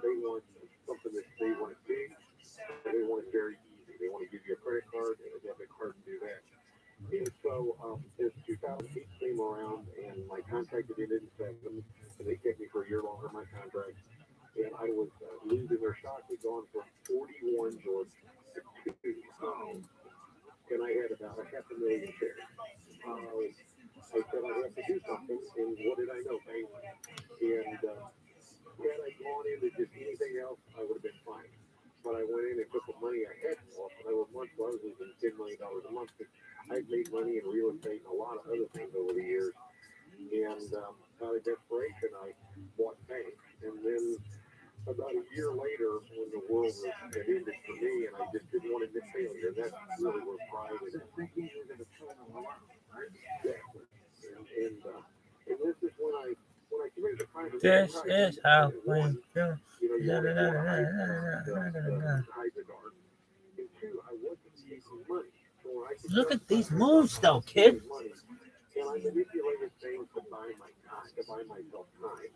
They want something that they want it big, and they want it very easy. They want to give you a credit card and a debit card and do that. And so as 2008 came around and my contract ended in 7, and they kept me for a year longer on my contract, and I was losing their stock. We'd gone from 41 George to 2, and I had about 500,000 shares. I said I have to do something, and what did I know? Banking. And had I gone into just anything else, I would have been fine. But I went in and took the money I had off, and I was losing $10 million a month. I'd made money in real estate and a lot of other things over the years. And out of desperation, I bought banks. And then about a year later, when the world had ended for me, and I just didn't want to admit failure, that's really where pride is. Thinking you're going to turn around, right? Exactly. And this is when I committed the crime. This is how we do. Look at these moves, though, kid. And I manipulated things to buy my time, to buy myself time.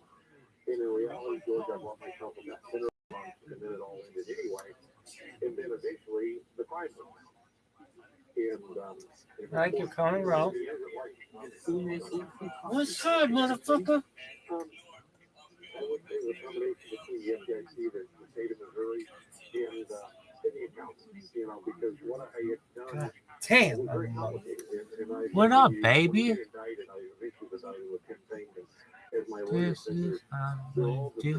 And in reality, George, I bought myself about 10 months, and then it all ended anyway. And then eventually, the crime went. And like you're coming around. What's hard, motherfucker? I would say the combination between the FDIC, the state of Missouri, and the accountants, because what I had done damn, was very complicated. What up, baby? This is how we do.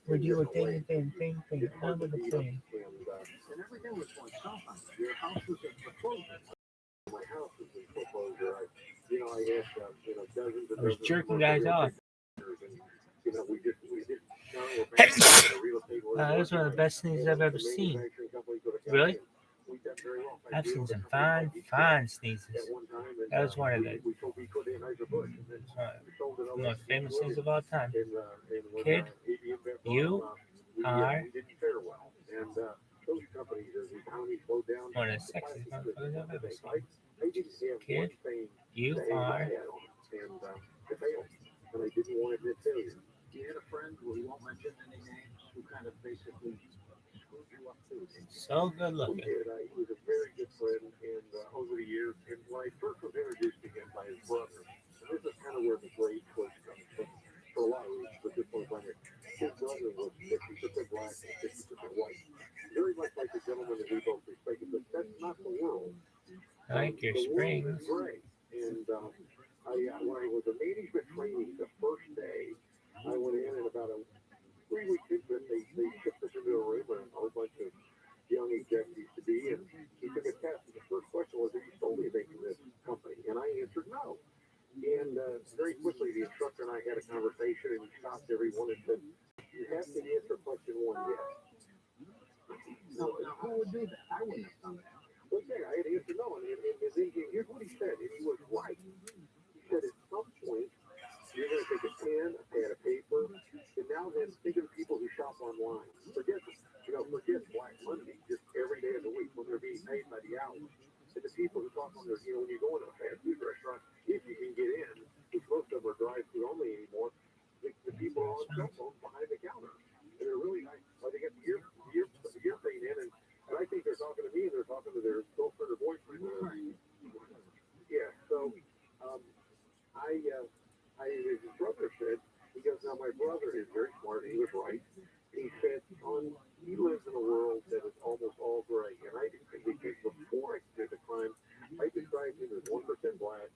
We do a thing. Under the thing. And everything was going south on it. Your house was in foreclosure. My house was in foreclosure. I had dozens of. I was jerking guys off. That was one of the best things I've ever seen. Really? I've seen some fine sneezes. That was one of the most famous things of all time. Kid, you are one of the sexiest motherfuckers I've ever seen. Kid, you are. And I didn't want to admit failure. You had a friend who we won't mention any names who kind of basically screwed you up too. So good looking. He was a very good friend, and over the years, and when I first was introduced to him by his brother, and this is kind of where the grade first comes from, for a lot of reasons, but this one's on here. His brother was 50% black and 50% white. Very much like the gentleman that we both respected, but that's not the world. I like your springs. Gray. And when I was a management trainee the first day, I went in and about a 3-week into it, they shipped us into a room and a whole bunch of young executives to be, and he took a test. And the first question was, have you stole anything from this company? And I answered no. And very quickly, the instructor and I had a conversation, and he stopped everyone and said, you have to answer question 1, yes. Now, who would do that? I wouldn't have done that. Well, yeah, I had to answer no. And then here's what he said, and he was right. He said, at some point, you're going to take a pen, a pad of paper, and now then think of the people who shop online. Forget Black Monday, just every day of the week when they're being paid by the hour. And the people who talk on their, when you go into a fast food restaurant, if you can get in, which most of them are drive-through only anymore, the people are on cell phones behind the counter. And they're really nice. They get the ear thing in, and I think they're talking to me, and they're talking to their girlfriend or boyfriend. Yeah, so his brother said, he goes, now my brother is very smart, he was right. He said, son, he lives in a world that is almost all gray. And I think before I did the crime, I described him as 1% black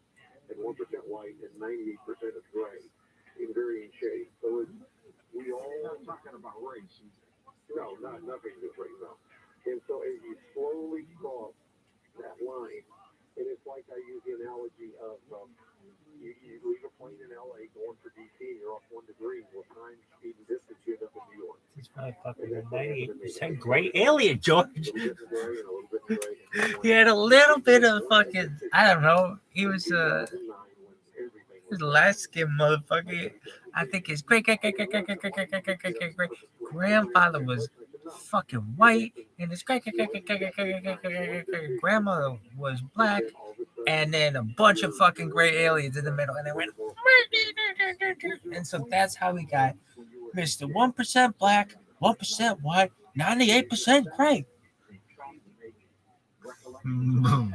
and 1% white and 98% of gray in varying shades. So we all not talking about race. No, nothing is race, no. And so as you slowly cross that line, and it's like I use the analogy of you leave a plane in LA going for DC and you're off 1 degree. Well, time, speed, and distance, you end up in New York. This motherfucker 98% gray alien, George. He had a little bit of fucking, I don't know. He was a light-skinned motherfucker. I think his great grandfather was fucking white, and his great grandmother was black, and then a bunch of fucking gray aliens in the middle, and they went, and so that's how we got Mr. 1% black, 1% white, 98% gray. 98%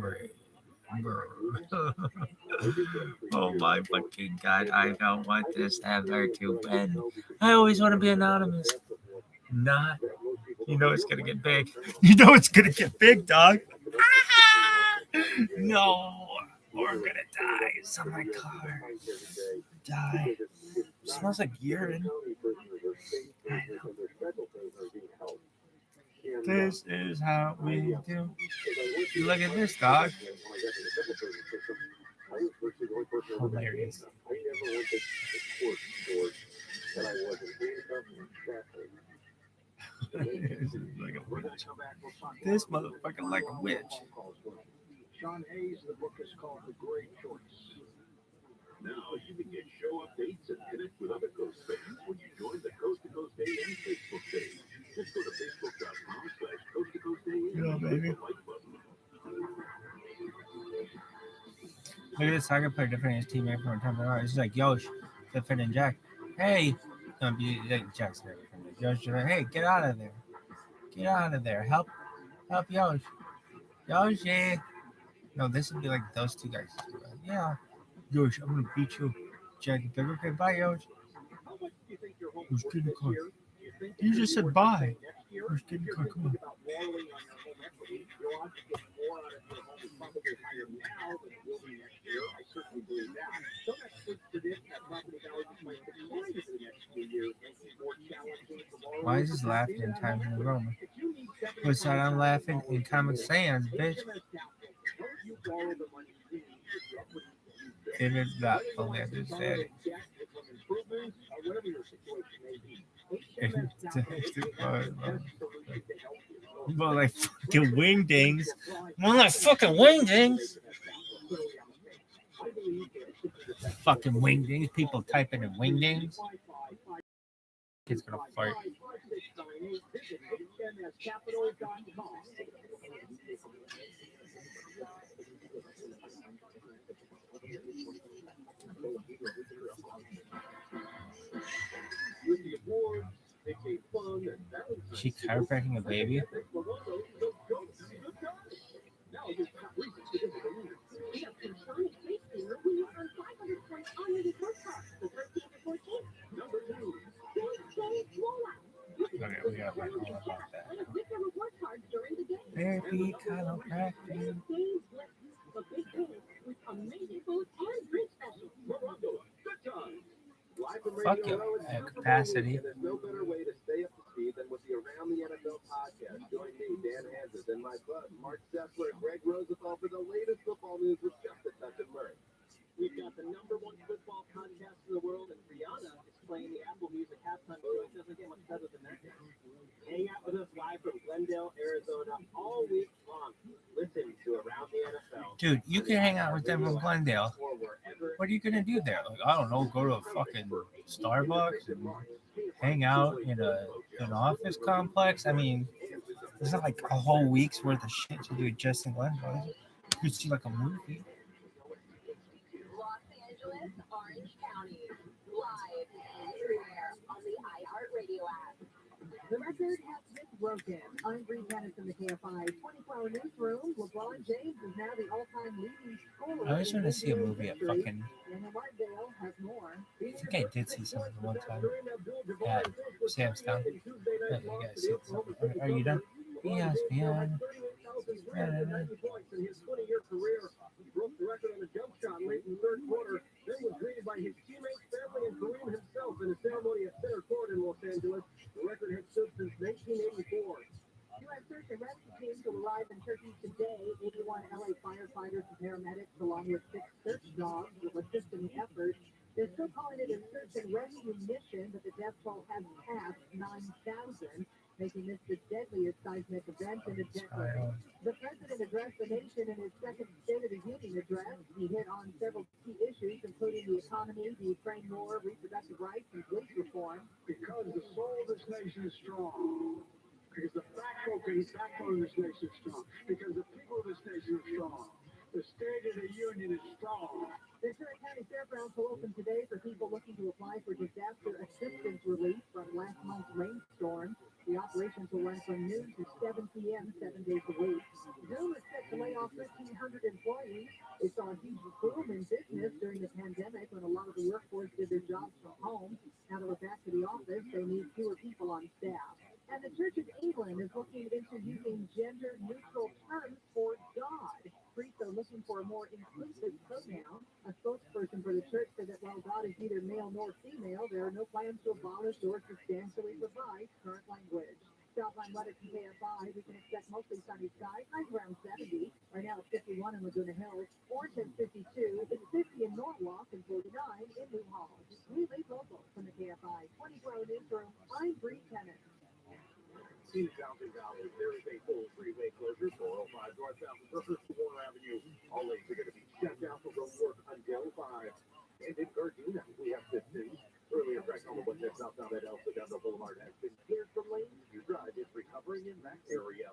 gray. Oh my fucking god, I don't want this ever to end. I always want to be anonymous. Not. You know it's gonna get big. You know it's gonna get big, dog. No. Or I'm gonna die. It's on my car. Die. It smells like urine. I know. This is how we do. Look at this, dog. Hilarious. Like a witch. This motherfucker like a witch. Sean Hayes, the book is called The Great Choice. Now you can get show updates and connect with other Coast fans when you join the Coast to Coast Day and Facebook page. Just go to facebook.com/Coast to Coast Day and click the like button. Look at this soccer player defending his teammate from a time to He's like, Yosh, defending Jack. Hey, don't be like Jack's there. Yosh, hey, get out of there. Get out of there. Help Yosh. Yoshi. No, this would be like those two guys. Yeah. Yosh, I'm gonna beat you. Jack, okay, bye, Yosh. Who's getting caught? You just said bye. Who's getting caught? Come on. Why is he laughing in Times New Roman? What's that? I'm laughing in Comic Sans, bitch. It is not only understand. More like fucking wingdings. More like fucking wingdings. Fucking wingdings. People typing in wingdings. Kid's gonna fight. Is she chiropractic a baby? Okay, we got to all about that. Baby chiropractic. Fuck you. At capacity. There's no better way to stay up to speed than with the Around the NFL podcast. Join me, Dan Hansis, and my bud, Mark Sessler, and Greg Rosenthal for the latest football news with just a touch of mirth. We've got the #1 football podcast in the world, and Rihanna is playing the Apple Music halftime show. It doesn't get much better than that. Hang out with us live from Glendale, Arizona, all week long. Listen to Around the NFL. Dude, you can hang out with them from Glendale. What are you gonna do there? Like, I don't know, go to a fucking Starbucks and hang out in an office complex. I mean, there's not like a whole week's worth of shit to do just in Glendale. You could see like a movie. Los Angeles, Orange County, live and everywhere on the iHeartRadio app. The record has been broken. I'm Bree Pettis in the KFI 24-hour newsroom. LeBron James is now the all-time leading scorer. I just want to see a movie at fucking. And Martindale has more. I think I did see something one time at Sam's Town. Yeah, you guys see something. Are you done? Yes, man. Broke the record on a jump shot late in the third quarter, then was greeted by his teammates, family, and Kareem himself in a ceremony at center court in Los Angeles. The record has stood since 1984. U.S. search and rescue teams will arrive in Turkey today. 81 L.A. firefighters and paramedics, along with 6 search dogs, will assist in the effort. They're still calling it a search and rescue mission, but the death toll has passed 9,000. Making this the deadliest seismic event in a decade. The president addressed the nation in his second State of the Union address. He hit on several key issues, including the economy, the Ukraine war, reproductive rights, and police reform. Because the soul of this nation is strong. Because the backbone of this nation is strong. Because the people of this nation are strong. The State of the Union is strong. The Ventura County Fairgrounds will open today for people looking to apply for disaster from noon to 7 p.m., 7 days a week. Zoom is set to lay off 1,500 employees. They saw a huge boom in business during the pandemic when a lot of the workforce did their jobs from home. Now that we're back to the office, they need fewer people on staff. And the Church of England is looking into using gender-neutral terms for God. Priests are looking for a more inclusive pronoun. A spokesperson for the church said that while God is neither male nor female, there are no plans to abolish or substantially revise current language. Southline weather from KFI, we can expect mostly sunny skies, highs around 70. Right now it's 51 in Laguna Hills, Orange's 52, it's 50 in Norwalk, and 49 in New Hall. We lead local from the KFI 24-hour newsroom. I'm Bree Tennant. In Fountain Valley, there is a full freeway closure for 405 northbound Brooklyn to Warner Avenue. All lanes are going to be shut down for road work until 5. And in Gardena, we have 15. Earlier wreck on the one that's southbound at Elsa down the Boulevard has been cleared from lanes. Your drive is recovering in that area.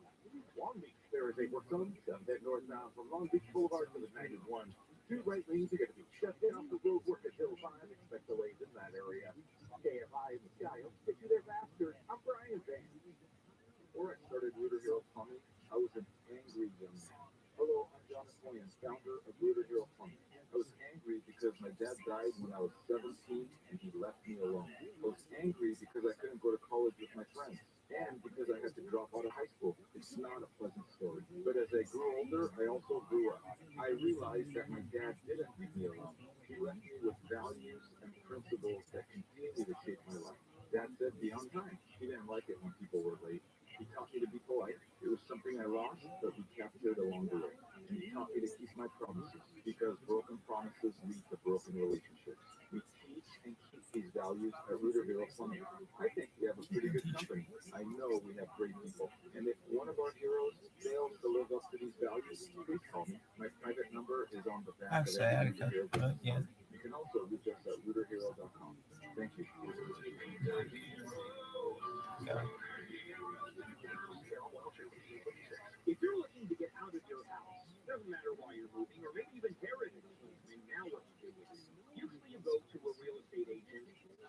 Long Beach, there is a work zone that northbound from Long Beach Boulevard to the 91. 2 right lanes are going to be shut down for road work until 5. Expect delays in that area. KFI in the sky, I'll get you there faster. I'm Brian Van. Before I started Rooter Hero Plumbing, I was an angry young man. Hello, I'm John Moyan, founder of Rooter Hero Plumbing. I was angry because my dad died when I was 17 and he left me alone. I was angry because I couldn't go to college with my friends and because I had to drop out of high school. It's not a pleasant story. But as I grew older, I also grew up. I realized that my dad didn't leave me alone. He left me with values and principles that continue to shape my life. Dad said, be on time. He didn't like it when people were late. He taught me to be polite. It was something I lost, but we captured along the way. He taught me to keep my promises, because broken promises lead to broken relationships. We teach and keep these values at Rooter Hero Plumbing. I think we have a pretty good company. I know we have great people. And if one of our heroes fails to live up to these values, please call me. My private number is on the back of every Rooter Hero business card. You can also reach us at rooterhero.com. Thank you. Yeah. If you're looking to get out of your house, doesn't matter why you're moving, or maybe you've inherited it, and now what you do with it. Usually you go to a real estate agent,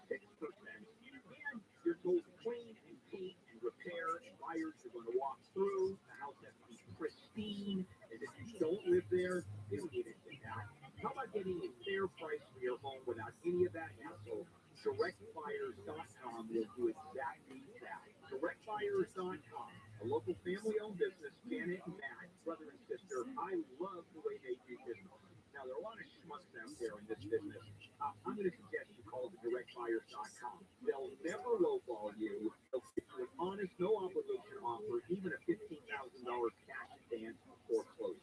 6%, and you're told to clean and paint and repair, and buyers are going to walk through, the house has to be pristine, and if you don't live there, they don't need anything back. How about getting a fair price for your home without any of that hassle? DirectBuyers.com will do exactly that. DirectBuyers.com, a local family-owned business, Janet and Matt, brother and sister. I love the way they do business. Now, there are a lot of schmucks out there in this business. I'm going to suggest you call the DirectBuyers.com. They'll never lowball you. They'll give you an honest, no-obligation offer, even a $15,000 cash advance before closing.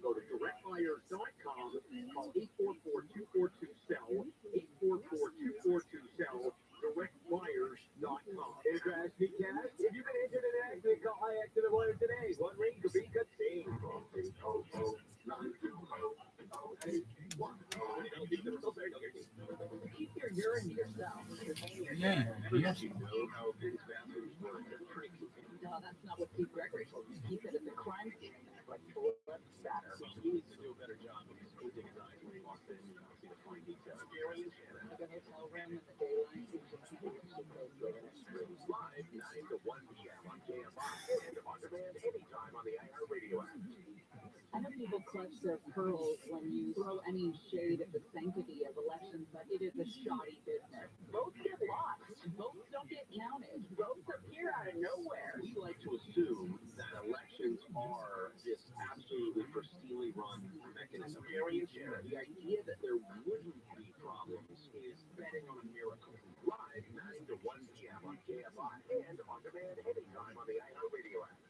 Go to DirectBuyers.com, call 844-242-SELL, 844-242-SELL, DirectBuyers.com. Hey, Crash, Big Cash, if you've been entered in an accident, call I Accident Lawyer today. One ring could be cut saved. Keep your urine to yourself. Yeah. No, that's not what Pete Gregory told me. He said it's a crime scene, like blood spatter. He needs to do a better job because he's closing his eyes when he walks in. You don't see the fine details. Like a hotel room in the daylight. Live 9 to 1 p.m. on KFI and on demand anytime on the iHeartRadio app. I know people clutch their pearls when you throw any shade at the sanctity of elections, but it is a shoddy business. Votes get lost. Votes don't get counted. Votes appear out of nowhere. We like to assume that elections are this absolutely pristinely run mechanism. The idea that there wouldn't be problems is betting on a miracle. Live 9 to 1 p.m. on KFI and on demand anytime on the iHeartRadio app.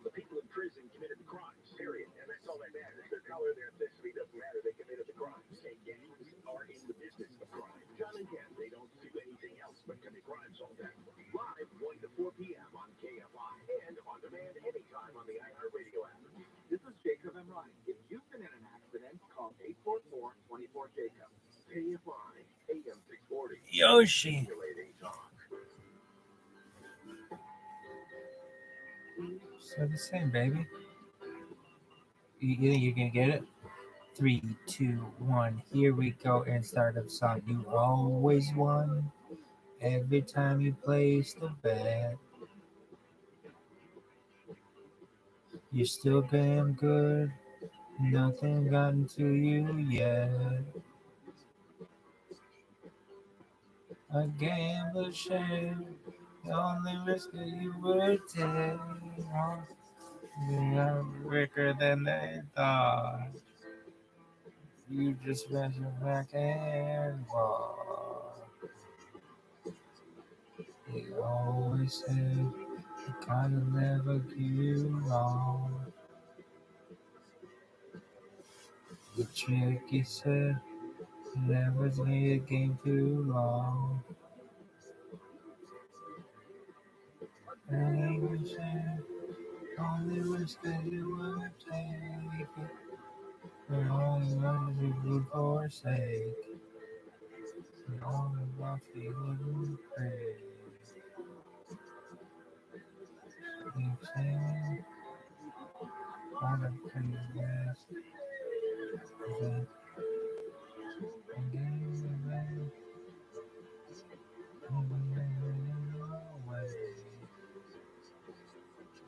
The people in prison committed the crimes, period. And that's all that matters. Their color, their ethnicity doesn't matter. They committed the crimes. And gangs are in the business of crime. John and Ken, they don't do anything else but commit crimes all day. Live 1 to 4 p.m. on KFI and on demand anytime on the iHeartRadio app. This is Jacob and Ryan. If you've been in an accident, call 844-24-JACOB. KFI, AM 640. Yoshi. So the same, baby. You think you can get it? 3, 2, 1. Here we go and start up song. You always won every time you place the bet. You still damn good. Nothing gotten to you yet. A gambler shame. The only risk that you would take. You're quicker than they thought. You just bent your back and walk. They always say the kind will never give you wrong. The tricky said never need a game too long. And you said only risk that you would take. The only one you would forsake. The only one you wouldn't pray. Keep saying all the things yes. That again away. Away.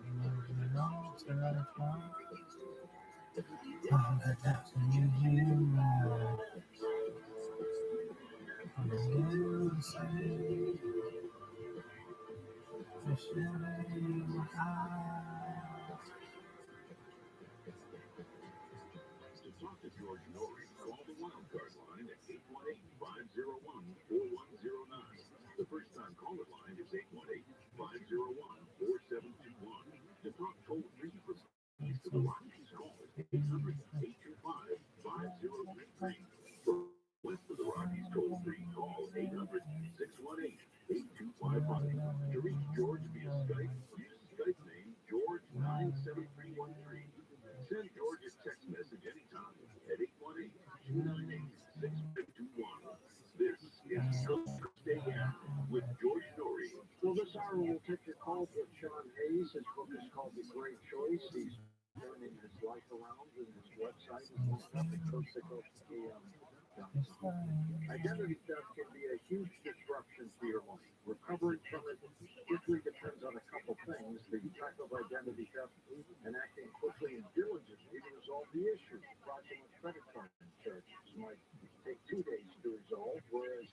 You moving on to the front. All the that's in you right. I'm again to say, the shame high. To talk to George Norrie, call the wildcard line at 818-501-4109. The first-time caller line is 818-501-4721. To talk toll-free from east of the Rockies, call 800-825-5033. For west of the Rockies, toll-free, call 800-618-8255. To reach George via Skype, use Skype name George97313. Send George a text message anytime at 818-298-6521. This is Coast to Coast AM with George Norrie. Well, this hour we'll take your calls with Sean Hayes. His book is called The Great Choice. He's turning his life around, and his website is coasttocoastam.com. Identity theft can be a huge disruption to your life. Recovering from it strictly depends on a couple things: the type of identity theft and acting quickly and diligently to resolve the issue. Fraudulent credit card charges might take 2 days to resolve, whereas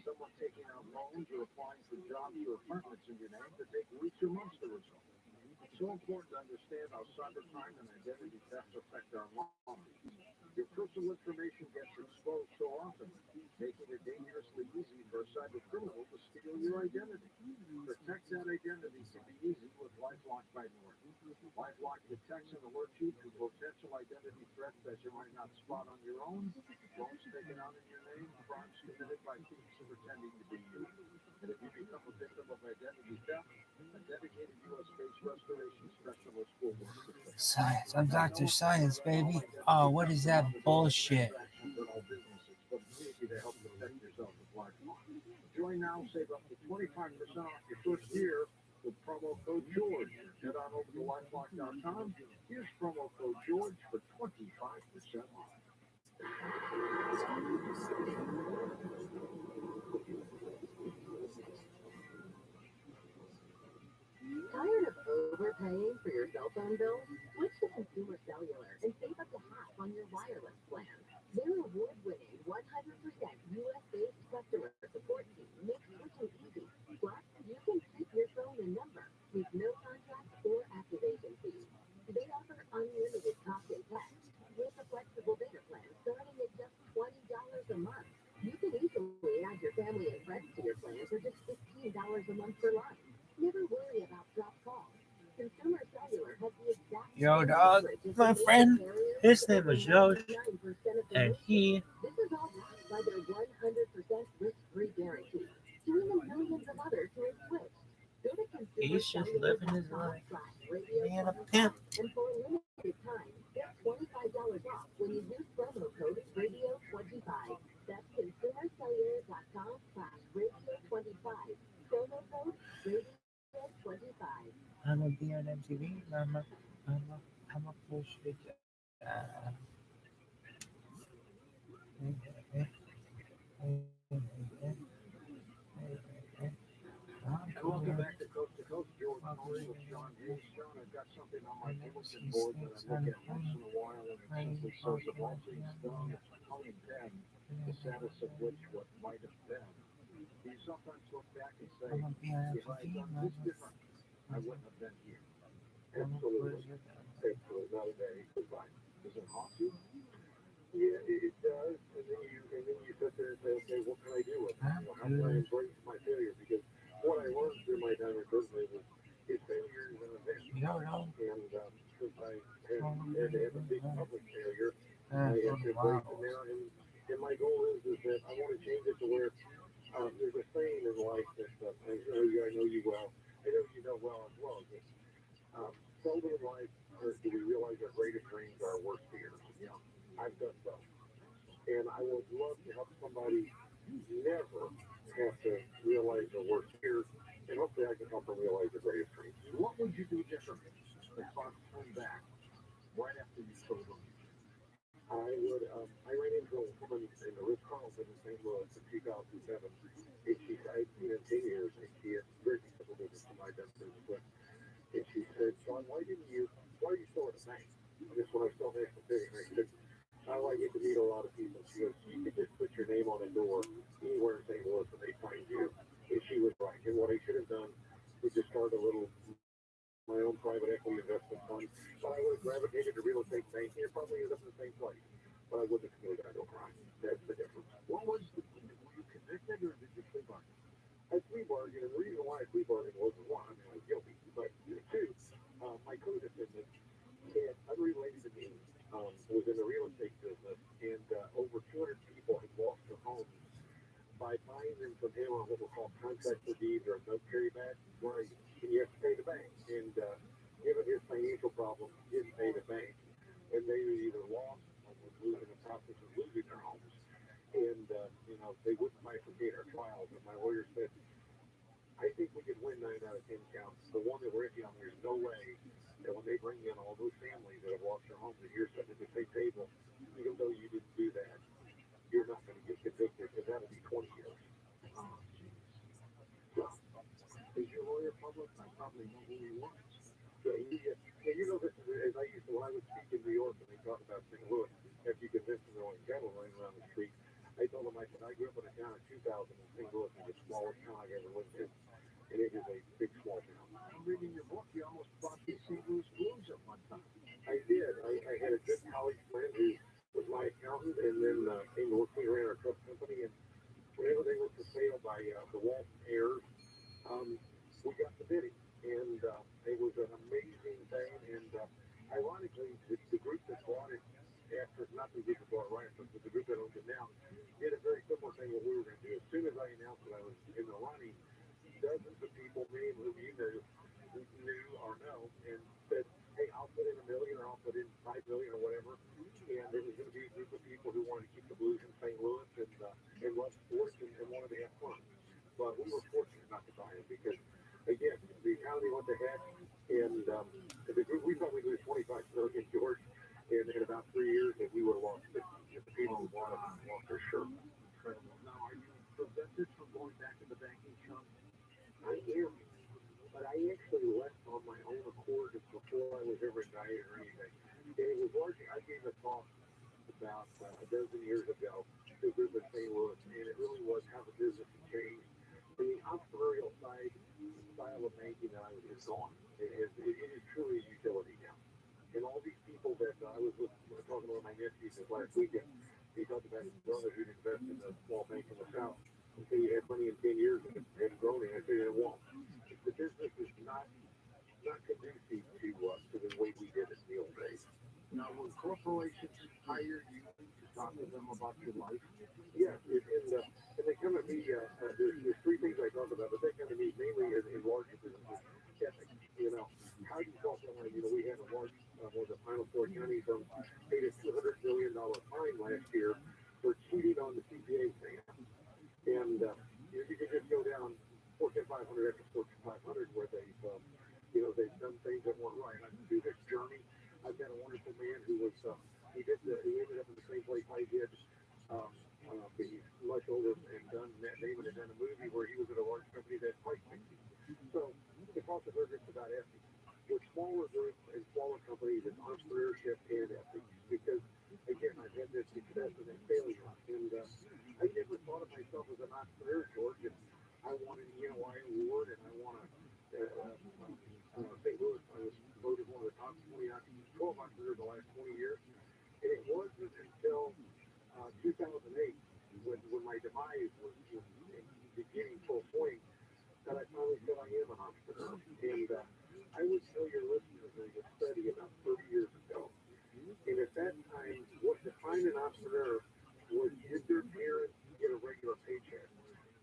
someone taking out loans or applying for jobs or apartments in your name could take weeks or months to resolve. It's so important to understand how cybercrime and identity theft affect our lives. Your personal information gets exposed so often, making it dangerously easy for a cyber criminal to steal your identity. Protect that identity can be easy with LifeLock by Norton. LifeLock detects and alerts you to potential identity threats that you might not spot on your own. Loans taken out in your name, crimes committed by thieves pretending to be you. And if you become a victim of identity theft, a dedicated U.S.-based restoration specialist will work with you. Science. I'm Dr. Science, baby. Oh, what is that bullshit? Join now, save up to 25% off your first year with promo code George. Head on over to lifelock.com. Use promo code George for 25% off. Tired of overpaying for your cell phone bill? Switch to Consumer Cellular and save up to half on your wireless plan. Their award-winning 100% U.S.-based customer support team makes switching easy. Plus, you can keep your phone and number with no contract or activation fees. They offer unlimited talk and text with a flexible data plan starting at just $20 a month. You can easily add your family and friends to your plan for just $15 a month for life. Never worry about dropped calls. Consumer Cellular has the exact Yo, dog, my friend, his name was Josh, and he This is all backed by their 100% risk-free guarantee. Join the millions of others who have switched. Go to he's just living his life, being a pimp. and for a limited time, get $25 off when you use promo code Radio25. That's consumercellular.com/Radio25. Promo code Radio25. I'm gonna be on MTV. I'm a push it. And welcome back to Coast, George story with Sean. Hey, Sean, I've got something on my bulletin board that I look at once in a while, and it simply says the all things done, it's a coming dead, the status of which what might have been. You sometimes look back and say, if I had done this different, I wouldn't have been here. Absolutely. Absolutely. Not a day goodbye. Does it haunt you? Yeah, it does. And then you sit there and say, okay, what can I do with it? How can I embrace my failure? Because what I learned through my time in business is failure is an event. And since I had to have a big public failure, I have to embrace it now. And my goal is that I want to change it to where there's a saying in life that I know you well. I know you know well as well. That, seldom in life do we realize our greatest dreams are our worst fears. You know, I've done so. And I would love to help somebody never have to realize their worst fears, and hopefully I can help them realize their greatest dreams. What would you do differently if I come back right after you told them? I ran into a woman in the Ritz-Carlton in St. Louis in 2007, and she said, 10 years, and she had very simple business to my done business with. And she said, Sean, why are you still at a bank? And this when I was still there for 30 years. She said, I get to meet a lot of people. She goes, you can just put your name on a door anywhere in St. Louis and they find you. And she was right. And what I should have done was just start my own private equity investment fund. But I would have gravitated to real estate banking and probably ended up in the same place. But I wouldn't have committed that no crime. That's the difference. What was were you convicted or did you plea bargain? I plea bargained, and the reason why I plea bargained was one, I mean, I was guilty. But two, my co-defendant had unrelated to me, was in the real estate business, and over 200 people had lost their homes by buying them from him on what were called contract for deeds or a note carryback, where you have to pay the bank. And given his financial problems, he didn't pay the bank, and they either lost or were losing the process of losing their homes. And they wouldn't bifurcate our trials. And my lawyer said, I think we could win 9 out of 10 counts. The one that we're on, there's no way that when they bring in all those families that have lost their homes and you're sitting at the same table, even though you didn't do that, you're not going to get convicted because that'll be 20 years. Oh, jeez. So, is your lawyer public? I probably know who he was. Yeah, this is, as I used to, when I would speak in New York and they talk about St. Louis, after you convince them they're only cattle running around the street, I told them, I said, I grew up in a town of 2,000 in St. Louis, and the smallest town I've ever lived in. And it is a big, small town. I'm reading your book. You almost bought the St. Louis Blues at one time. I did. I had a good college friend who was my accountant, and then came to work for me, ran our trust company. And whenever they were for sale by the Walton heirs, we got the bidding. And it was an amazing thing. And ironically, the group that bought it, after, not the group that bought it right, but the group that owns it now, did a very similar thing what we were going to do. As soon as I announced that I was in the running, dozens of people, many of whom you knew or know, and said, hey, I'll put in $1 million or I'll put in $5 million or whatever. And it was going to be a group of people who wanted to keep the Blues in St. Louis and love sports and wanted to have fun. But we were fortunate not to buy it because, again, the economy went to heck, and the group, we thought we'd lose $25 million, George, in about 3 years, and we would have lost 50 if the people who bought it lost their shirt. Incredible. Now, are you prevented from going back into banking, Sean? I am, but I actually left on my own accord before I was ever indicted or anything. And it was largely, I gave a talk about a dozen years ago to a group in St. Louis, and it really was how the business had changed. The entrepreneurial style of banking that I was just on, it is truly a utility now. And all these people that I was talking about my nephews this last weekend, he talked about his brother who'd invest in a small bank in the South. And so you had money in 10 years and it hadn't grown, and I said it won't. The business is not conducive to the way we did it in the old days. Now, when corporations hire you to talk to them about your life? Yes, and they come to me, there's 3 things I talk about, but they come to me mainly in larger businesses. Ethics, how do you talk to them? We had a large, one of the final 4 counties paid a $200 million fine last year for cheating on the CPA exam. And you can just go down Fortune 500 after Fortune 500 where they've done things that weren't right. I can do this journey. I've got a wonderful man who was, he ended up in the same place I did. But he's much older and done, David had done a movie where he was at a large company that priced me. So if I talk to her just about ethics. With smaller groups and smaller companies, it's entrepreneurship and ethics. Because, again, I've had this success and that failure. And I never thought of myself as an entrepreneur, George. And I won an EY award, and I won a St. Louis. I was voted one of the top 12 entrepreneurs the last 20 years. And it wasn't until 2008, when my demise was beginning full swing, that I finally said I am an entrepreneur. And I would tell your listeners there was a study about 30 years ago. And at that time, what defined an entrepreneur was, did their parents get a regular paycheck?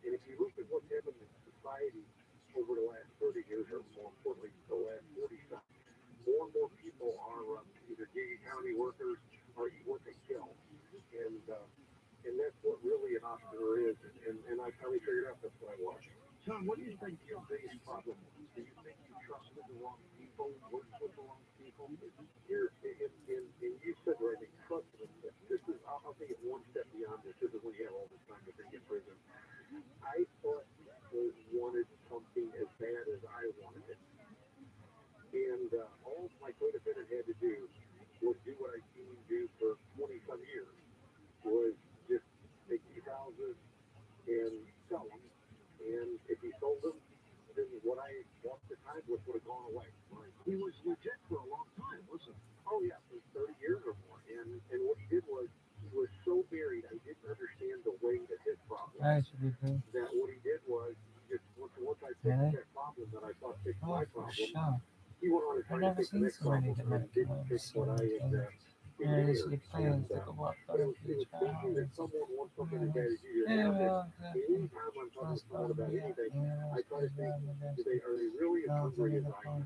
And if you look at what's happened in society over the last 30 years, or more importantly, the last 40 something, more and more people are either gig economy workers or what they kill. And that's what really an entrepreneur is. And I finally figured out that's what I was. John, what do you think your biggest problem was? Do you think you trusted the wrong people, worked with the wrong people? Here, and you said right, trust them. This is, I'll take it one step beyond this. This is when you have all this time to think in prison. I thought people wanted something as bad as I wanted it. And all my co-defendant had to do was do what I've seen him do for 20-some years, was just take these houses and sell them. And if he sold them, then what I bought at the time would have gone away. Right. He was legit for a long time, wasn't he? Oh, yeah, for 30 years or more. And what he did was, he was so buried, I didn't understand the weight of his problem. That what he did was, just once I fixed that problem that I thought fixed my problem, he went on to try to fix the next problem and didn't fix what I had engineered. But it was thinking that someone wants something as bad as you have it. Anytime I'm talking to someone about anything, I try to think, are they really as hungry as I am?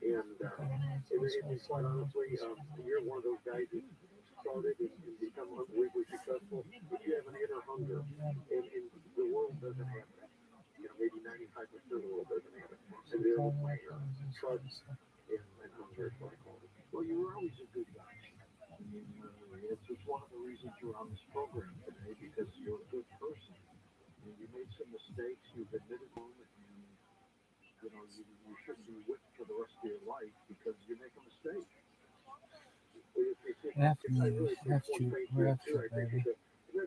And quite honestly, you're one of those guys who started and become unbelievably successful. But you have an inner hunger, and the world doesn't have that. You know, maybe 95% of the world doesn't have it. And they're the player, trust, and hunger is what I call it. Well, you were always a good guy. I mean, it's just one of the reasons you're on this program today, because you're a good person. You made some mistakes, you've admitted them, and you shouldn't be whipped for the rest of your life because you make a mistake. And that's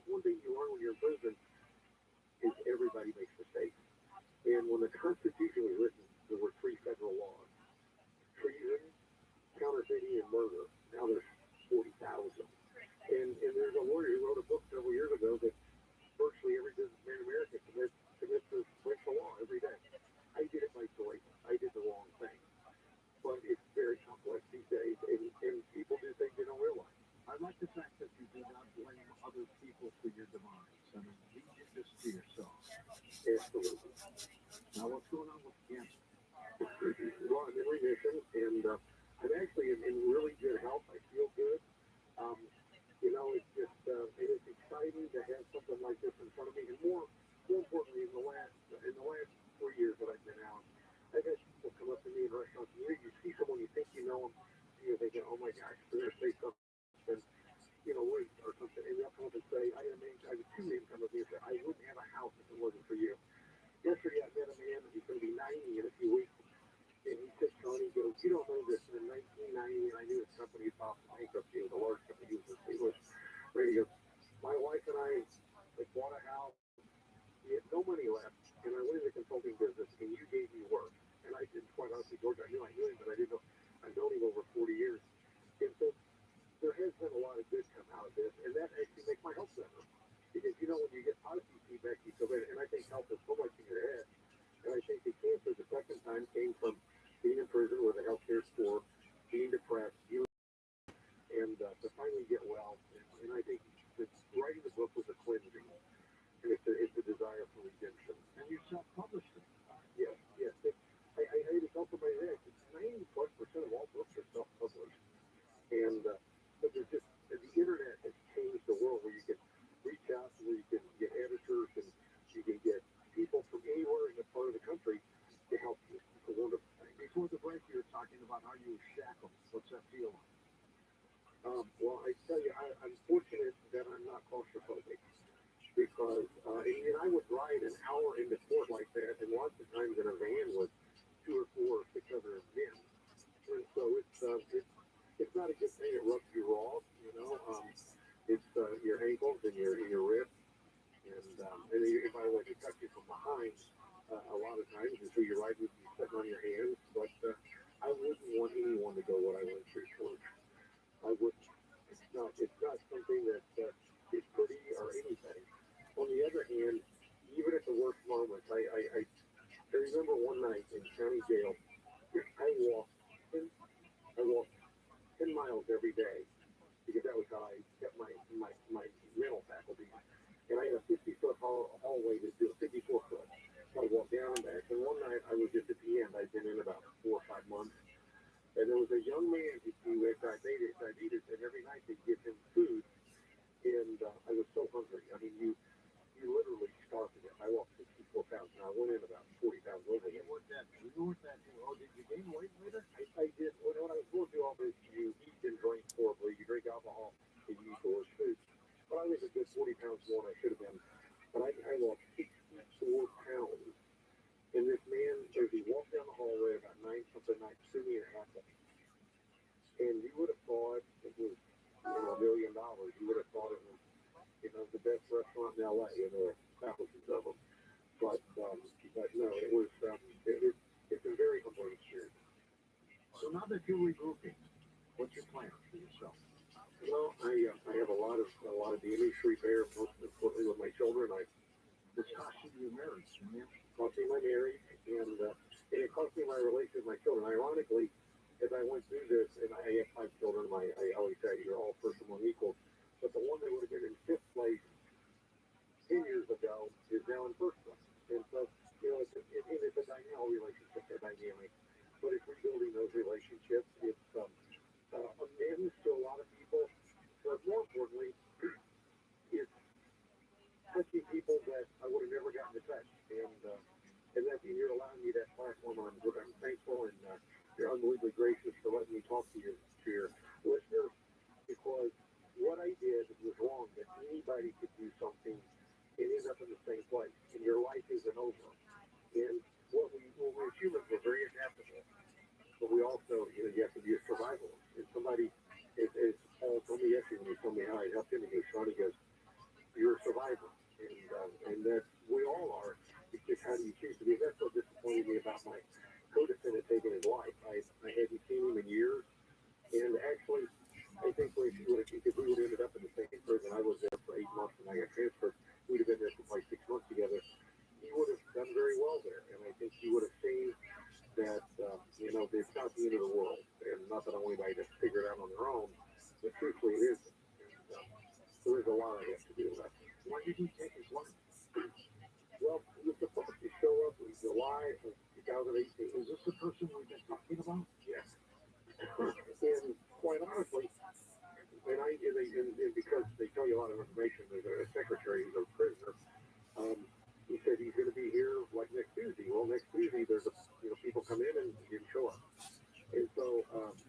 one thing you learn when you're in prison, is everybody makes mistakes. And when the Constitution was written, there were 3 federal laws: treason, counterfeiting, and murder. Now there's 40,000. And there's a lawyer who wrote a book several years ago that virtually every businessman in America commits to break the law every day. I did it by choice. I did the wrong thing. But it's very complex these days, and people do things they don't realize. I like the fact that you do not blame other people for your demise. I mean, you did this to yourself. Absolutely. Now, what's going on with cancer? Well, I'm in remission, and I'm actually in really good health. I feel good. It's just it's exciting to have something like this in front of me. And more importantly, in the last 3 years that I've been out, I've had people come up to me in restaurants, and you see someone you think you know them, and you're thinking, oh my gosh, they're going to say something, or something, and they'll come up and say, I had 2 men come up to me and say, I wouldn't have a house if it wasn't for you. Yesterday I met a man, he's going to be 90 in a few weeks, and he said, Tony, he goes, you don't know this, in 1990, and I knew his company filed for bankruptcy. It was a large company, he was in St. Louis. He goes, my wife and I bought a house, we had no money left, and I went in the consulting business, and you gave me work. And I didn't, quite honestly, George, I knew him, but I didn't know. I've known him over 40 years. And so there has been a lot of good come out of this, and that actually makes my health better. Because, moments. I remember one night in county jail, I walked 10 miles every day because that was how I kept my mental faculty. And I had a 50-foot hallway to do a 54-foot. So I walked down and back. And one night I was just at the end. I'd been in about 4 or 5 months. And there was a young man who had diabetes, and every night they'd give him food. And I was so hungry. I mean, you literally starved to death. I walked 64 pounds, and I went in about 40 pounds over. You weren't that. Oh, did you gain weight later? I did. When I was going through all this, you eat and drink horribly. You drink alcohol, and you eat worse food. But I was a good 40 pounds more than I should have been. But I lost 64 pounds. And this man, as he walked down the hallway about 9-something nights, threw me an apple. And you would have thought it was, $1 million. You would have thought it was, the best restaurant in LA, and there were thousands of them. But no, it was, it's a very humbling experience. So now that you're regrouping, what's your plan for yourself? Well, I have a lot of damage to repair, most importantly with my children. This cost you your marriage, man. Cost me my marriage, and it cost me my relationship with my children. Ironically, as I went through this, and I have 5 children, I always say you're all first among equals, but the one that would have been in 5th place 10 years ago is now in 1st place. And so, it's a dynamic relationship, a dynamic, but it's rebuilding those relationships. It's amends to a lot of people, but more importantly, it's touching people that I would have never gotten to touch. And you're allowing me that platform. I'm thankful, and you're unbelievably gracious for letting me talk to your listeners, because what I did was wrong. That anybody could do something and end up in the same place, and your life isn't over. And we're humans, we're very adaptable, but we also, you have to be a survivalist. And somebody, as Paul told me yesterday when he told me how I helped him, he goes, you're a survivor, and that we all are. It's just how do you choose to be? That's what disappointed me about my co-defendant taking his life. I hadn't seen him in years, and actually, I think if we would have ended up in the same prison, I was there for 8 months and I got transferred. We'd have been there for like 6 months together. He would have done very well there, and I think he would have seen that it's not the end of the world, and not that I want anybody to figure it out on their own, but truthfully it isn't. So there's a lot I have to do with that. Why did he take his life? Well, he was supposed to show up in July of 2018. Is this the person we've been talking about? Yes. And quite honestly, and because they tell you a lot of information, there's a secretary who's a prisoner. He said he's going to be here like next Tuesday. Well, next Tuesday there's people come in and he didn't show up. And so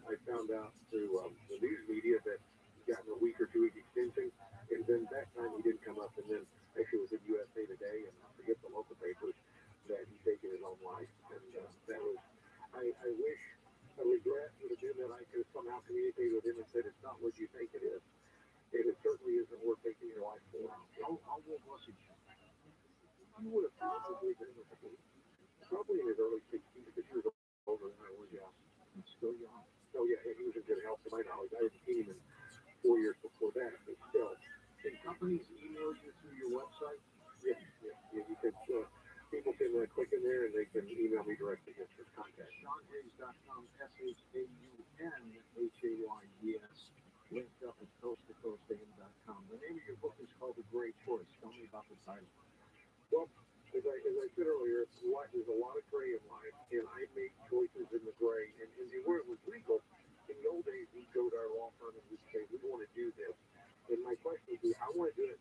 I found out through the news media that he got a week or 2 week extension, and then that time he didn't come up. And then actually it was in USA Today, and I forget the local papers, that he'd taken his own life. And that was, I wish, a regret would have been that I could have somehow communicated with him and said it's not what you think it is. And it certainly isn't worth taking your life for. How old was he? He would have probably been in his early 60s, because he was older than I was, yeah. He's still young. So yeah, he was in good health to my knowledge. I hadn't seen him in 4 years before that, but still. Can companies email you through your website? Yeah, you can, people can click in there and they can email me directly with their contact. ShawnHayes.com, ShawnHayes, linked up at coasttocoastam.com. The name of your book is called The Gray Choice. Tell me about the title. Well, as I said earlier, there's a lot of gray in life, and I make choices in the gray. And where it was legal, in the old days, we'd go to our law firm and we'd say, we want to do this. And my question would be, I want to do it.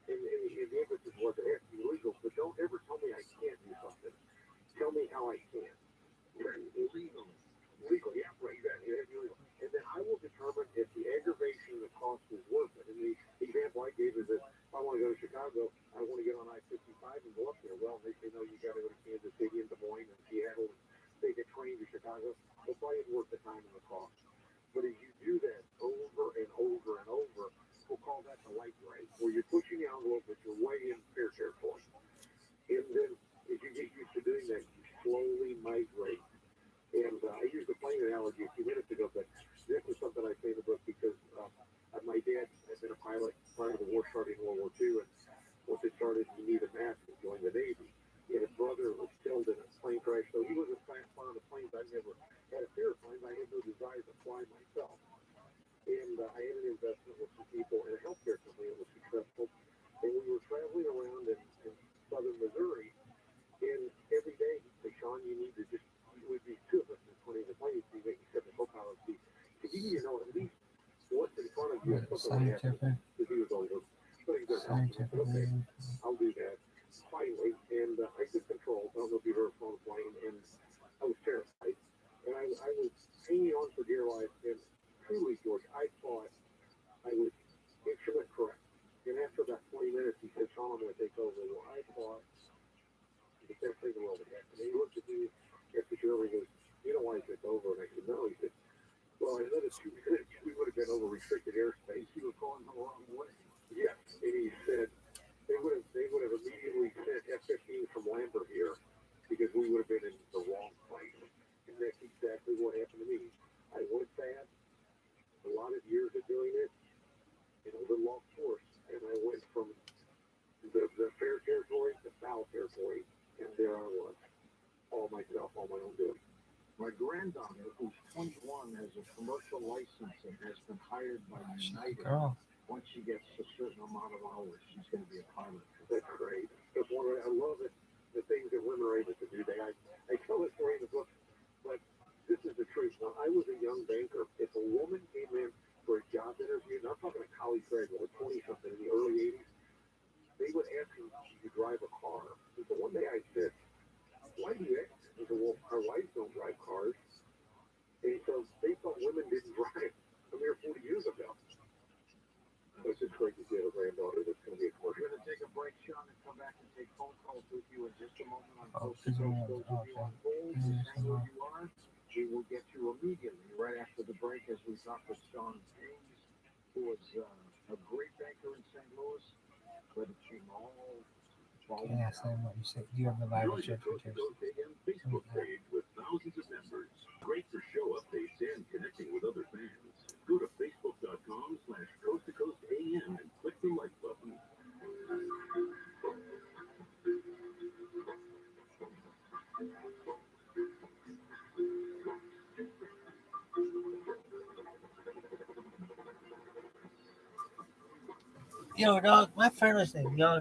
And the emphasis was, it has to be legal, but don't ever tell me I can't do something. Tell me how I can. Legal, yeah, right, exactly. And then I will determine if the aggravation, the cost is worth it. And the example I gave is that if I want to go to Chicago, I want to get on I-55 and go up there. Well, they say, no, you got to go to Kansas City and Des Moines and Seattle and take a train to Chicago. It's probably worth the time and the cost. But if you do that over and over and over, we'll call that the light gray, where you're pushing the envelope, but you're way in fair territory. And then as you get used to doing that, you slowly migrate. And I used a plane analogy a few minutes ago, but this is something I say in the book because my dad had been a pilot prior to the war starting in World War II, and once it started, he needed a mask to join the Navy. something happened Scientific. because he was older. But he goes, okay, I'll do that. Finally, and I took control. I don't know if you heard from the plane, and I was terrified. And I was hanging on for dear life. And truly, George, I thought I was instrument correct. And after about 20 minutes, he said, Sean, I'm going to take over. Well, I thought the best thing in the world had happened. And he looked at me after sure, he goes, you know why I took over? And I said, no. He said, well, in another 2 minutes, we would have been over restricted airspace. You were going the wrong way. Yeah. And he said, they would have immediately sent F-15 from Lambert here because we would have been in the wrong place. And that's exactly what happened to me. I went fast, a lot of years of doing it, in a little off course, and I went from the fair territory to foul territory, and there I was, all myself, all my own doing. My granddaughter, who's 21, has a commercial license and has been hired by United. Girl. Once she gets a certain amount of hours, she's going to be a pilot. That's great. That's one of, I love it, the things that women are able to do. I tell this story in the book, but this is the truth. When I was a young banker, if a woman came in for a job interview, and I'm talking a college graduate, 20-something in the early 80s, they would ask me to drive a car. And so one day I said, why do you ask? He said, well, our wives don't drive cars. And so they thought women didn't drive a mere 40 years ago. So it's just great to see a granddaughter that's going to be a commercial. We're going to take a break, Sean, and come back and take phone calls with you in just a moment on Oh, Coast to Coast. Those of you okay. on hold, hang where you are. We will get you immediately right after the break as we talk with Sean James, who was a great banker in St. Louis, but it came all falling Yeah, same what you said. You have the live Join the Coast to Coast AM Facebook page with thousands of members. Great for show updates and connecting with other fans. Go to facebook.com/Coast to Coast AM and click the like button. Yo, dog, my friend was saying, yo,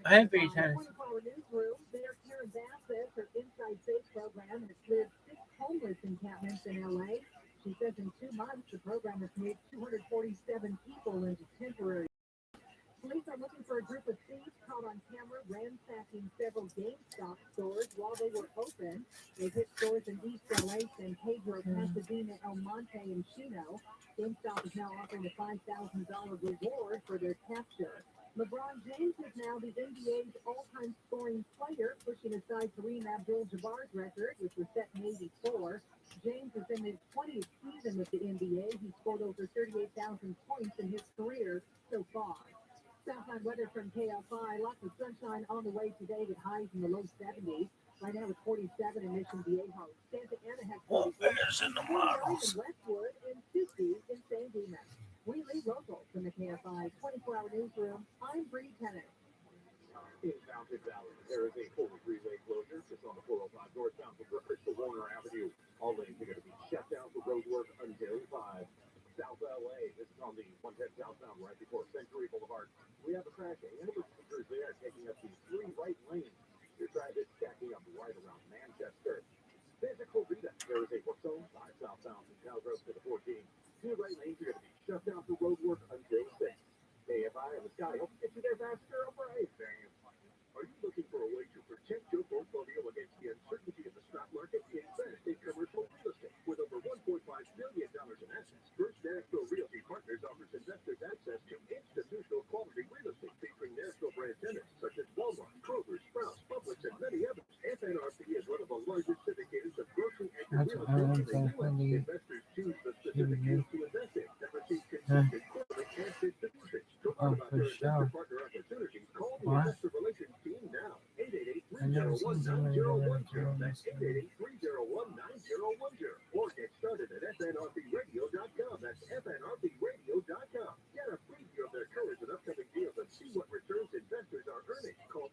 Ivory tennis. 24-hour newsroom. Their Karen Bassett, her Inside Safe program, has cleared 6 homeless encampments in L.A. She says in 2 months, the program has made 247 people into temporary. Police are looking for a group of thieves caught on camera ransacking several GameStop stores while they were open. They hit stores in East LA, San Pedro, Pasadena, El Monte, and Chino. GameStop is now offering a $5,000 reward for their capture. LeBron James is now the NBA's all-time scoring player, pushing aside Kareem Abdul-Jabbar's record, which was set in '84. James is in his 20th season with the NBA. He scored over 38,000 points in his career so far. Southline weather from KFI. Lots of sunshine on the way today with highs in the low 70s. Right now it's 47 in Mission Viejo. Santa Ana has 48. in the 49 in models. Westwood and 50 in San Dimas. We leave local from the KFI 24-hour newsroom. I'm Bree Tennant. In Fountain Valley, there is a full freeway closure just on the 405 northbound from Rivers to Warner Avenue. All lanes are going to be shut down for road work until 5. South LA, this is on the 110 southbound right before Century Boulevard. We have a crash. Amber speakers there taking up the 3 right lanes. Your traffic stacking up right around Manchester. Physical Vita, there is a work zone 5 southbound from Calgrove to the 14. 2 right lanes are going to be shut down for road work until 6. KFI and the Sky hope to get you there faster over A-Fam. Are you looking for a way to protect your portfolio against the uncertainty of the stock market? Invest in commercial real estate. With over $1.5 billion in assets, First National Realty Partners offers investors access to institutional quality real estate featuring national brand tenants such as Walmart, Kroger, Sprouts, Publix, and many others. FNRP is one of the largest syndicators of grocery-anchored real estate in the U.S. Investors choose the specific deals to invest in and receive consistent quarterly cash distributions. To learn about their investor partner opportunities, call the investor relations team now. 888-301-9010. That's 888-301-9010. at fnrbradio.com. That's fnrbradio.com. Get a preview of their current and upcoming deals and see what returns investors are earning. Call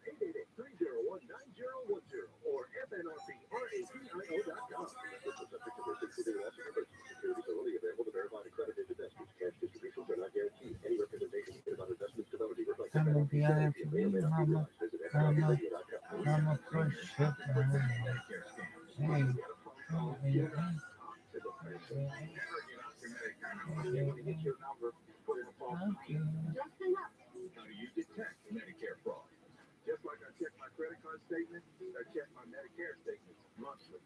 888-301-9010 or fnrbradio.com. This is subject to risk and securities are only available to verified accredited investors. Cash distributions are not guaranteed. Any representation made about investment stability reflects I'm gonna be honest FNRB with may or may you, not be mama. realized. Visit fnrbradio.com. I'm a push up. Hey, How do you detect Medicare fraud? Just like I check my credit card statement, I check my Medicare statement monthly.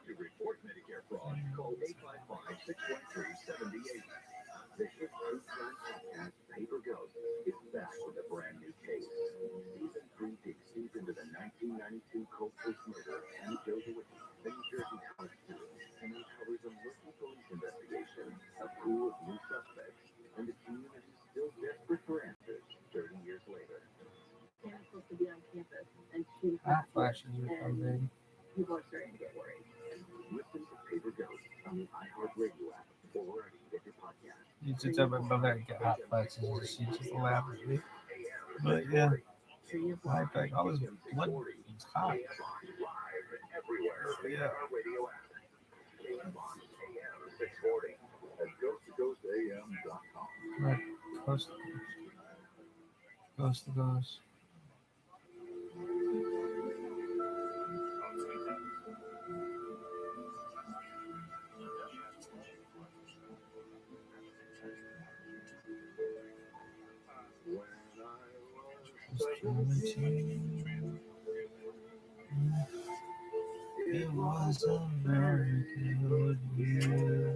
To report Medicare fraud, call 855-613-7080. The hit true crime podcast, Paper Ghost, is back with a brand new case. Season 3 digs deep into the 1992 cold case murder of Annie Joseph, the New Jersey college student, and uncovers a murky police investigation, a pool of new suspects, and the community still desperate for answers 30 years later. Anna's supposed to be on campus, and she I'm flashing you something. people are starting to get worried. Listen to Paper Ghost on the iHeartRadio app or wherever you get your podcast. You just up above that and get hot flashes and she just laugh at me. But yeah, I like all this blood is hot. Yeah. Right. Coast to coast. It was a very good year.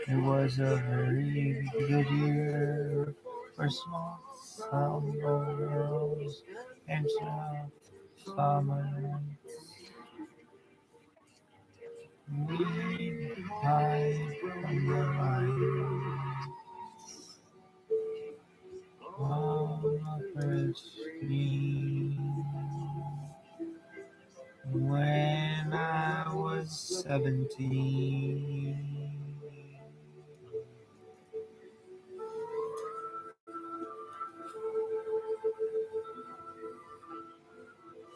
It was a very good year for small summer girls and soft summer. We hide from the light on a Christmas when I was 17.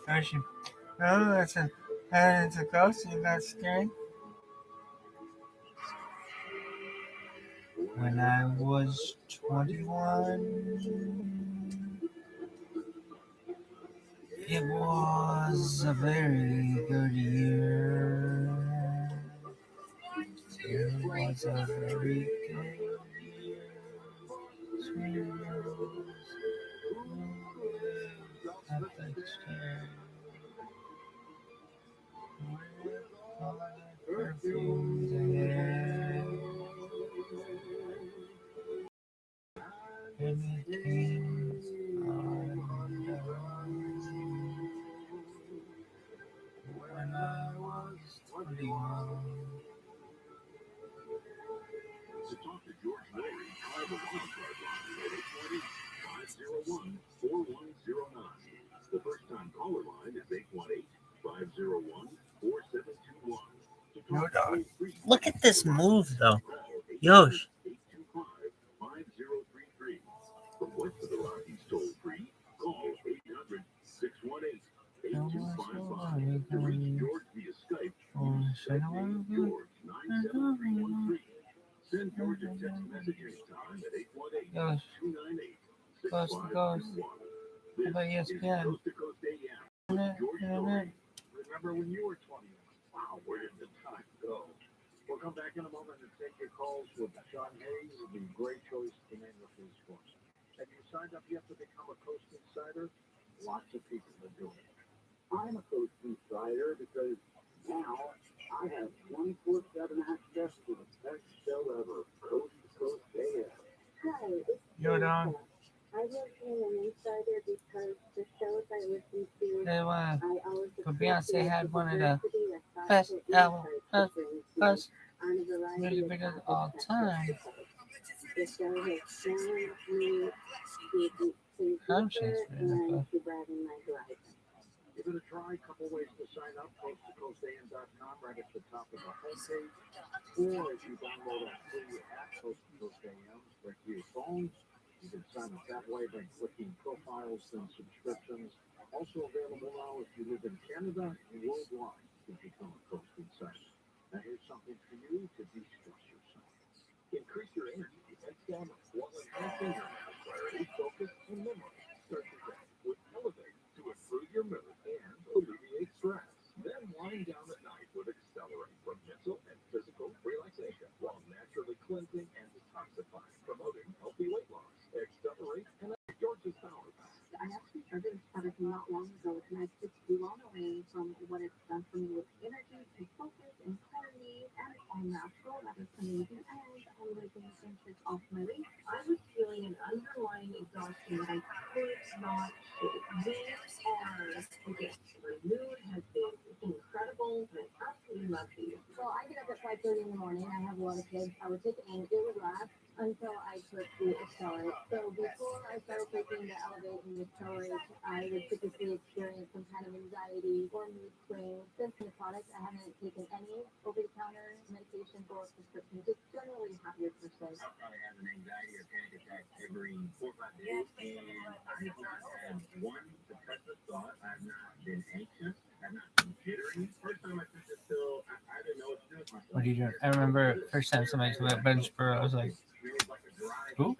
Ocean. Oh, that's a ghost. You're not scary. When I was 21, it was a very good year. It was a very good year. Sweet rose, at the chair. With all the perfumes ahead. And it came undone when I was 21. To talk to George Lori, call the wildcard line at 818-501-4109. The first-time caller line is 818-501-4721. No dog. Look at this move, though. Yosh. 825-5033. From west of the Rockies toll-free, call 800-618-8255. To reach George via Skype, use Skype George 97313. Send George a text message anytime at 818-298-6521. Coast to coast. How about ESPN? Coast to Coast AM. George Lori. Remember when you were 21? Wow, where did the time go? We'll come back in a moment and take your calls with Sean Hayes, the great choice to name the police force. Have you signed up yet to become a Coast Insider? Lots of people are doing it. I'm a Coast Insider because now I have 24/7 access to the best show ever, Coast to Coast AM. Hi, it's Yo, Don. I became an insider because the shows I listen to, They want I always but Beyonce had one of the diversity that best thoughtful album, insights it brings best me on a variety music of videos of topics all that time. The show has challenged me to to Options deeper for and info. to broaden my horizon. Give it a try. Couple ways to sign up. Coasttocoastam.com right at the top of the homepage. Or if you download our free app, Coast to Coast AM, right to your phone, you can sign up that way by clicking profiles and subscriptions. Also available now if you live in Canada and worldwide to become a Coast Insider. Now here's something for you to de-stress yourself. Increase your energy and stamina while enhancing your mental clarity, focus, and memory. Start your day with Elevate to improve your mood and alleviate stress. Then wind down at night with Accelerate for mental and physical relaxation while naturally cleansing and detoxifying, promoting healthy weight loss. Accelerate and George's Power Pack. I actually started this product not long ago, and I just blown away from what it's done for me with energy and focus and clarity, and it's all natural. That is amazing, and I'm losing inches off my waist. I was feeling an underlying exhaustion that I could not shake. These are okay. My mood has been incredible, and I absolutely love these. So I get up at 5:30 in the morning. I have a lot of kids. I would take it and it would last until I took the Accelerate. So before I started taking the Elevate and the Accelerate, I would typically experience some kind of anxiety or mood swings. Since the product, I haven't taken any over-the-counter medication or prescription, just generally happier person. I probably have an anxiety or panic attack every 4 or 5 days, and I have not had one depressive thought. I have not been anxious. I'm not been jittery. First time I took this pill, I didn't know what to do with myself. What are you doing? I remember first time somebody told me about Benchboro, I was like, who?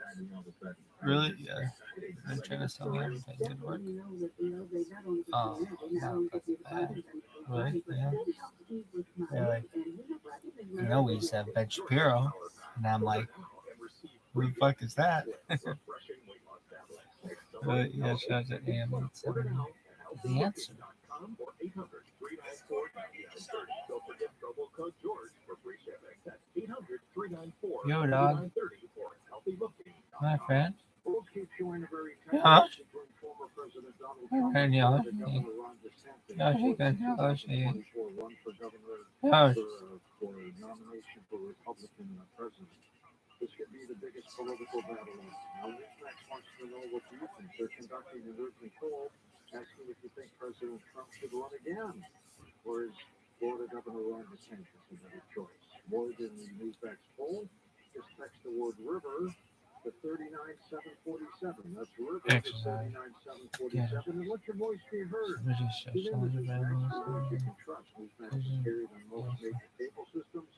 Really? Yeah. They're trying to sell me everything. Good work. Oh, no, but really? Yeah. They're like, you know, we used to have Ben Shapiro. And I'm like, who the fuck is that? But yeah, shout out to AM. The answer. Yo, dog. My friend. Huh? And yeah, yeah, she can. Oh, she. Oh, For nomination for Republican president. This could be the biggest political battle. Now, Newsmax wants to know what you think. They're conducting an urgent poll asking if you think President Trump should run again, or is Florida Governor Ron DeSantis a better choice? More than the Newsmax poll, just text the word river to 39747. That's river to exercise. 39747, and let your voice be heard. We just show Remember, some of the Newsmax you values. can trust. Newsmax is carried on most major cable systems.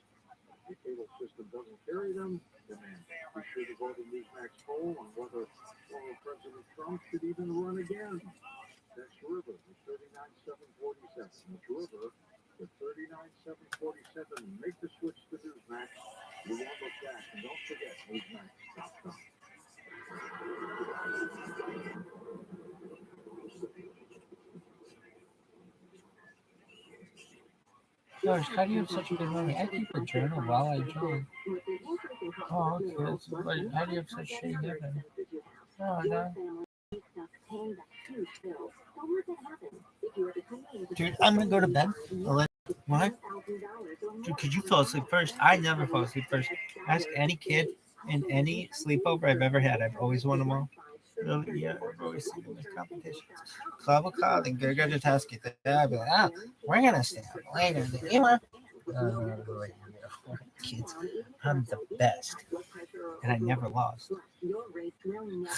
If the cable system doesn't carry them, then be sure to vote in Newsmax poll on whether former President Trump should even run again. That's River to 39747. That's River to 39747. Make the switch to Newsmax. You won't look back. And don't forget Newsmax.com. Gosh, how do you have such a good memory? I keep a journal while I journal. Oh, okay. But how do you have such shitty memory? Oh, no. Dude, I'm gonna go to bed. What? Dude, could you fall asleep first? I never fall asleep first. Ask any kid in any sleepover I've ever had. I've always won them all. Really? Yeah, I've always seen them in competitions. Club of calling, go to task it. I'd be like, we're gonna stay up later. You know? Kids, I'm the best. And I never lost.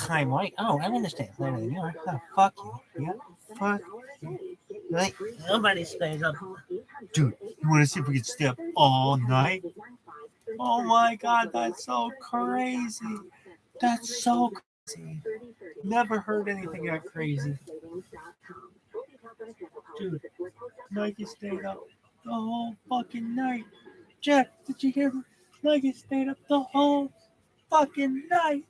I'm white. Oh, I'm gonna stay up later than you are. Oh, fuck you. Yeah, fuck you. Like, nobody stays up. Dude, you wanna see if we can stay up all night? Oh my god, that's so crazy. That's so crazy. Never heard anything that crazy. Dude, Nike stayed up the whole fucking night. Jack, did you hear me? Nike stayed up the whole fucking night.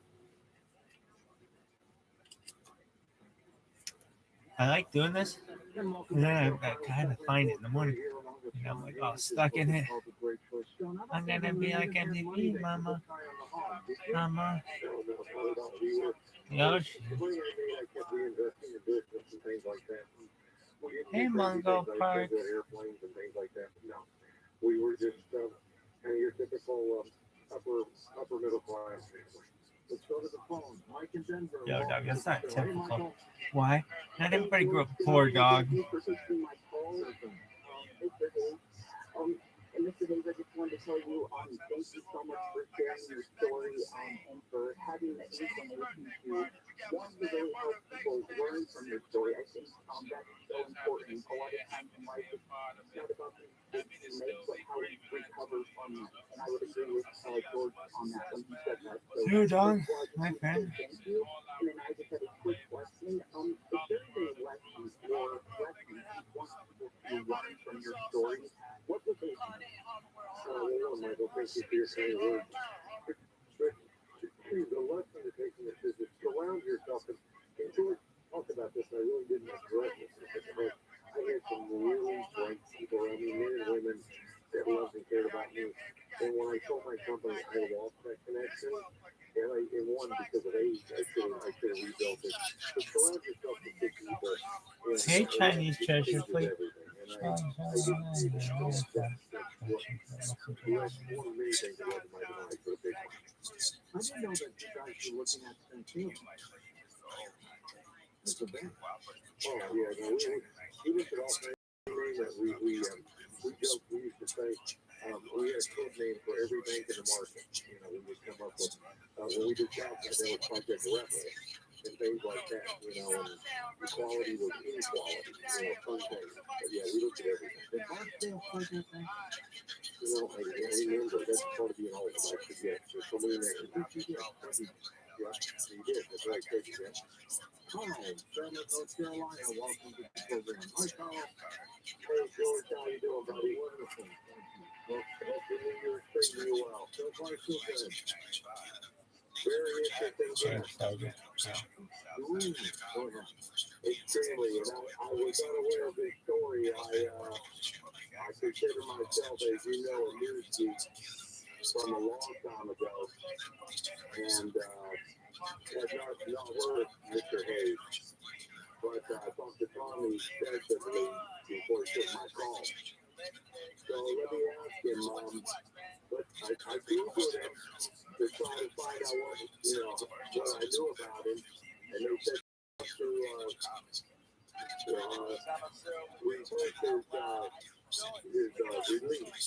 I like doing this. And then I kind of find it in the morning. And I'm like, oh, stuck in it. I'm gonna be like MVP, mama. Mama. Yoshi. Hey, Mungo Park. Airplanes and things like that. No, we were just kind of your typical upper middle class family. Let's go to the phone. Mike in Denver. Yo, dog, that's not Hey, typical. Michael. Why? Not everybody grew up poor, dog. And Mr. Davis, I just wanted to tell you, thank you so much for sharing your story and for having the information to want to really help people learn from your story. I think that's so important. A lot of times in life, it's not about the mistakes you make, but how you recover from that. And I would agree with George on that when he said that. So, Here, dog, first of all, I just my want to friend. say thank you. And then I just had a quick question. If there's a lesson or lessons you want people to learn from your story, what would they be? Michael, thank you for your kind words. But the lesson to take from this is to surround yourself. And George talked about this, and I really didn't address this. I had some really bright people around me, men and women that loved and cared about me. And when I told my company I lost that connection, and one because of age, I should have rebuilt it. So surround yourself with good people. Hey, Chinese treasure, please. And I didn't do that. That's one of many things that led to my demise for the big one. I didn't know that you guys were looking at Centennial. It's a bank. Oh, yeah, no, we looked at all kinds of names that we joked, we used to say, we had a code name for every bank in the market. You know, we would come up with, when we did that, there was Project Rabbi and things like that, you know, and equality was inequality, you know, fun things. But yeah, we looked at everything. Did Barksdale play that thing? You know, I remember, that's part of being old, I forget. There's so many names. Yeah, you did, that's right, thank you, man. Carl, Charlotte, North Carolina. Welcome to the program. Hi, Carl. Hey, George, how you doing, buddy? Wonderful. Well, happy New Year, treating you well. So far, so good. Very interesting guest. Extremely, and I was unaware of this story. I consider myself, as you know, a news geek from a long time ago, and have not heard Mr. Hayes, but I talked to Tommy extensively before he took my call. So let me ask him, but I Googled him to try to find out what I knew about him, and they said to repost his release.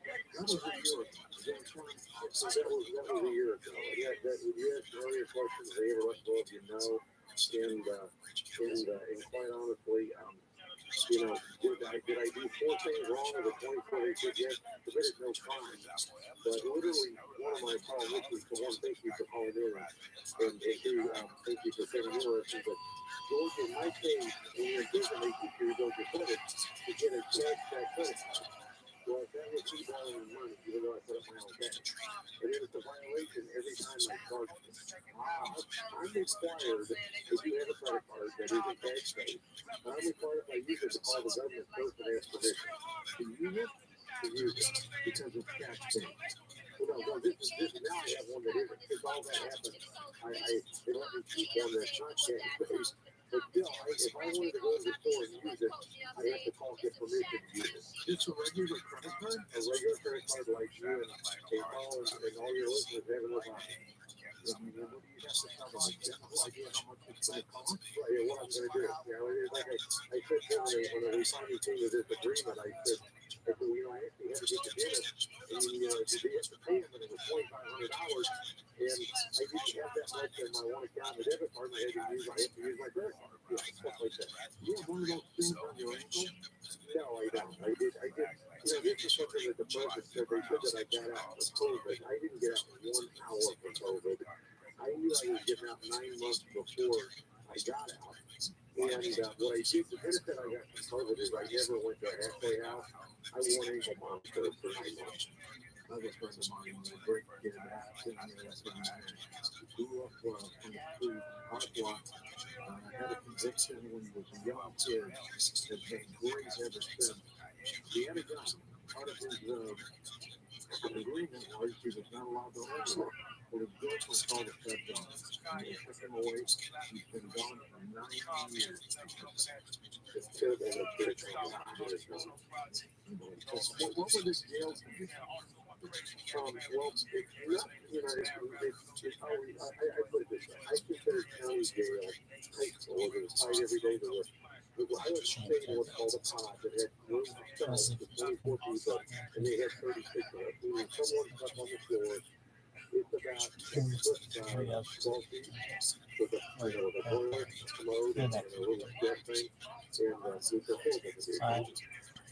That was a year ago. That was a year ago. Yeah, you asked earlier questions, they ever let go of you know, and quite honestly, you know, did I do 4 things wrong with the 24 they said yes? Committed no crime. But literally, one of my calls, for one, thank you for calling in, and two, thank you for sending your lesson. But George, in my case, when you're in prison, they teach you to go to credit to get a cash back credit card. Well, that was me borrowing money, even though I put up my own cash. And it was a violation every time I charged it. I'm required, if you have a credit card that is a cash pay, I'm required if I use it to call the government first and ask permission. To use it? To use it. Because it's cash pay. Well, no, this now I have one that isn't. Because all that happened, they let me keep one that's not cash pay. But still, if I wanted to go to the store and use it, I have to call get permission to use it. Just a regular credit card? A regular credit card like you and Paul and all your listeners have in their pocket. I mean, what do you have to cover? I have no idea how much it's going to cost. Right, yeah, what I'm going to do. You know, it's like I said to them when we finally came to this agreement, I said, well, you know, I actually had to get the dentist, and you know, they had to pay him, and it was $2,500, and I didn't have that much in my one account, the debit card, and I had to use my credit card. Yeah, stuff like that. You have one of those things on your ankle? No, I don't. I did. You know, this is something that the president said. They said that I got out of COVID. I didn't get out 1 hour from COVID. I knew I was getting out 9 months before I got out. And what I did, the benefit I got from COVID is I never went to a halfway house. I wore ankle monitors for 9 months. I have a friend of mine who was a great kid sitting there grew up on the street, hard block. Had a conviction when he was a young kid. Has been great ever since. He had a gun. Part of his agreement was he was not allowed to own one. But his girlfriend called the feds on him. And they took him away. He's been gone for 9 years. It's terrible. What were the jail conditions? Well, it's not, you know, it's I put it this way. I consider county jail high school. It was tight every day. I was staying in what's called a pod that had rooms cells for 24 people, and they had 36 of us. Meaning someone slept on the floor. It's about 6 foot 12 feet. With a boiler, a commode, and a little gas tank, and it's a full condition.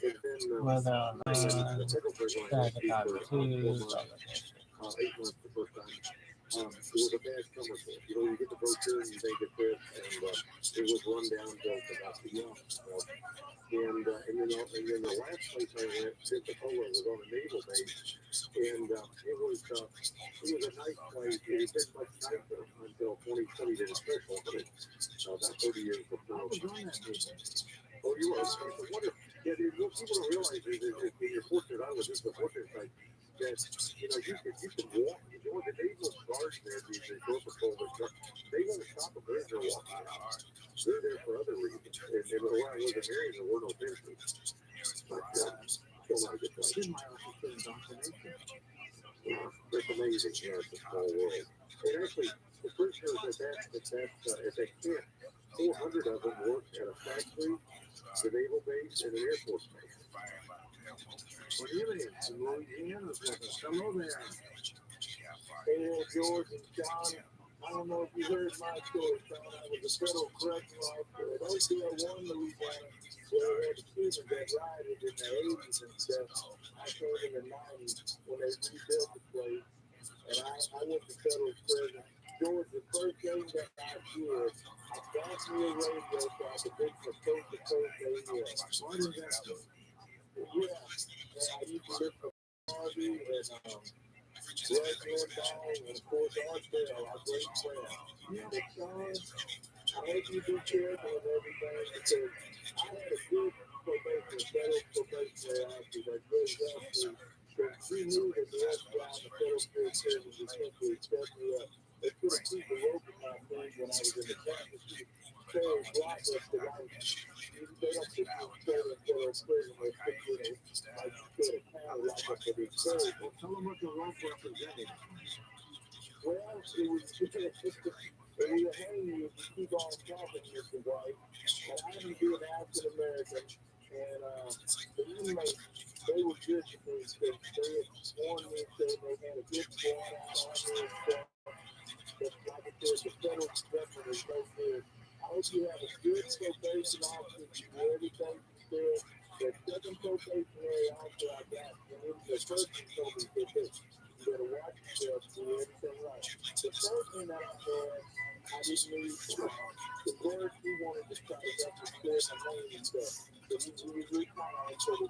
And then Whether the federal program I went to for 4 months, 8 months the first time. It was a bad summer for it. You know, you get the brochure and you think it's this, and it was run down jokes about the young. And then the last place I went, Pensacola, was on a naval base, and it was a nice place. It had been much nicer until 2020 did a special on it, about 30 years before. I was on that naval. Oh, you were? So what if, what people don't realize is you're fortunate. I was just the fortunate side that, you know, you could walk. You know, the naval guards there, the shore patrol, they won't stop a bridge or walk. They're there for other reasons. And where I was in Marion, there were no fences. But still not a good place. In my office, it's amazing. You know, it's a small world. And actually, the prisoners at that camp, 400 of them worked at a factory, the naval base, and an Air Force base. Well, aliens in Louisiana is with us. Hello there. Hey, George and John. I don't know if you heard my story, John. I was a federal correctional officer at OCL1, Louisiana, where we had the students that rioted in the 80s and stuff. I came in the 90s when they rebuilt the place, and I went to federal prison. George, the first thing that I did, I got me a radio so I could listen to Coast to Coast Radio. What is that? Yeah, I used to listen to ROTHSCHILD and Red Ball, and of course Arcel, our great friend. But Sean, I hope you be careful and everything, because I had a good probation, federal probationary officer that goes up to, because she knew that the FBI and the federal prison would essentially set me up. They put a piece of rope in my thing when I was in the practice. Carry block us because they don't put you in federal prison. They put you in like a county lock up for these carries. Well, tell them what the rope represented. Well, it was and we were hanging you if you keep on talking, Mr. White. And I happen to be an African American, and the inmates, they were good to me because they had warned me, saying they had a good squad out on me and stuff. But like I said, the federal government is no good. I hope you have a good probation officer, you do everything you said. The second probationary officer I got, the first one told me, you better watch yourself, do everything right. The first thing that I had, I didn't need the word he wanted to try to help me clear my name and stuff. So he retired, so the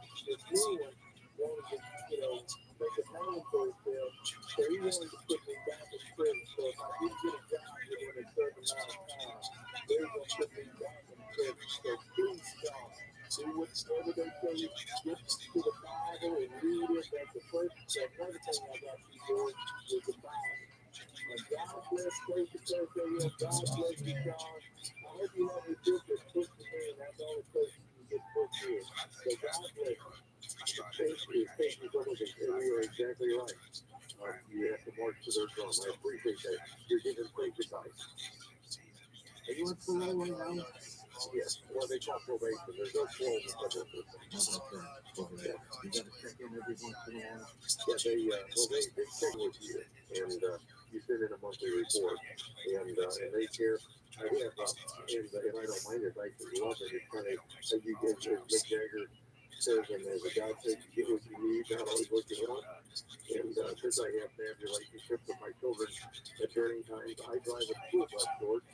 new one wanted to, you know, make a name for himself. So he wanted to put me back in prison. So if I didn't get a job within a certain amount of time, they were going to put me back in prison. So please, John, do whatever they tell you. Get to the Bible and read it. That's the first thing I got you for is the Bible. And God bless Coach to Coach Radio. God bless you, John. I hope you have a book that's put to me, and that's all the place you can get put to. So God bless you. Thank you so much. And you are exactly right. You have to march to their drum. I appreciate that. You're giving great advice. Are you on parole right now? Yes. Well, they call probation. There's no parole in the federal system. Yeah. You got to check in every once in a while. Yeah, they check with you, and you send in a monthly report, and they care. I have, and I don't mind it. I actually love it. It's kind of, as Mick Jagger says, and as a God says, you get what you need, not always what you want. And since I have to have relationships with my children at varying times, I drive a school bus, George,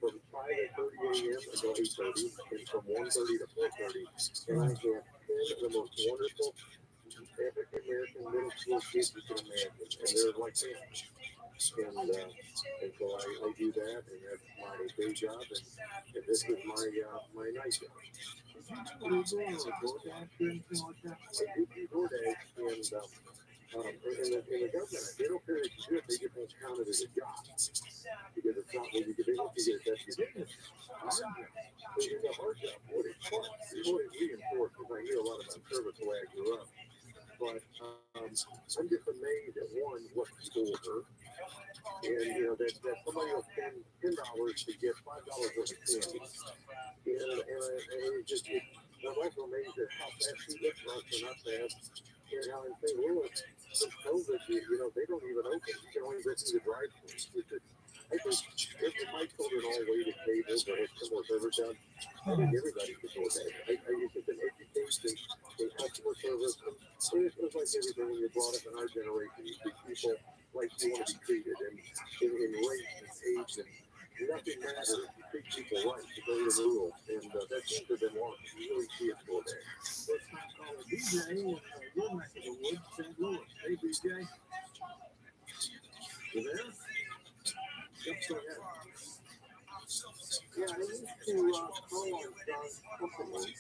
from 5:30 a.m. until 8:30, and from 1:30 to 4:30. And I have 10 of the most wonderful African American middle school kids you can imagine, and they're like family. And so I do that, and that's my day job, and this is my night job. What are you doing? DoorDash or anything like that? I do DoorDash, and in the government, they don't care if you do it, they just won't count it as a job. Because it's not what you get, they want you to get that's your business. It's a hard job. What it's fun. It's what it reinforced, because I hear a lot about service the way I grew up. But I'm just amazed at one, what people were, And that somebody will spend $10 to get $5 worth of candy. And it just I'm also amazed at how fast food restaurants are not fast. And how in St. Louis, since COVID, they don't even open. You can only go through the drive-thru. I think if my children all waited tables or had similar service down, I think everybody could do that. It's just an education in customer service. And it was like everything when you're brought up in our generation. You treat people like you want to be treated, and in race and age and nothing matters. You treat people right. You know the rules, and that seems to have been lost. You really see it go there. Let's not call it DJ in your neck of the woods, St. Louis. Hey, DJ. You there? Yep, go ahead. Yeah, I used to call on John's company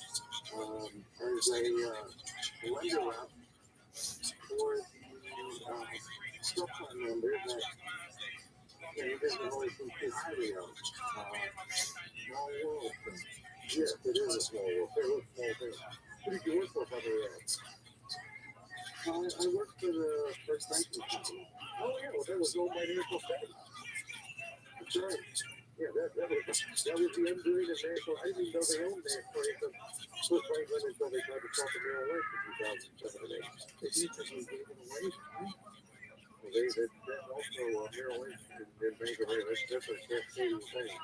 as a lender rep for the subprime lender that you didn't always think too highly of. Small world thing. Yes, it is a small world. It is a small thing. Who did you work for, by the way? I worked for the first banking company. Oh, yeah, well, that was owned by National Bank. That's right. Yeah, that was the undoing of National. I didn't even know they owned National Bank. First Franklin until they tried to sell the Merrill Lynch in 2007 and 8. They basically gave it away. Well, that also Merrill Lynch and Bank of America. That's a cascading thing.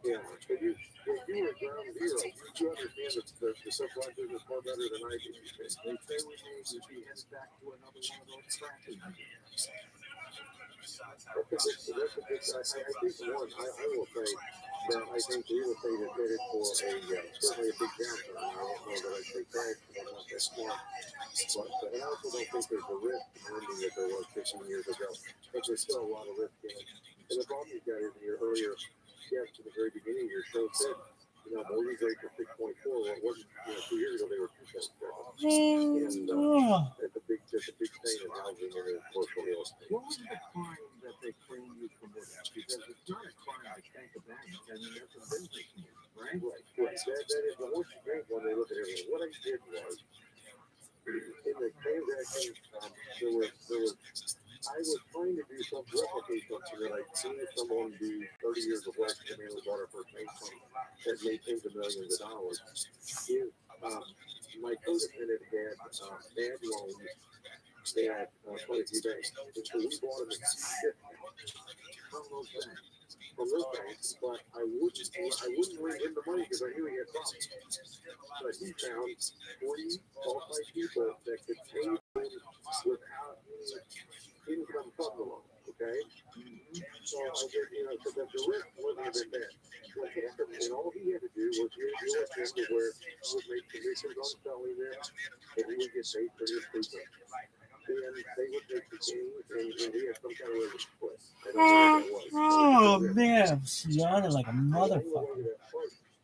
Yeah, but you were ground zero. You understand the supply business far better than I do. They say we may be headed back to another one of those crashes. That's a good, I think one, I will say that I think real estate is headed for certainly a big downturn. I don't know that I'd say crash, but I'm not that smart. But I also don't think there's a risk in lending that there was 15 years ago. I think there's still a lot of risk in it. And the problem you got is in your earlier guest at the very beginning of your show said, mortgage rates are 6.4. Well, it wasn't, 2 years ago they were 2.7. And that's a big thing in housing and in commercial real estate. What was the crime that they claim you committed? Because it's not a crime to bank a bank. I mean, that's a business move, right? Right. That is, once you drink one, they look at everything. What I did was, in the transaction, I was trying to do some replicate something that I'd seen someone do 30 years of work, and we bought our first bank from that made tens of millions of dollars. Is my co-defendant had bad loans at quite a few banks, and so we bought them at 50 from those banks. But I wouldn't lend him the money because I knew he had problems. But he found 40 qualified people that could pay him without any income from the loan. Okay? So I did, so that the risk wasn't even bad. What happened, and all he had to do was get a deal with him where he would make commissions on selling them, and he would get paid for his treatment. And they would take the gains, and he had some kind of way to split. I don't know what that was. Oh man, I'm yawning like a motherfucker.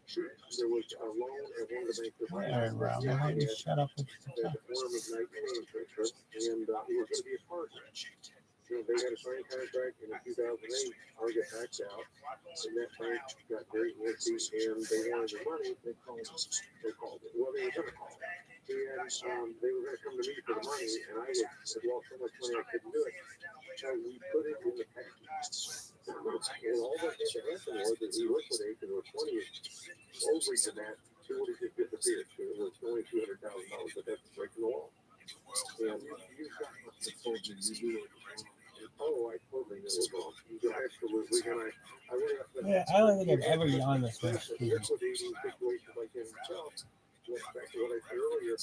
There was a loan at one of the banks. Alright, Rob, why don't you shut up with your The form of 19 interest, and he was going to be a partner. And they had a signed contract, and in 2008, I got backed out, and that bank got very antsy, and they wanted the money. They called it. Well, they were going to call it. And they were going to come to me for the money, and I had lost so much money I couldn't do it. So we put it in the package. And all that had to happen was that he liquidated, there were 20 overage in that, so it just disappeared. So it was only $200,000, but that's breaking the law. And you got to told you do it. Oh, I totally knew it was wrong. Absolutely. And I really Yeah, I don't think I've ever yawned this much. liquidating situations like that himself. Went back to what I said earlier.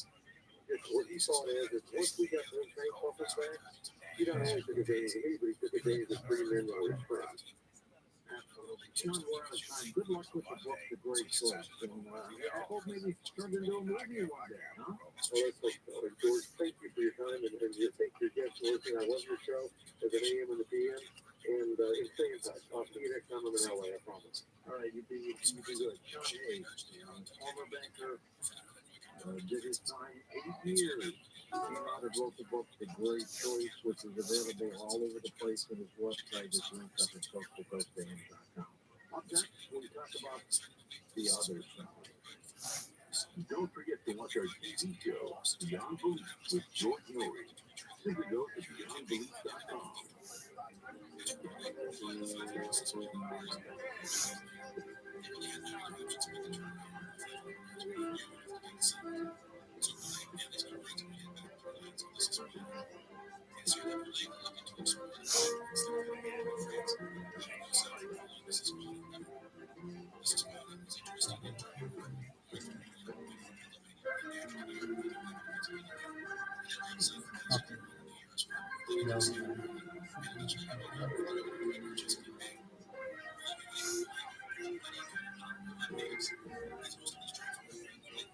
What he saw it as is once we got those bank offers back, he not only took advantage of me, but he took advantage of 3 men that were his friends. Absolutely. John, we're out of time. Good luck with the book, The Great Choice. And I hope maybe it turned into a movie one day, huh? Well, let's hope so. And George, thank you for your time, and thank your guests for listening. I love your show at the AM and the PM, and stay in touch. I'll see you next time I'm in LA, I promise. All right, you be good. John Hayes, former banker, did his time 8 years. He came out and wrote the book, The Great Choice, which is available all over the place, and his website is linked up at picoftheday.com. Up next, we'll talk about the other side. Don't forget to watch our TV show, Beyond Belief with George Norrie. Simply go to beyondbelief.com. No.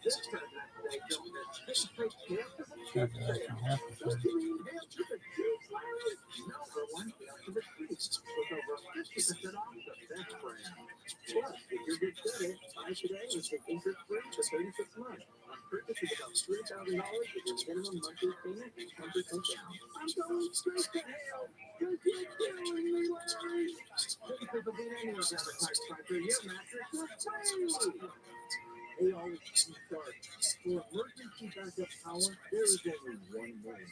This President's Day, don't miss take chances and That's actually happened. What do you mean, Dale? Just a cheap Larry? No, for one, down to the streets with over 50% off the best brand. Plus, if you're good credit, buy today and take interest-free for 36 months. On purchases above $3,000 with your minimum monthly payment and 10% down. I'm going straight to hell. Because you're killing me, Larry. Shouldn't people beat any of the advertised price for your mattress for free? They always start. For emergency backup power, there is only one name.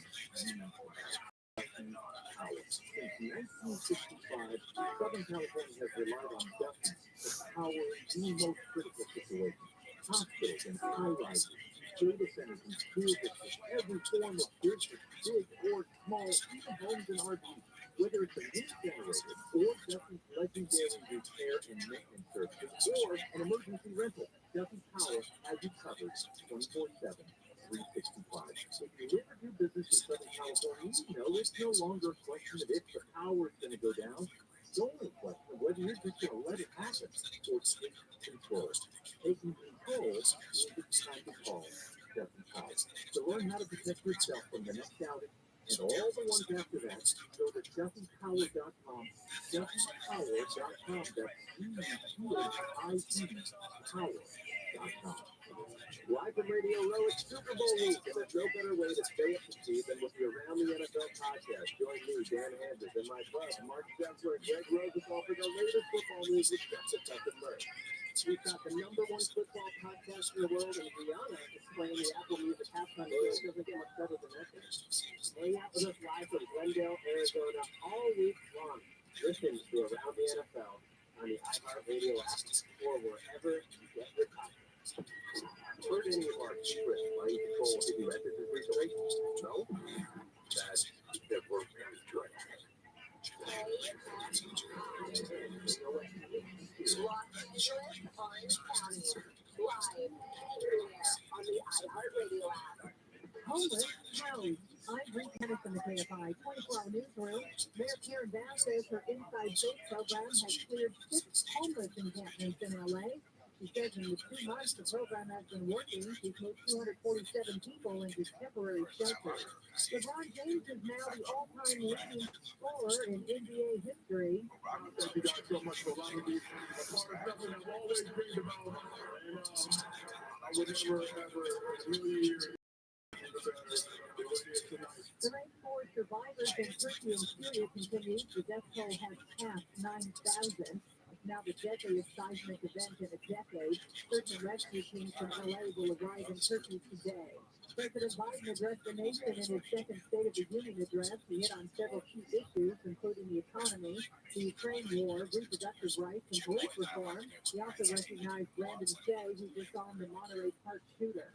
Power. Since 1965, Southern California has relied on Dustin to power the most critical situations. Hospitals and high-rises, data centers and school districts, every form of business, big or small, even homes and RVs. Whether it's a new generator or Dustin's legendary repair and maintenance services or an emergency rental, Dustin Power has you covered 24/7, 365. If you live or do business in Southern California, you know it's no longer a question of if the power is going to go down. It's only a question of whether you're just going to let it happen or take control. Taking control means it's time to call Dustin Power. To learn how to protect yourself from the next outage and all the ones after that, go to DustinPower.com. DustinPower.com. That's DustinPower.com. Live from Radio Row, it's Super Bowl week, and there's no better way to stay up to speed than with the Around the NFL podcast. Join me, Dan Handers, and my club, Mark Spencer and Greg Rosenthal for the latest football news with Jets and Tuck and Murray. We've got the #1 football podcast in the world, and Rihanna is playing the Apple Music halftime show. It doesn't get much better than that. Hang out with us live from Glendale, Arizona, all week long. Listen to Around the NFL on the iHeartRadio app or wherever you get your podcasts. Heard any of our secret mind control hidden messages recently? No? That's their program is good. Los Angeles, Orange County, live everywhere on the iHeartRadio app. Homeless housed. I'm Bree Tennis in the KFI 24-hour newsroom. Mayor Karen Bass says her Inside Safe program has cleared 6 homeless encampments in LA. She says in the 2 months the program has been working, she's moved 247 people into temporary shelters. LeBron James is now the all-time leading scorer in NBA history. Thank you guys so much for allowing me. A part of something I've always dreamed about, and I would never, ever, in a million years, The race for survivors in Turkey and Syria continues. The death toll has passed 9,000. It's now the deadliest seismic event in a decade. Search and rescue teams from LA will arrive in Turkey today. President Biden addressed the nation in his second State of the Union address. He hit on several key issues, including the economy, the Ukraine war, reproductive rights, and police reform. He also recognized Brandon Shea, who disarmed the Monterey Park shooter.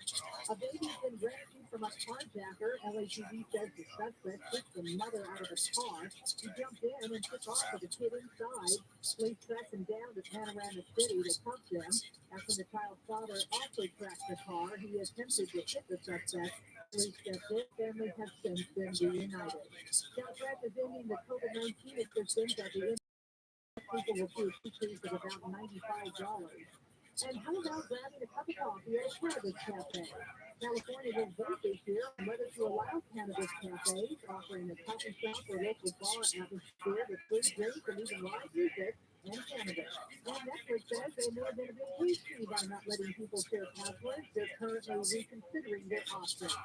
A baby's been rescued from a carjacker. LAPD says the suspect pushed the mother out of the car. He jumped in and took off with the kid inside. Police tracked him down to Panorama City to cuff them. After the child's father also tracked the car, he attempted to hit the suspect. Police stepped in. Families have since been reunited. Democrats is ending the COVID-19 assistance at the end. People will see a decrease of about $95. And how about grabbing a cup of coffee at a cannabis cafe? California will vote this year on whether to allow cannabis cafes, offering a coffee shop or local bar atmosphere with free drinks and even live music and cannabis. And Netflix says they may have been a bit hasty by not letting people share passwords. They're currently reconsidering their options.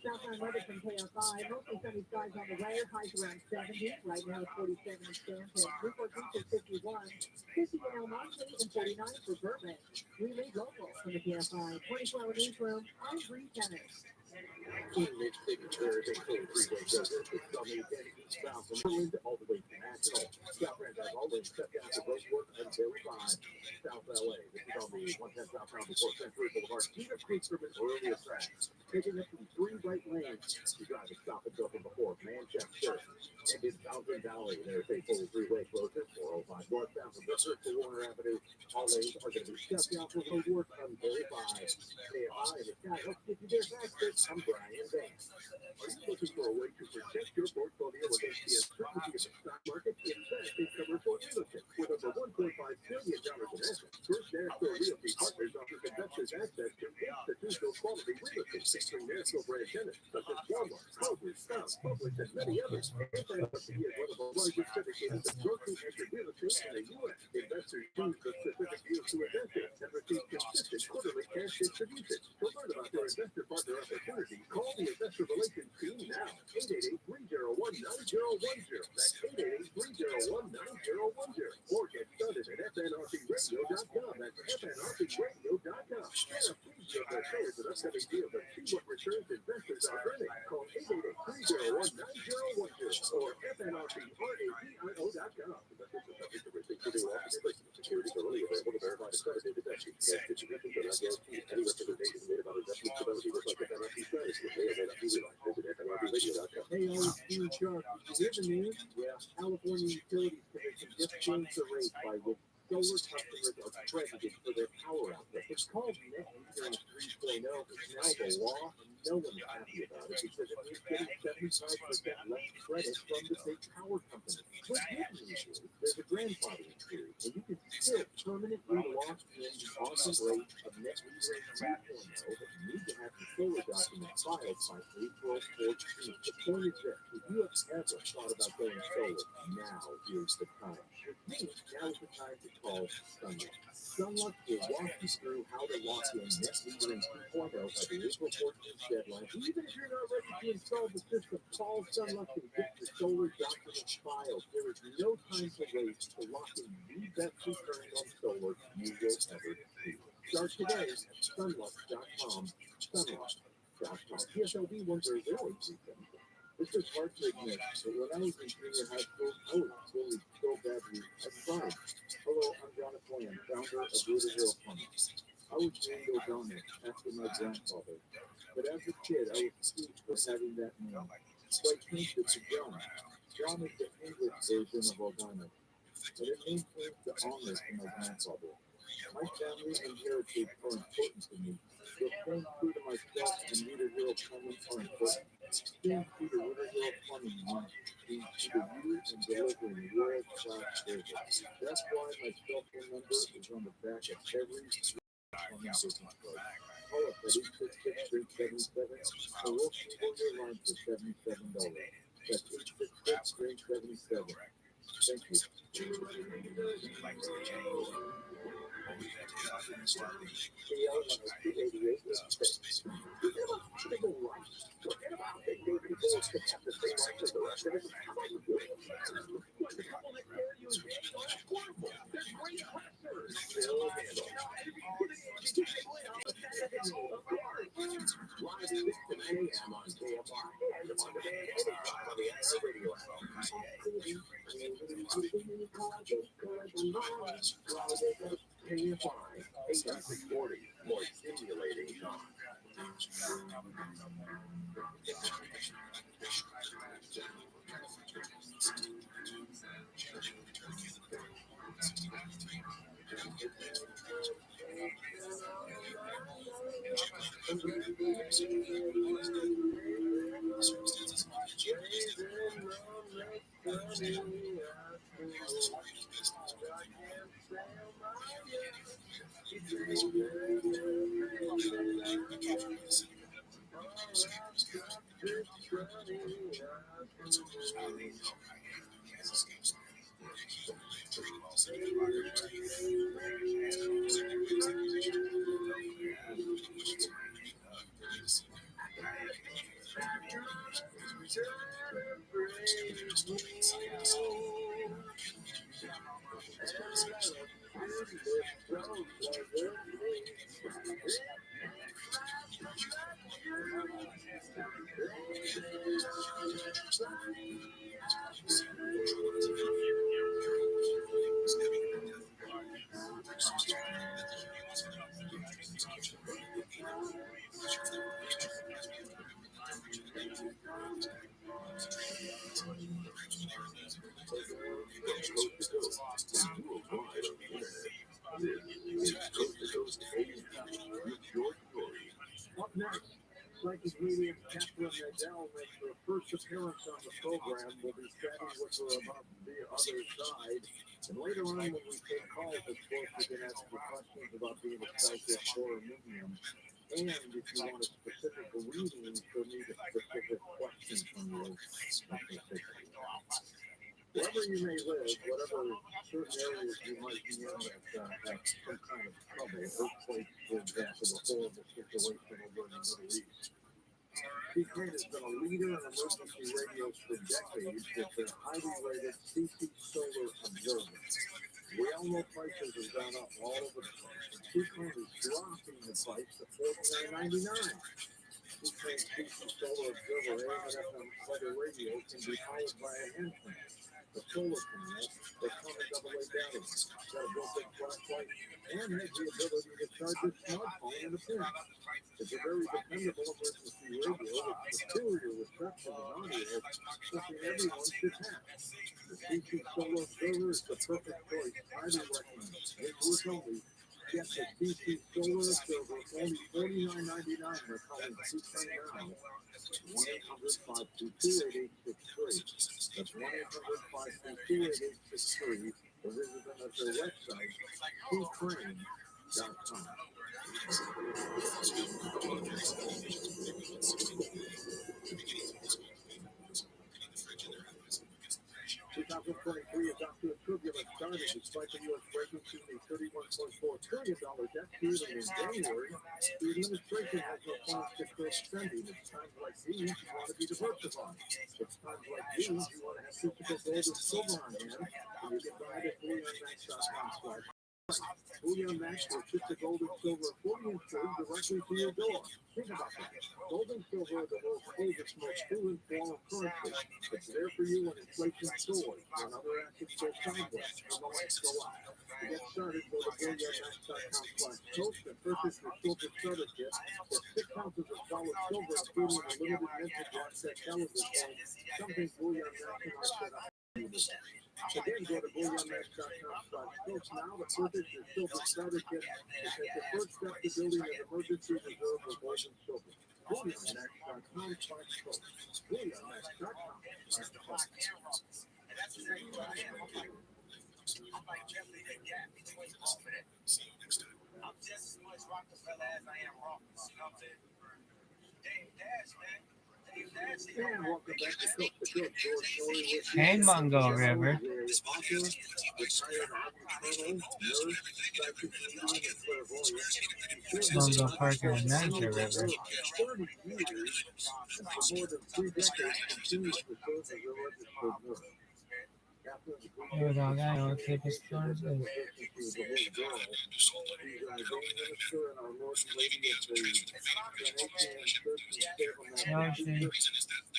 Southbound weather from KFI, mostly sunny skies on the way, highs around 70. Right now, 47 in Stanton, Newport Beach is 51, 50 in El Monte, and 49 for Burbank. We lead local from the KFI 24-hour newsroom. I'm Bree Tennis. In mid-city, there is a full freeway closure from Southern Eastbound from Maryland all the way to National. South Grand has always shut down the roadwork until 5. South LA, this is on the 110 southbound before Century Boulevard. Cedar Creek from an earlier track, taking up from 3 right lanes to drive a stop and go from before Manchester. And in Fountain Valley, there's a full freeway closure, 405 northbound from Brooklyn to Warner Avenue. All lanes are going to be shut down for roadwork until 5. KFI and the sky helps get you there faster. I'm Brian Banks. Are you looking for a way to protect your portfolio against the uncertainty of the stock market? Invest in commercial real estate with over $1.5 billion in assets. First National Realty Partners offers investors access to institutional quality real estate featuring national brand tenants such as Walmart, Kroger, Stop, Publix, and many others. FNRC is one of the largest syndicators of grocery-anchored real estate in the U.S. Investors choose the specific deals to invest in and receive consistent quarterly cash distributions. To learn about their investor partner opportunity, call the investor relations team now. 888-301-9010. That's 888-301-9010. Or get started at fnrpradio.com. That's fnrpradio.com. Get a preview of their shares and upcoming deals and see what returns investors are earning. Call 888-301-9010 or fnrpradio.com. Securities are only available to verify the credit investment. Distributions are not guaranteed. Any representations made about investment stability reflect FNRP strategy. May or may not be realized. Visit fnrpradio.com. Hey, Steve Sharp, did you hear the news? Yeah, California Utilities Commission just changed the rate by which solar customers are credited for their power output. It's called net metering 3.0. It's now the law, and no one is happy about it because it means getting 75% less credit from the big power companies. What good news is there's a grandfathering period, and you can still permanently lock in the awesome rate of net metering 3.0, but you need to have the solar document filed by April 14th. The point is this: if you have ever thought about going solar, now is the time. For me, now is the time to call Sunlux. Sunlux will walk you through how to lock in net metering 2.0 by the April 14th deadline. Even if you're not ready to install the system, call Sunlux and get the solar document filed. There is no time to waste to lock in the best returns on solar you will ever see. Start today at sunlux.com. Sunlux.com. PSLB 10037. This is hard to admit, but when I was in junior high school, I was bullied so badly, I cried. Hello, I'm Jonathan Williams, founder of Rootedale Plumbing. I was named O'Donnell after my grandfather, but as a kid, I was confused for having that name. So I changed it to John. John is the English version of O'Donnell, but it maintains the honor to my grandfather. My family and heritage are important to me, so staying true to myself and Rootedale Plumbing are important. Staying true to Rootedale Plumbing means being true to you and delivering world-class service. That's why my cell phone number is on the back of every plumbing business card. Call us at 866-377 or we'll hold your line for $77. That's 866-377. Thank you. More stimulating talk. Up next, psychic medium Catherine Nadell makes her first appearance on the program. We'll be chatting with her about the other side. And later on, when we take calls, of course, you can ask me questions about being a psychic or a medium. And if you want a specific reading, she'll need a specific question from you. Wherever you may live, whatever certain areas you might be in that have some kind of trouble, earthquake, for example, a horrible situation over in the Middle East. TRUMAN has been a leader in emergency radios for decades with their highly rated CC solar observers. We all know prices have gone up all over the place. TRUMAN is dropping the price to $49.99. TRUMAN's CC solar observer AM and FM weather radio can be powered by a hand fan, a solar panel, or common AA battery. Got a built-in flashlight and has the ability to charge your smartphone in a pinch. It's a very dependable emergency radio with superior reception and audio, something everyone should have. The CC Solar Observer is the perfect choice. Highly recommended. English only. Get the CC Solar Observer for only $49.99 by calling TRUMAN now. 1-800-522-8863. That's 1-800-522-8863. Or visit them at their website, TRUMAN.com. 2023 is off to a turbulent start despite the U.S. breaking through the $31.4 trillion debt ceiling in January. The administration has no plans to curb spending. It's times like these you want to be diversified. It's times like these you want to have physical gold and silver on hand. And you can buy it at BullionMax.com/. Bullion Max will ship the gold and silver fully insured directly to your door. Think about that. Gold and silver are the world's oldest, most proven form of currency. It's there for you when inflation soars, when other assets go sideways, when the lights go out. To get started, go to BullionMax.com/toast and purchase your silver starter kit. Get 6 ounces of solid silver, including a limited vintage offset television coin, something Bullion Max and I set up. Again, go to BullionMax.com/toast now to purchase your silver starter kit and take the first step to building an emergency reserve of gold and silver. BullionMax.com/toast. BullionMax.com/toast. I'm just as much Rockefeller as I am Rothschild. You know what I'm saying? Dave Dash, man. Dave Dash. And welcome back to Cook the Good. George Story with Hey, Mungo River. author, retired Army colonel, nurse, psychic medium, and clairvoyant. Mungo Park and Niger River. 30 years, and for more than 3 decades, continues to serve as a registered nurse. Here we go, guy. I'll keep his stories. She's a little girl. She's an ordained minister and our Lord and Lady of the Canadian Church in Salem, Yoshi.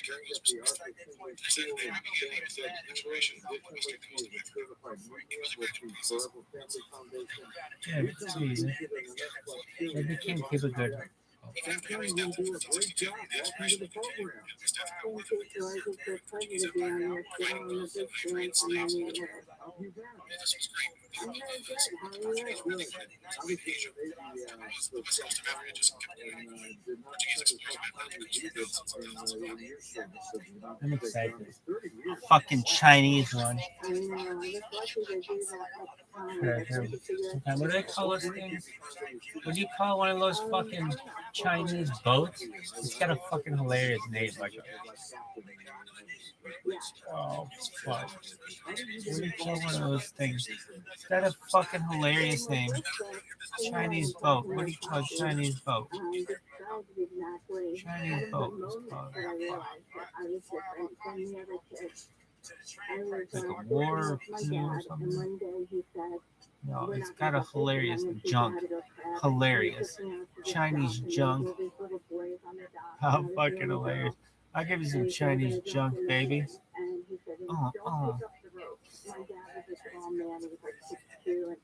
trained at the Arthur Finley School in Stansted, England. Additionally, she is a certified medium with the Forever Family Foundation. Yeah, it's easy. Maybe can't keep it good. Catherine, you do a great job. Welcome to the program. Thank you, George. It's a pleasure to be on your show on the big dance and many others. How have you been? I'm very good. How are you? Good. I was in the Navy for some time and did not spend as much time as you did in your service. I'm excited. 30 years. Fucking Chinese one. I know. I was lucky to do that at the time. Here, I tried to figure out Okay, what do they call those things? What do you call one of those fucking Chinese boats? It's got a fucking hilarious name. Like, oh, fuck. What do you call one of those things? It's got a fucking hilarious name. Chinese boat. What do you call a Chinese boat? exactly. Chinese boat. It's Moment called. that I realized that I was different than the other kids. I was Like a working war with my canoe or dad, and something? one day he said, No, "We're it's not got gonna a go fishing. hilarious I'm gonna teach you junk. how to go crab." Hilarious. And he took me out to the Chinese dock, and junk. there were these little boys on the dock, How and I was fucking the only girl. hilarious. I'll give you some Chinese junk, baby. And he said, Oh, don't oh. pick up the rope. My dad was a tall man. He was like 6'2", and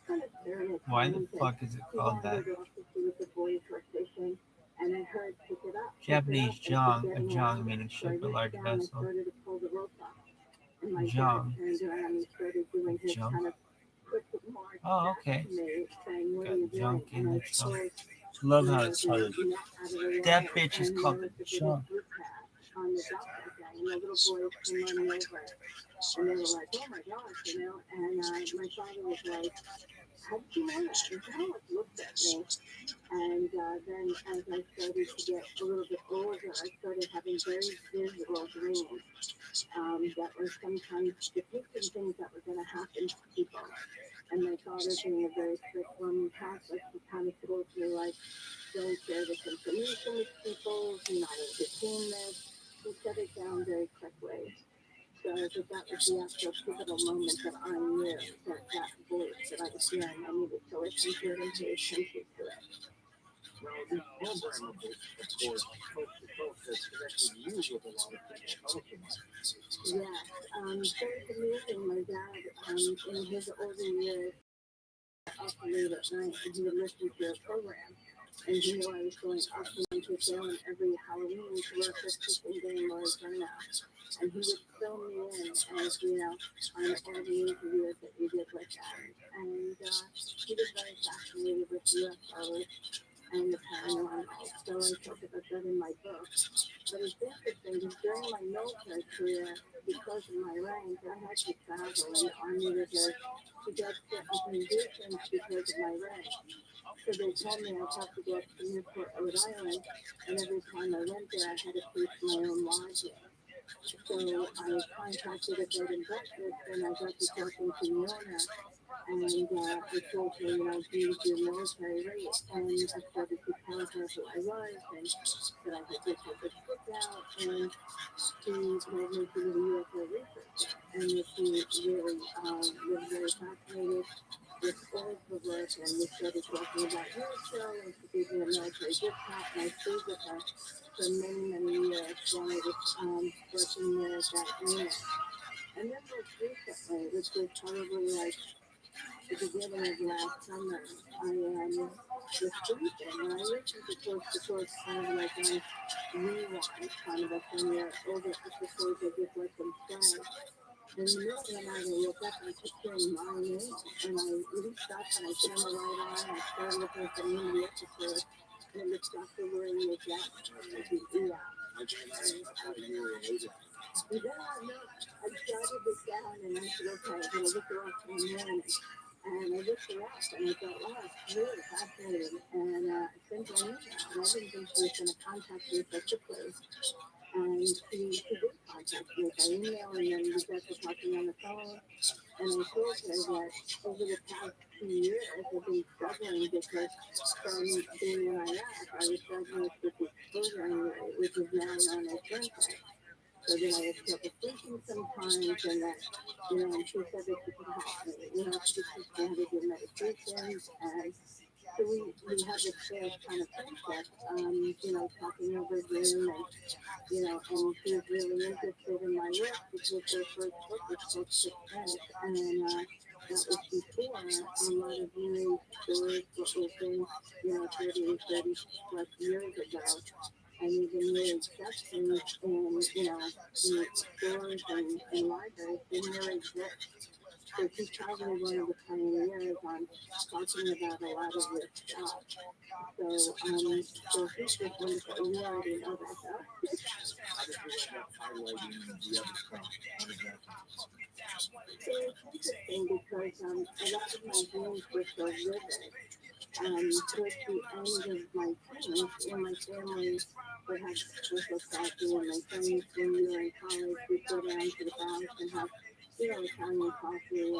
kind of staring at Why him the and said, fuck is it he called that? wandered off to see what the boys were fishing. And I heard, pick it up. Japanese Pick it up. jong, a And jong meaning so I ship, a reached large down and vessel. started to pull the rope up. And my dad Jong, turned around and started doing his junk. kind of quick mark Oh, back okay. to me, saying, what are Got you doing? junk in And I it. So pulled love how the it's called. net out of the That water, bitch is and called there the was a little junk. group path on the dock that day, and the little boys came running over it, and they were like, oh my gosh, you know, and my father was like, how did you know that? And he almost looked at me, and then as I started to get a little bit older, I started having very visual dreams that were sometimes depicting things that were going to happen to people. And my father, being a very strict Roman Catholic, he kind of told me, like, don't share this information with people, do not entertain this. He shut it down very quickly. So I think that was the actual pivotal moment that I knew that that voice that I was hearing, I needed to listen to it and pay attention to it. Now, this programmable, of course, coast to coast has connected you with a lot of people. Tell us about it. Yes, so it's amazing. My dad, in his older years, up late at night, and he would listen to a program. And he knew I was going up into town every Halloween to work at fishing game or Arizona. And he would fill me in as, you know, on all the interviews that we did with them. And he was very fascinated with UFOs and the paranormal. So I talk about that in my book. But it's interesting because during my military career, because of my rank, I had to travel in the Army Reserve to get certain conditions because of my rank. So they told me I'd have to go up to Newport, Rhode Island, and every time I went there, I had to pay for my own lodging. So I contacted a bed and breakfast, and I got to talking to the owner, and I told her, you know, do you do military rate? And I started to tell her who I was, and that I had just had this book out, and she told me she was a UFO researcher, and that she really was very fascinated with all of the work, and we started talking about your show, and she gave me a military discount, and I stayed with her for many, many years while I was working there at that unit. And then most recently, which was probably like the beginning of last summer, I was sleeping, and I listened to Coast kind of like on rewind, kind of a thing where older episodes are just let them play. In the middle of the night, I woke up and I kept hearing my name, and I reached up and I turned the light on, and I started looking at the name of the episode, and it was Dr. William Jack, yeah. And then I jotted this down, and I said, okay, I'm going to look her up in the morning. And I looked her up, and I thought, wow, it's really fascinating. And I sent her an email, and I didn't think she was going to contact me so quickly. And she did contact me by email, and then we got to talking on the phone. And I told her that over the past 2 years, I've been struggling because from being in Iraq, I was diagnosed with the exposure injury, which is now known as burn tag. So then I had trouble sleeping sometimes, and that, you know, and she said that she could help me, you know, she could teach me how to do meditations, and so we had this first kind of friendship, you know, talking over Zoom, and, you know, and she was really interested in my work because her first book was called Six Sense, and that was before a lot of new stories, what was in, you know, 30 plus years ago. And even really sections in, you know, in stores and libraries didn't really exist. So she's probably one of the pioneers on talking about a lot of this stuff. So she's just wonderful. You already know that, though. How did you end up highlighting the other stuff? How did that happen? So it's interesting because a lot of my dreams were so vivid. Towards the end of my teens, when my family would have social coffee, and my friends, when we were in college, we'd go down to the Bronx and have, you know, Italian coffee, and I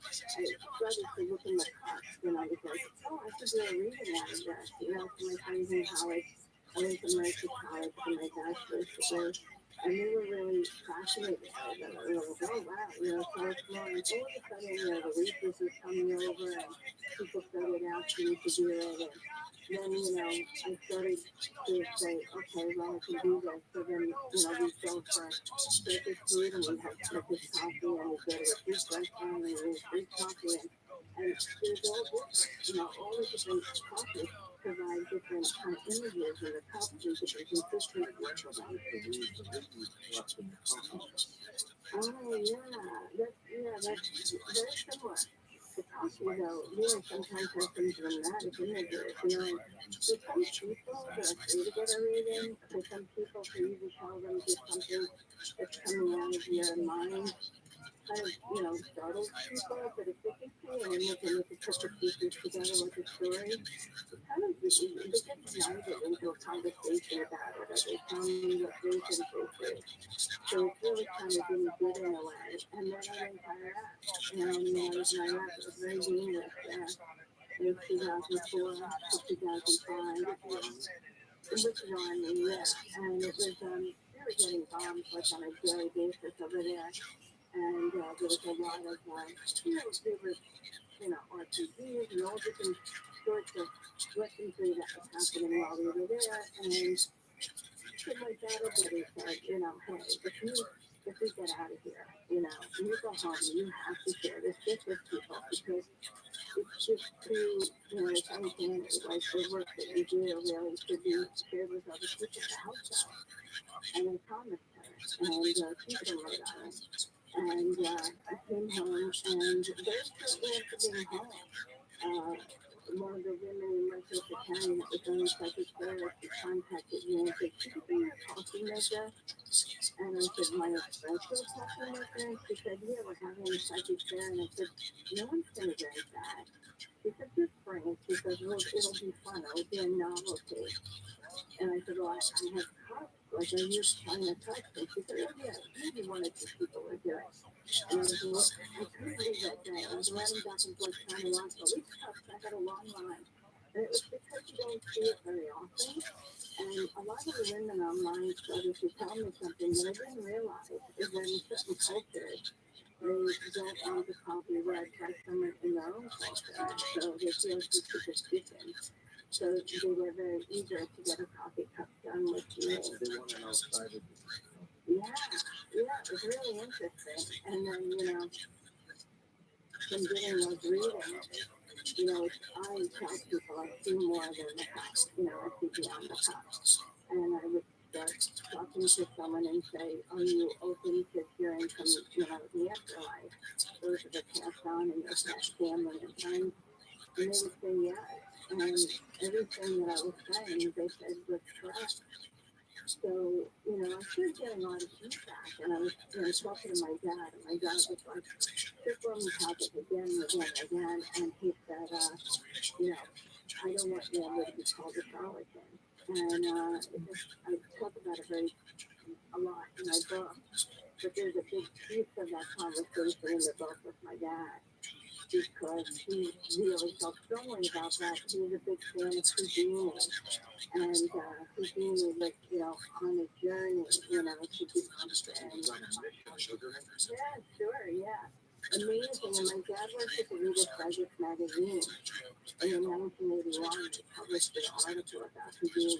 started to look in the cups, and I was like, oh, I should do a reading out of this, you know, for my friends in college. I went to Mercy College for my bachelor's degree, And they were really fascinated by them. They were like, oh wow, so it's more. And all of a sudden, the waitress was coming over and people started asking me to do it. And then, I started to say, okay, well, I can do this. So then, we go for circus food and we have circus coffee and we go to a Greek restaurant and we have Greek coffee and there's all different, all the different coffees provide different kind of images in the cups and different consistent. Oh yeah, that's very similar. The coffee though, really sometimes has some dramatic images, For some people, they're afraid to get a reading. For some people, for you to tell them just something that's coming out of your mind, kind of, startles people. But if they can see an image and they can put the pieces together with a story, kind of, they get united into a conversation about it, or they tell me what they think they do. So it's really kind of being good in a way. And then I went to Iraq. And I was in Iraq. It was very dangerous there. It was 2004 to 2005. It was Iran, yeah. And it was, they were getting bombed like on a daily basis over there. And there was a lot of, there were, RPGs and all different sorts of weaponry that was happening while we were there. And shit like that, everybody said, hey, if we get out of here, when you go home, you have to share this with people because it's just too, it's uncanny. Like the work that you do really should be shared with other people to help them. And I promised her, and she's been right on it. And I came home, and very shortly after being home, one of the women in Mercer County that was on psychic therapy contacted me and said, "Could you bring your coffee maker?" And I said, "My espresso coffee maker?" And she said, "Yeah, we're having a psychic fair." And I said, "No one's going to drink that." She said, "Just bring it." She said, "Well, it'll be fun. It'll be a novelty." And I said, "Well, I have cups. Like, I use China cups." And she said, "Oh, yeah, maybe one or two people would do it." And I said, "Well, I couldn't believe that day. I was running back and forth trying to launch all these cups. I had a long line. And it was because you don't see it very often. And a lot of the women online started to tell me something that I didn't realize is that in certain cultures, they don't want the coffee read by someone in their own culture. So they feel too superstition. So they were very eager to get a coffee cup done with me. Yeah, it was really interesting. And then, from doing those readings, I tell people I see more than the cup. I see beyond the cup. And I would start talking to someone and say, "Are you open to hearing from, the afterlife? Those that are passed on in your past family and friends?" And they would say yes. And everything that I was saying, they said was correct. So, I started getting a lot of feedback, and I was, talking to my dad, and my dad was like, "This on the topic again and again and again," and he said, "I don't want you ever to be called a charlatan." And I talk about it a lot in my book, but there's a big piece of that conversation in the book with my dad because he really felt strongly about that. He was a big fan of Houdini, and Houdini was, on a journey, to become yeah, sure, yeah. Amazing. And my dad worked at the Reader's Digest magazine. And in 1981, they published an article about Houdini.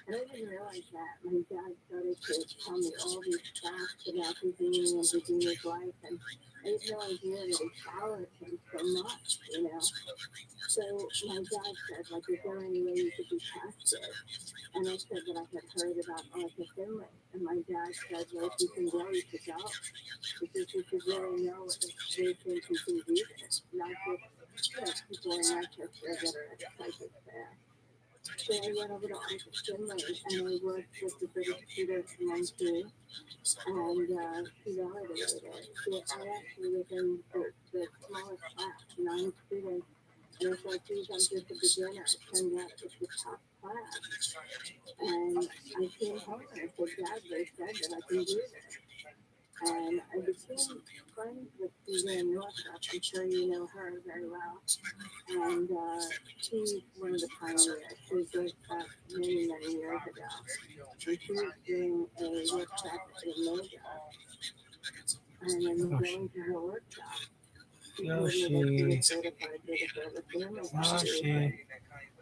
And I didn't realize that. My dad started to tell me all these facts about Houdini and Houdini's life. And I had no idea that he followed him so much, So my dad said, like, "Is there any way you could be tested?" And I said that I had heard about Arthur Finley. And my dad said, "Well, if you can go, you should go. Because you should really know if they think you can do this, not just people in Manchester that are at psychic fair." So I went over to Arthur Finley and I worked with the British tutor TRUMAN, and he validated it. So I actually was in the smallest class, 9 students. And I thought, geez, I'm just a beginner. It turned out it's the top class. And I came home and I said, "Dad, they said that I can do this." And I became friends with Suzanne Northrop. I'm sure you know her very well. And she's one of the pioneers. She was back many, many years ago. And she was doing a repost practice in yoga, and then going to her workshop. She told me that she was certified with a family Yoshi.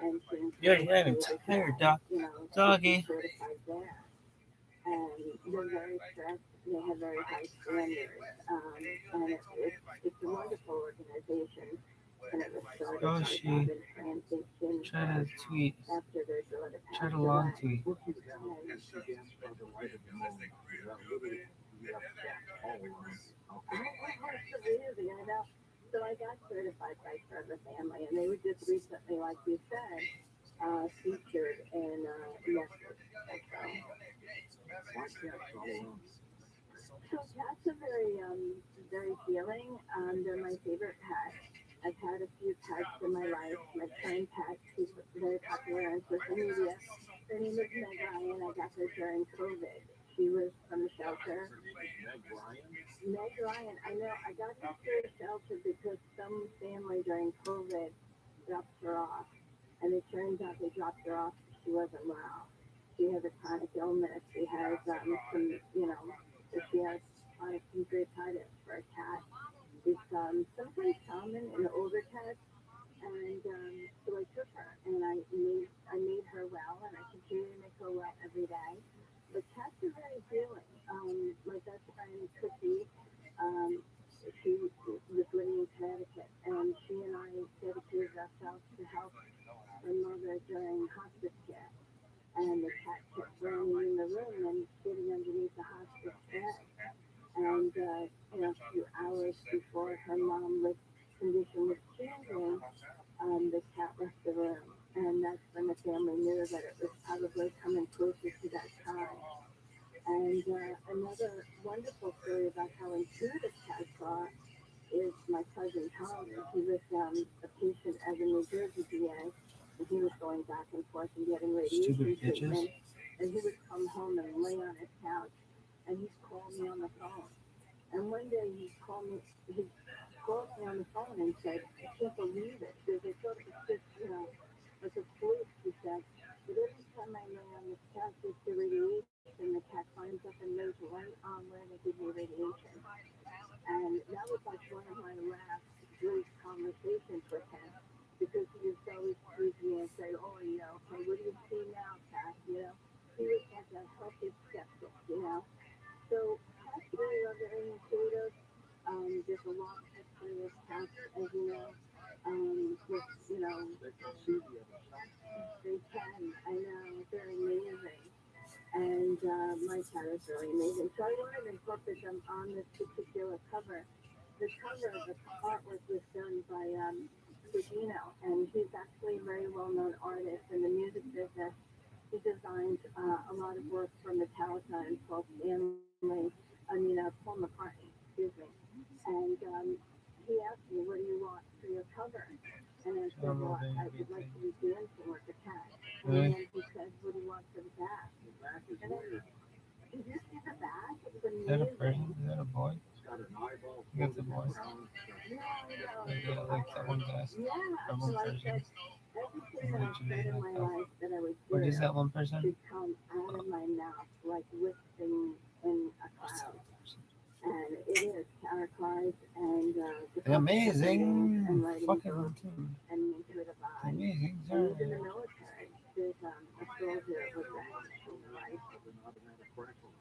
and she You're encouraged getting me to tired, try, dog. you know, to Doggy. be certified there. And they're very strict. They have very high standards, and it's a wonderful organization. And it was started by Yoshi. Bob and Francis Shin Try to tweet. after their daughter Try passed to long away. tweet. Books you have against by the light of the moon. That literally you have all around. Absolutely, I know. So I got certified by Forever Family, and they were just recently, like you said, featured in Netflix. Why cats all around? So cats are very healing. They're my favorite pet. I've had a few pets in my life. My trained pet, she's very popular on social media. Her name is Meg Ryan. I got her during COVID. She was from the shelter. Meg Ryan? Meg Ryan, I know. I got her to the shelter because some family during COVID dropped her off. And it turns out they dropped her off because she wasn't well. She has a chronic illness. She has some, you know, she has chronic pancreatitis for a cat. It's sometimes common in older cats. And so I took her and I made her well, and I continue to make her well every day. But cats are very healing. My best friend Cookie, she was living in Connecticut, and she and I dedicated ourselves to help her mother during hospice care. And the cat kept running in the room and sitting underneath the hospice bed. And a few hours before her mom's condition was changing, the cat left the room. And that's when the family knew that it was probably coming closer to that time. And another wonderful story about how intuitive cats are is my cousin Tom. He was a patient at the New Jersey VA, and he was going back and forth and getting radiation treatment. And he would come home and lay on his couch, and he'd call me on the phone. And one day he called me on the phone and said, "I can't believe it." Because they thought it was just, like a fluke. He said, "But every time I lay on this couch with the radiation, the cat climbs up and lays right on where they give me radiation." And that was like one of my last brief conversations with him, because he was always with me and say, "Oh, okay, what do you see now, Cat?" He was like a healthy skeptic. So cats really are very intuitive. There's a lot of history with cats, as you know. With, They can see the other side. they can. I know, they're amazing. And my cat is really amazing. So I wanted to incorporate them on this particular cover. The cover, the artwork was done by Gugino, and he's actually a very well-known artist in the music business. He designed a lot of work for Metallica and Paul McCartney, excuse me. And he asked me, "What do you want for your cover?" And I said, "Well, I would like to be dancing with a cat." And then he said, "What do you want for the back?" The back is And weird. did you see the back? It's Is that a amazing. person? Is that a boy? It's got an eyeball. You got the boy. Brown. Like that one guy. Yeah, That so one I person. said, everything that I've said in my life that I would What is do that one person? should come out of my mouth like whispering in a cloud. And it is tarot cards and Amazing and writing fucking books routine. and intuitive eye. Amazing. And even the Sorry. military, there's a soldier with that in the life. Of an automatic rifle.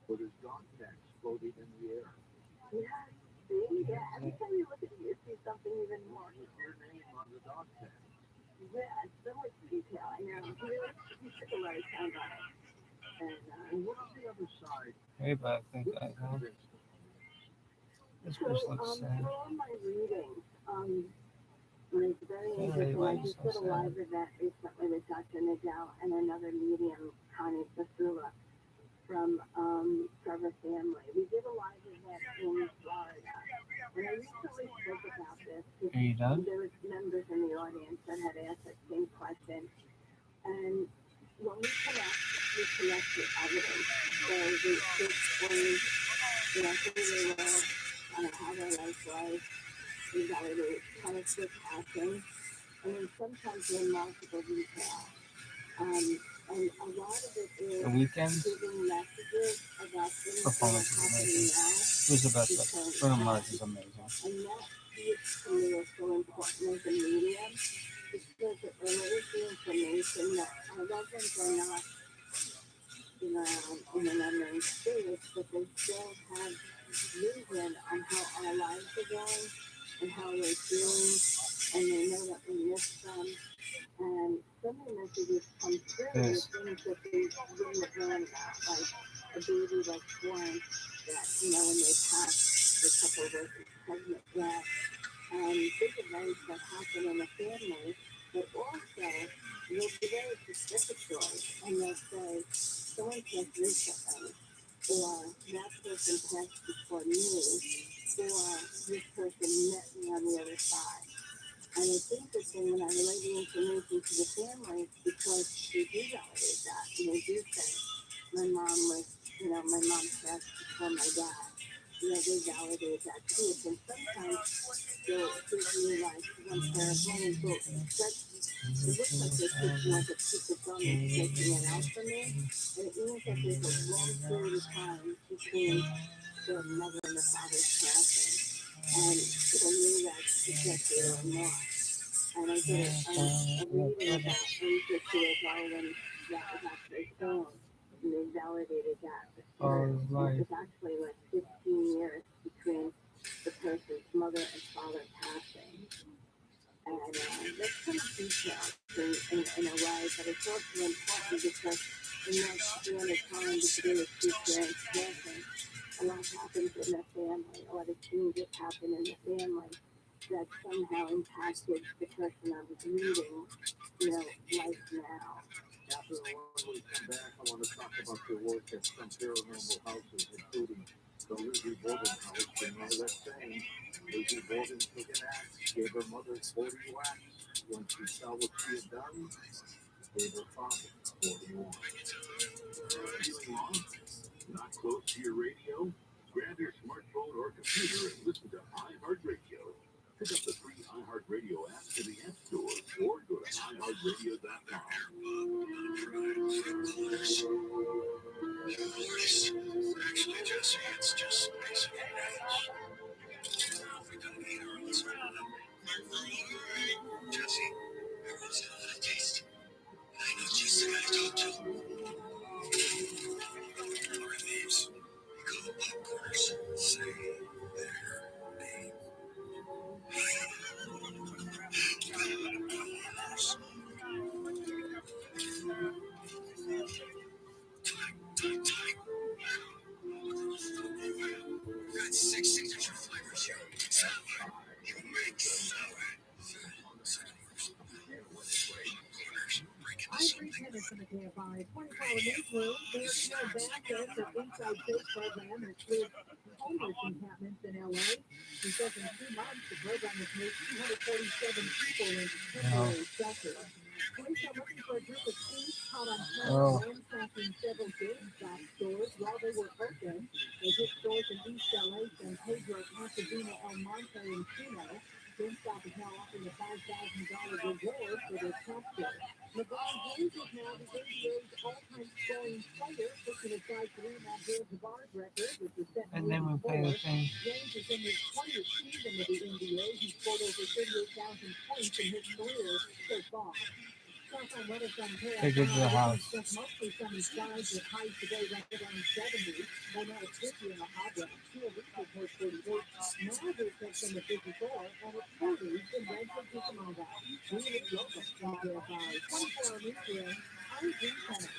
With his dog tags floating in the air. Yeah, see? Yeah, every time you look at it, you see something even more. With your name on the dog tag. Yeah, so much detail. I know. He took a lot of time on it. And what on the other side? Way back, that guy, huh? This person looks sad. For all my readings, it's very Yeah, interesting. why I you just so did a sad? live event recently with Dr. Nadell and another medium, Connie Basula, from Trevor Family. We did a live event in Florida. And I recently spoke about this Are you because done? there was members in the audience that had asked that same question. And when we connect with evidence. So we explain, who they were, how their life was. We validate kind of quick action. And then sometimes in multiple detail. And a lot of it is The weekends giving messages about things that are performance is happening amazing. now. It was the best. Bruno Mars is amazing. And that is to me is so important as a medium because it relays the information that our loved ones are not, you know, in an unknown space, but they still have vision on how our lives are going and how we're feeling, and they know that we miss them. And so many messages come through with things that they wouldn't have known about, like a baby that's born that, you know, when they pass the couple of weeks pregnant, that big events that happen in the family, but also they'll be very specific stories, and they'll say, someone passed recently, or that person passed before me, or this person met me on the other side. And it's interesting when I relay the information to the family because they do validate that. And they do say, my mom passed before my dad. You know, they validate that too. And sometimes they'll give me like one pair of money, so it looks like they're taking like a piece of gum and taking it out from me. And it means that there's a long period of time between the mother and the father's passing. And for me, that's exactly what I want. And I did a reading about ancestry as well, and that was actually filmed. And they validated that. It was actually like 15 years between the person's mother and father passing. And that's kind of detailed in a way, but it's also important because in that span of time between the two parents passing, a lot happens in the family, a lot of changes happen in the family that somehow impacted the person I was reading, you know, life now. After when we come back, I want to talk about your work at some paranormal houses, including the Lizzie Borden house. You know that saying, Lizzie Borden took an axe, gave her mother 40 whacks. When she saw what she had done, gave her father 41. Feeling lost? Not close to your radio? Grab your smartphone or computer and listen to iHeartRadio. Pick up the free iHeartRadio app in the App Store or go to iHeartRadio.com. Actually, Jesse, it's just basic names. We don't need our own sound. Jesse, everyone's got a lot of taste. I know just the guy to talk to. Our names, we call them popcorners. Say their name. Time. We've got 6 signature flavors here. Sour, you make sour. I'm Tennis in the KFI 24-hour newsroom. There's no backup for Inside Safe program and includes homeless encampments in LA. He says in 2 months, the program has moved 247 people into temporary shelters. Police are looking for a group of thieves caught on camera ransacking several GameStop stores while they were open. They hit stores in East LA, San Pedro, Pasadena, El Monte, and Chino. GameStop is now offering a $5,000 reward for their capture. LeBron James is now the NBA's all-time scoring player, pushing aside Kareem Abdul-Jabbar's record, which was set in 1984. James is in his 20th season with the NBA. He scored over 38,000 points in his career so far. They did the house. Mostly sunny skies with highs today record around 70. Right now it's 50 in La Habra. Here we report 38. Now we're touching the 54 and it's 40 in Redford, Cucamonga. We live local from KFI 24-hour newsroom. I'm Jim Tennis.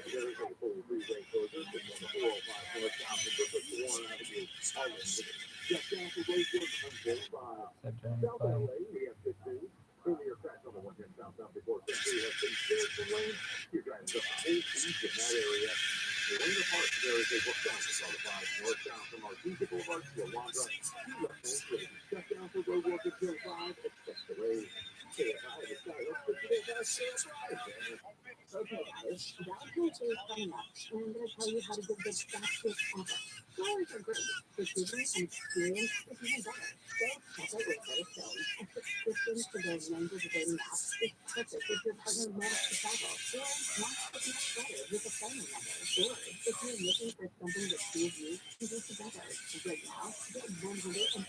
There is a full freeway closure from the 405 northbound from Brooklyn to Warren Avenue. Just after Rayford until 5. South LA, we have 15. Earlier crash on the 110 southbound before 50 has been cleared from lane. You're driving up the whole beach in that area. The Rainer Park, there is a book down to the 5 northbound from Artesia Boulevard to Alondra. 2 left lanes ready to shut down for road work until 5. Expect delays. KFI, the sky looks good today. Okay, guys, Valentine's Day is coming up, and I'm going to tell you how to give the best gift ever. Flowers are great, but giving an experience is even better. So check out ROTHSCHILD. A subscription to their language learning app is perfect if your partner loves to travel, or wants to connect better with a family member, or if you're looking for something that two of you can do together. Right now, get $120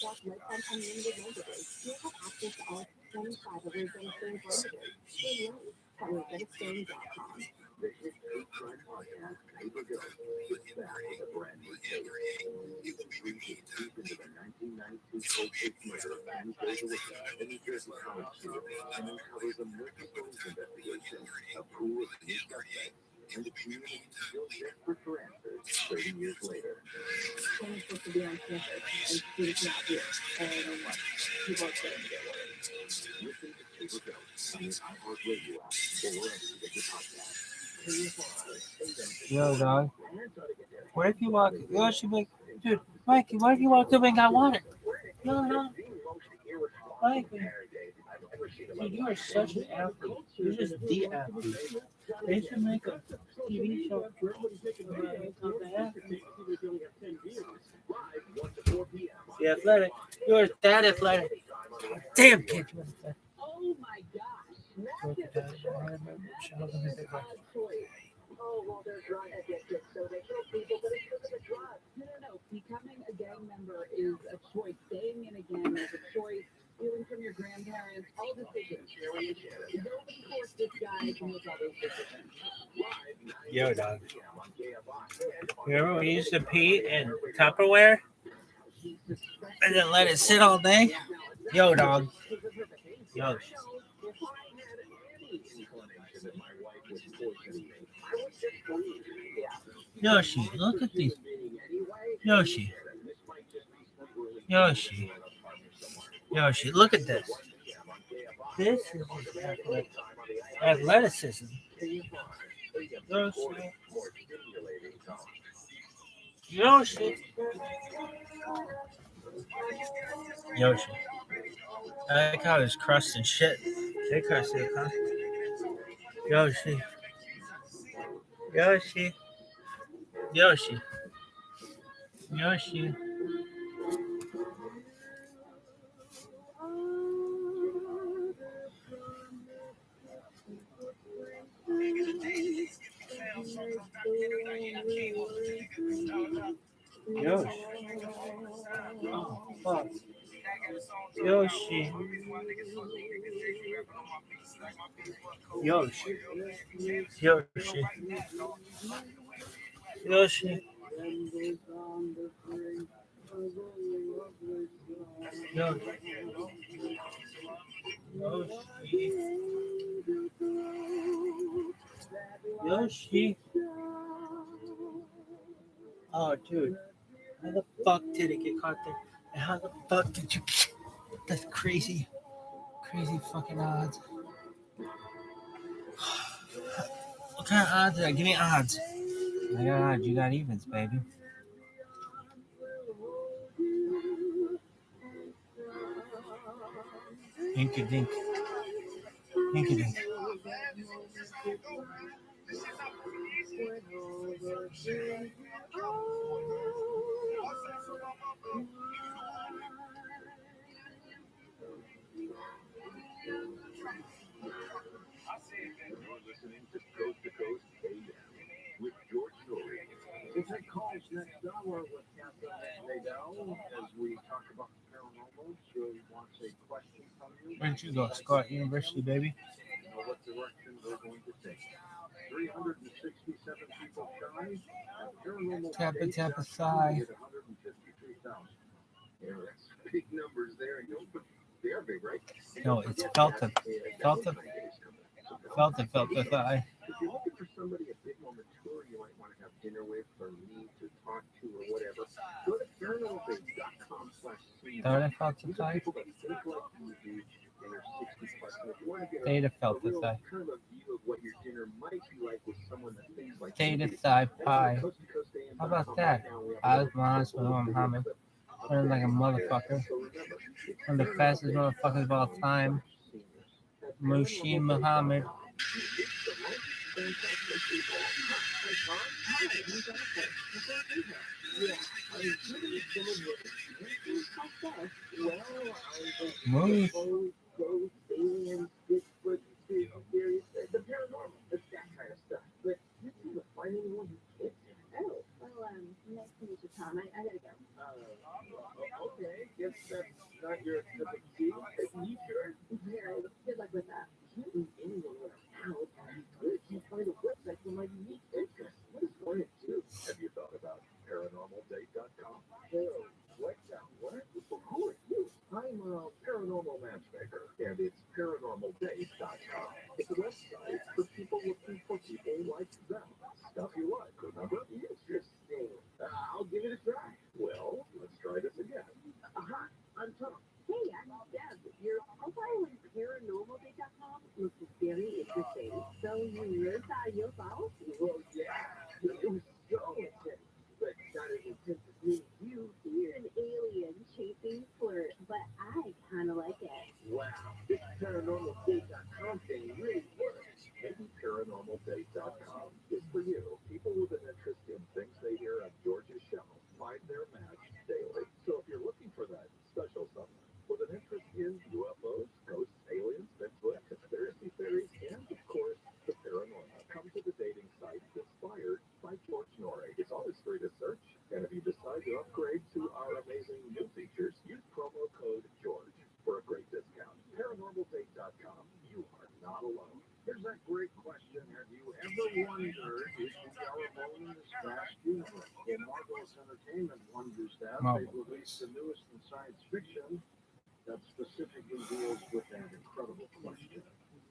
off lifetime unlimited languages. You'll have access to all 25 of your Venezuelan languages. Stay live at RothSCHILD.com. The hit true crime podcast, Paper Ghost, is back with a brand new case. It will be deep into the 1992 cold case murder of Annie Basilika, a New Jersey college student, and uncover the multi-phase investigation of who was the suspect, and the community still desperate for answers 30 years later. Someone's supposed to be on campus, and students not here. And people are saying they're worried. Listen to Paper Ghost on the iHeartRadio app or wherever you get your podcast. Yo, dog. What if you walk? Yo, she'd be like, dude, Mikey, what if you walked over and got water? No. Mikey. Dude, you are such an athlete. You're just the athlete. They should make a TV show about the athlete. The athletic. You're that athletic. Damn, kid. You're athletic. Oh my gosh. Oh, well, they're drug addicted, so they kill people, but it's because of the drug. No. Becoming a gang member is a choice. Staying in a gang is a choice. Stealing from your grandparents, all decisions. Nobody forced this guy to make all those decisions. Yo, dog. Remember when we used to pee in Tupperware and then let it sit all day? Yo, dog. Yo. Yoshi, look at these. Yoshi, look at this. This is athleticism. Yoshi. I like how there's crust and shit. They crust it, huh? Yoshi. Oh, fuck. Yoshi. Yoshi. Oh, dude. How the fuck did it get caught there? And how the fuck did you... That's crazy. Crazy fucking odds. What kind of odds are that? Give me odds. I got odds. You got evens, baby. Hinky dink. You're listening to Coast AM with George Story. We'll take calls next hour with Catherine Nadell as we talk about the paranormal. She wants a question from you. Where'd you go? Scott University, baby. Know what direction we're going to take. 367 people shy. And paranormal Tappa, sigh. 153,000. Yeah, that's big numbers there. They are big, right? No, it's Felta. Thigh. If you're looking for somebody a bit more mature, you might want to have dinner with or meet or talk to or whatever. Go to paranormalbase.com/see. Felta thigh. People that think like you do and are 60 plus. And if you want to get Theta a Felta real thigh. kind of a view of what your dinner might be like with someone that thinks like Theta you do, thigh that's pie. what Coast to Coast AM.com How about right that? now. We have Osman Muhammad. Running like a motherfucker. One of the fastest motherfuckers of all time. Mushim Muhammad. fantastic people. Hi, Tom. Hi, who's out there? Yeah, I'm giving some of your experiences myself. Well, I Move. was ghosts, aliens, Bigfoot, theories, the paranormal, that kind of stuff. But you seem to find anyone who fits. Oh, well, nice to meet you, Tom. I gotta go. Okay, guess that's not your cup of tea. You sure? Very. Good luck with that. Can't leave anyone without. Where can you find a website for my unique interests? What is one and two? Have you thought about paranormaldate.com? Oh, what? Well, who are you? I'm a paranormal matchmaker, and it's paranormaldate.com. It's a website for people looking for people like them. Stuff you like, remember? Interesting. I'll give it a try. Well, let's try this again. I'm Tom. Hey, I'm Deb. Your profile on paranormaldate.com looks very interesting. So you really thought you'll follow? Well, yeah, it was so intense, but not as intense as me and you. You're an alien chasing flirt, but I kind of like it. Wow, this paranormaldate.com thing really works. Maybe paranormaldate.com is for you. People with an interest in things they hear on George's show find their match daily. So if you're looking for that special someone with an interest in UFOs, ghosts, aliens, Bigfoot, conspiracy theories, and of course, the paranormal, come to the dating site inspired by George Norrie. It's always free to search, and if you decide to upgrade to our amazing new features, use promo code GEORGE for a great discount. Paranormaldate.com. You are not alone. Here's that great question. Have you ever wondered if you are alone in this vast universe? Well, Marvelous Entertainment wonders that. They've released the newest in science fiction that specifically deals with that incredible question.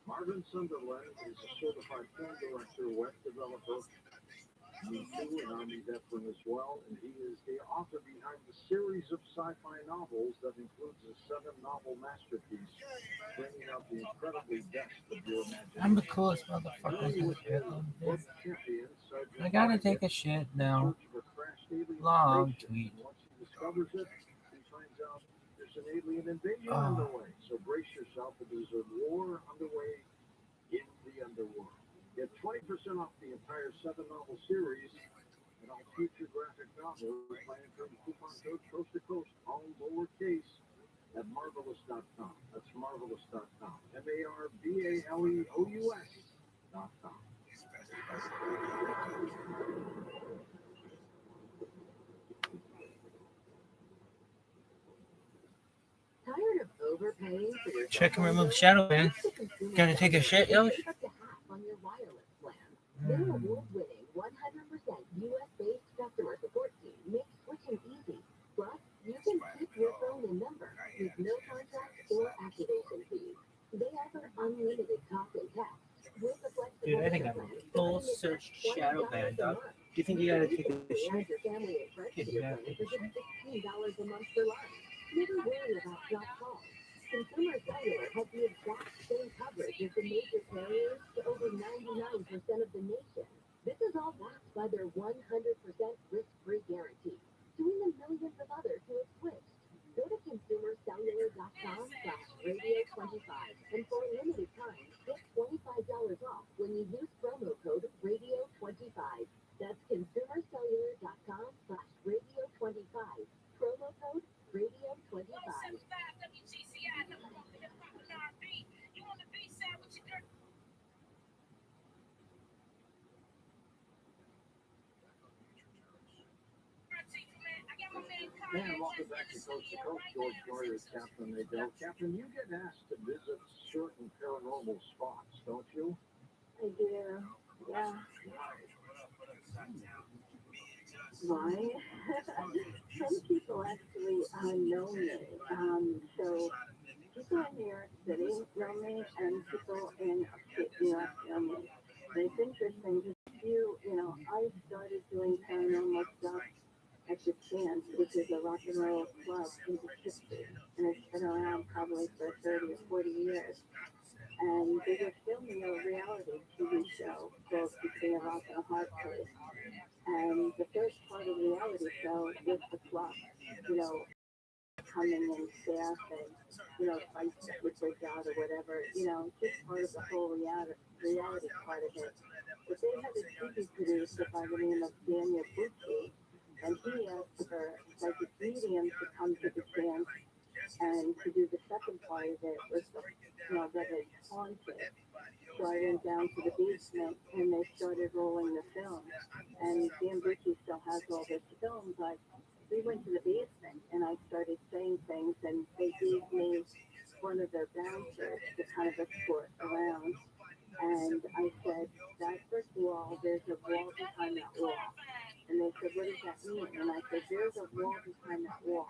Marvin Sunderland is a certified film director, web developer, Me Too, an Army veteran as well, and he is the author behind the series of sci-fi novels that includes a 7-novel masterpiece, bringing out the incredibly best of your imagination. I'm the coolest motherfucker in this shit. I gotta take a shit now. Long tweet. Once he discovers it, he finds out there's an alien invasion underway. So brace yourself, there's a war underway in the underworld. Get 20% off the entire 7-novel series and all future graphic novels by entering coupon code Coast to Coast, all lowercase, at marvelous.com. That's marvelous.com. MARVALEOUS.com. Tired of overpaying for your Check and remove shadow ban. Gotta take a shit, yo. Up to half on your wireless plan. Their award-winning 100% US-based customer support team makes switching easy. Plus, you can keep your phone and number with no contract or activation fees. They offer unlimited talk and text with the flexible Dude, I think I'm plan. full search shadow ban, dog. Do you think you gotta take a shit? Add your family and friends to Kid, you your gotta plan take a for shit. just $16 a month for life. Never worry about dropped calls. Consumer Cellular has the exact same coverage as the major carriers to over 99% of the nation. This is all backed by their 100% risk-free guarantee, doing the millions of others who have switched. Go to consumercellular.com/radio25 and for a limited time, get $25 off when you use promo code radio25. That's consumercellular.com/radio25. Promo code radio25. And welcome back to Coast, George Norrie is Captain Nadell. Captain, you get asked to visit certain paranormal spots, don't you? I do, yeah. Why? Some people actually know me. So people in New York City know me, and people in upstate New York know me. And it's interesting because I started doing paranormal stuff at the Chance, which is a rock and roll club in Poughkeepsie, and it's been around probably for 30 or 40 years. And they were filming a reality TV show called Between a Rock and a Hard Place. And the first part of the reality show was the club, coming in staff and, fights that would break out or whatever, just part of the whole reality part of it. producer by the name of Daniel Bucci, and he asked for psychic medium to come to the camp and to do the second part of it was the, that it's haunted. So I went down to the basement and they started rolling the film. And Dan Bucci still has all this film, but we went to the basement and I started saying things and they gave me one of their bouncers to kind of escort around. And I said, that brick wall, there's a wall behind that wall. And they said, what does that mean? And I said, there's a wall behind that wall.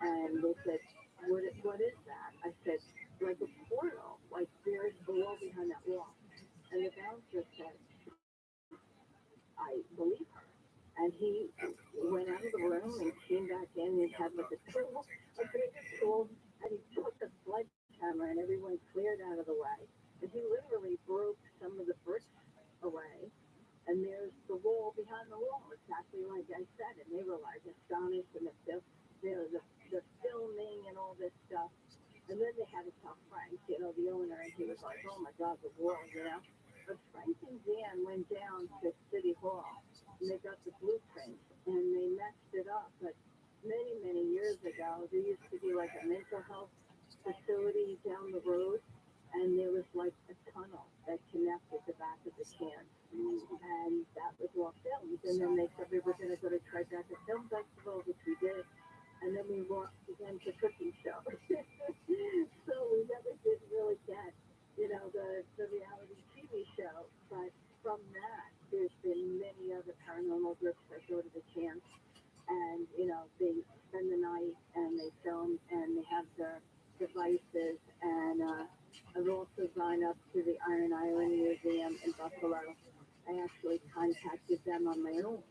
And they said, what is that? I said, like a portal, like there's a wall behind that wall. And the bouncer said, I believe her. And he went out of the room and came back in and had like a tool, a big tool, and he took a sledgehammer and everyone cleared out of the way. And he literally broke some of the bricks away. And there's the wall behind the wall, exactly like I said. And they were like astonished and the filming and all this stuff. And then they had to tell Frank, the owner, and he was like, oh my God, the wall, But Frank and Dan went down to City Hall and they got the blueprint and they messed it up. But many, many years ago, there used to be like a mental health facility down the road. And there was like a tunnel that connected the back of the camp. And that was all filmed. And then they said we were going to go to Tribeca Film Festival, which we did. And then we walked again to cooking show. So we never did really get, the reality TV show. But from that, there's been many other paranormal groups that go to the camps. And, they spend the night and they film and they have their devices. And I've also signed up to the Iron Island Museum in Buffalo. I actually contacted them on my own.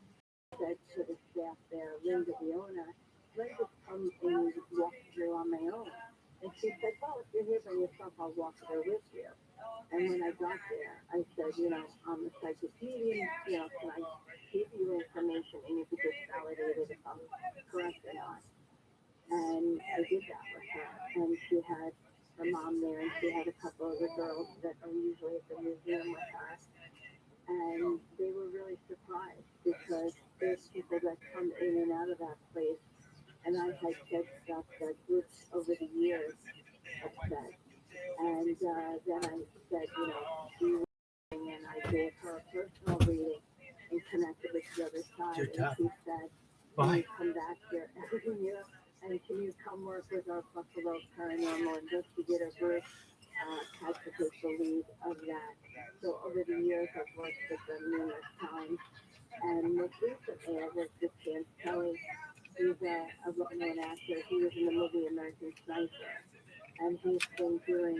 Said to the staff there, Linda, the owner, let me just come and walk through on my own. And she said, well, if you're here by yourself, I'll walk through with you. And when I got there, I said, I'm a psychic medium, can I give you information and you could just validate it if I'm correct or not. And I did that with her. And she had her mom there, and she had a couple of the girls that are usually at the museum with her. And they were really surprised because there's people that come in and out of that place. And I had said stuff that groups over the years have said. And then I said, she was and I gave her a personal reading and connected with the other side. And she said, can you come back here every year? And can you come work with our Buffalo Paranormal Investigator group? Patrick is the lead of that. So over the years, I've worked with them numerous times. And most recently, I worked with Chance Kelly. He's a well-known actor. He was in the movie American Sniper. And he's been doing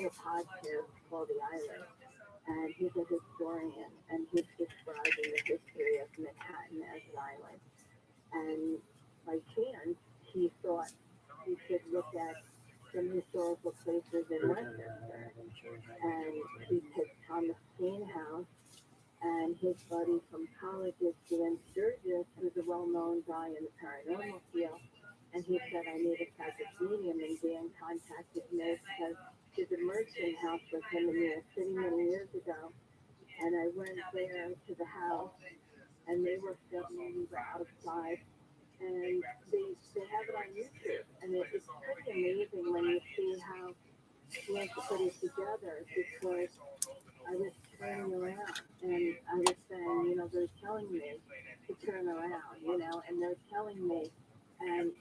a podcast called The Island. And he's a historian, and he's describing the history of Manhattan as an island. And by chance, he thought he should look at some historical places in Westchester. And he picked Thomas Paine House, and his buddy from college is Dan Sturgis, who's a well-known guy in the paranormal field. And he said, I need a psychic medium, and Dan contacted me because there's a merchant house with him in New York City many years ago. And I went there to the house, and they were filming, we were outside, and they have it on YouTube. And it's pretty amazing when you see how he has to put it together, because I was turning around, and I was saying, they're telling me to turn around, and they're telling me, and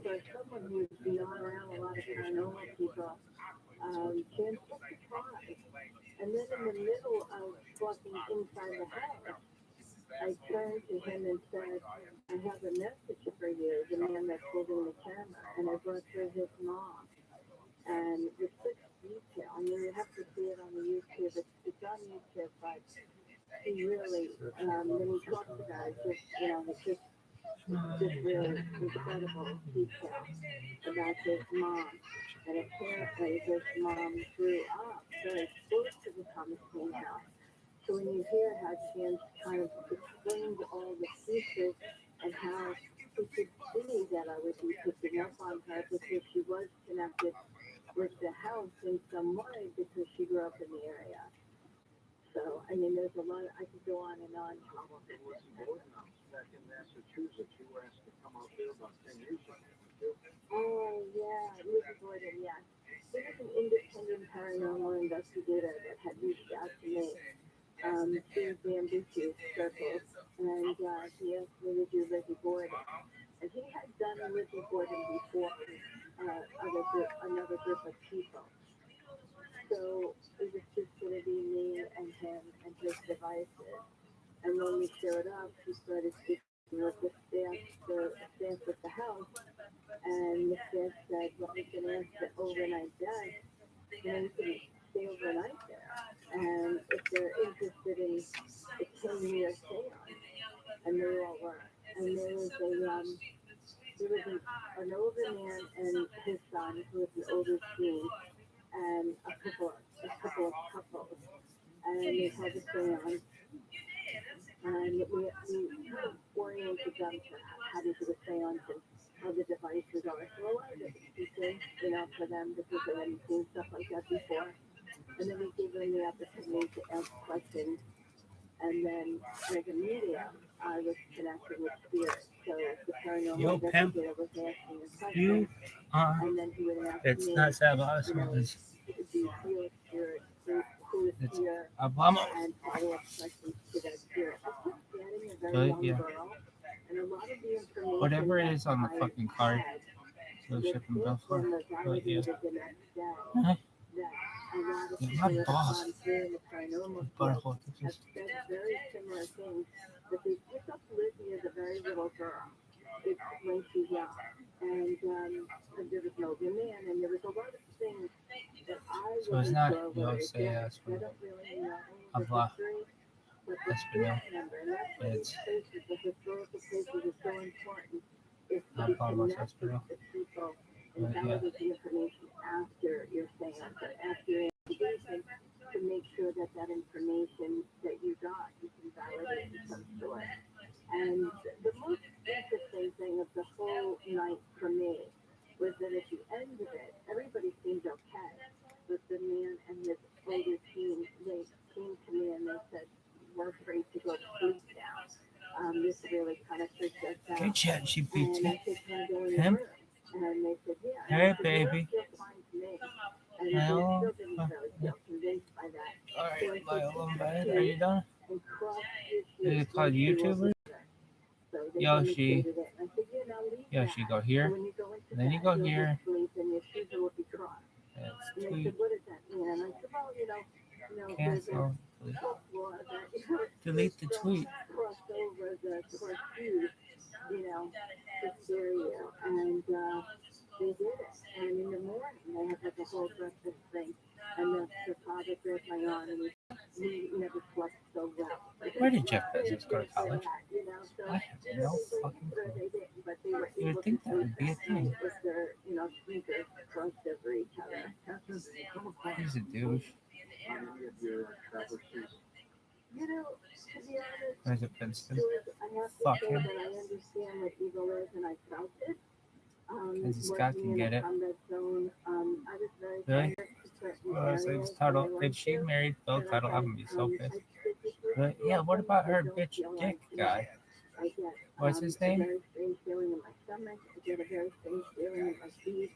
for someone who's not around a lot of paranormal people, Chance was surprised. And then in the middle of walking inside the house, I turned to him and said, I have a message for you, the man that's holding the camera. And I brought through his mom. And with such detail, you have to see it on the YouTube. It's on YouTube, but he really, when he talks about it, it's just really incredible detail about his mom. And apparently his mom grew up very close to the Thomas Paine House. So when you hear how Chance kind of explained all the pieces and how he could see that I would be picking up on her because she was connected with the house in some way because she grew up in the area. I mean, there's a lot. I could go on and on. How about the Lizzie Borden house back in Massachusetts? You were asked to come out there about 10 years ago. Oh yeah, Lizzie Borden. Yeah, there was an independent paranormal investigator that had reached out to me. She was the ambitious circles, and he asked me to do Lizzie Borden. And he had done Lizzie Borden before another group of people. So it was just going to be me and him and his devices. And when we showed up, he started speaking with the staff at the house. And the staff said, well, we can ask the overnight guest, you can stay overnight there. And if they're interested in a 10-year seance, and they all were. And there was an older man and his son, who was an older teen, and a couple of couples, and they had a seance, and we oriented them to how to do the seance and how the devices are. So a lot of it was teaching, for them because they hadn't seen stuff like that before. And then we gave them the opportunity to ask questions. And then, like a medium, I was connecting with spirit. So the paranormal investigator was asking a question, and then he would ask It's me, not Sabbath. do you feel a spirit? Who is It's here? Obama. And follow-up questions to that spirit. I kept getting a very young girl, and a lot of the information Whatever it is on the I fucking card. had, So the shipping bill for. system was But yeah. validated the next day. Huh? That a lot of Yeah, people my that have boss. gone through in the paranormal Butthole field have touches. said very similar things, but they pick up Lizzie as a very little girl. It's when she's young. And there was no man, and there was a lot of things that I So it's wasn't not sure whether Yose it did. as I don't really know the Habla history, but the Espanol. spirit number, and that's why these It's places, the historical places, is so important. Is to not Pablo connect with Espanol. the people and But yeah. validate the information after your seance or after your investigation to make sure that that information that you got, you can validate in some sort. And the most interesting thing of the whole night for me was that at the end of it, everybody seemed okay. But the man and his older team, they came to me and they said, we're afraid to go to sleep now. This really kind of freaked us out. Hey, Chat And GPT. I said, can I go in your Him? room? And they said, yeah. And Hey, I said, baby. "You're fine to me." And Hello. they still didn't really feel convinced by that. All So I right, said, my "Take own the bed. key Are you done? and cross Is your it called shoes over YouTuber? there." So they Yoshi. demonstrated it. And I said, yeah, now leave Yoshi, that. go So here. when you go into And then you bed, go you'll here. just sleep and your shoes will be crossed. That's And they tweet. said, what does that mean? And I said, well, there's a Cancel. folklore that Delete the tweet. cross over the cross shoes, to scare you. And they did it. And in the morning, they had like a whole breakfast thing. And the father grabbed my arm and we never slept so well. Where did Jeff Bezos go to college? So I have no fucking they clue. didn't, but they were You able would think to that would be a thing. with their, sneakers crossed over each other. He's a douche. To be honest, Where's it, Princeton? George, I have to Fuck say him. that I understand what evil is, and I felt it. As Scott Working can in get a it. combat zone, I was very Really? sensitive to certain Well, so areas it's that I title. went If she to, married Phil that I Tuttle, I'm had, gonna be so pissed. I physically But feel yeah, what them. about I her don't bitch feel dick like, guy? I get What's his a name? very strange feeling in my stomach. I get a very strange feeling in my feet.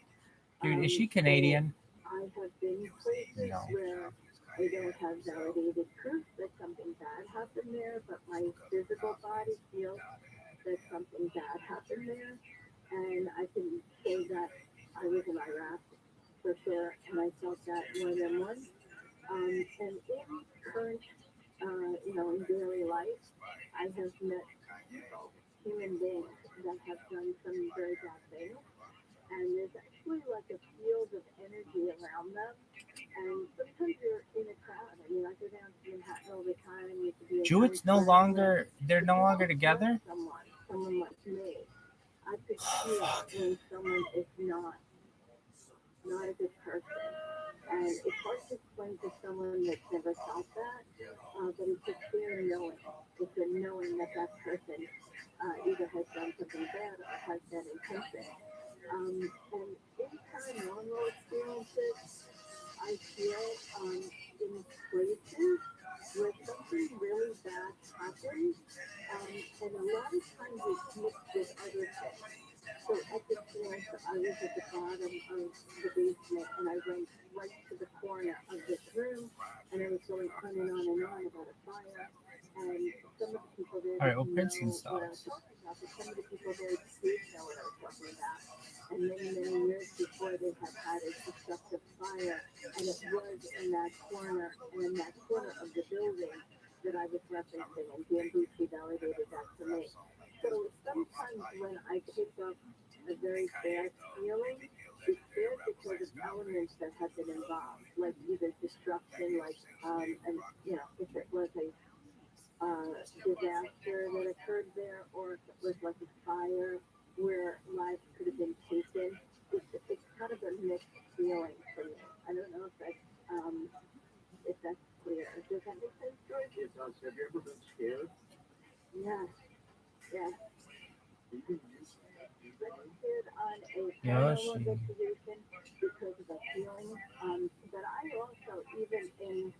Dude, is she So Canadian? I have been places No. where I don't have validated proof that something bad happened there, but my physical body feels that something bad happened there. And I can say that I was in Iraq for sure, and I felt that more than once. And in current, in daily life, I have met human beings that have done some very bad things. And there's actually like a field of energy around them. And sometimes you're in a crowd. I mean, I go down to Manhattan all the time. You could be in Jewett Times Square, they're no longer together? Someone like me, I could feel when someone is not a good person. And it's hard to explain to someone that's never felt that, but it's a clear knowing. It's a knowing that that person either has done something bad or has bad intention. And in paranormal experiences, I feel in places where something on and on and on about a fire. And some of the people there All right, didn't well, Princeton know what I was stocks. talking about, but some of the people there did know what I was talking about. And many, many years before they had a destructive fire, and it was in that corner of the building that I was referencing, and Gambucci validated that for me. So sometimes when I pick up a very bad feeling, it's there because of elements that have been involved, like either destruction, like and you know, if it was a disaster that occurred there, or if it was like a fire where lives could have been taken. It's kind of a mixed feeling for me. I don't know if that's clear. Does that make sense, George? It does. Have you ever been scared? Yeah. Yeah. I was scared on a paranormal Yoshi. investigation because of a feeling. But I also, even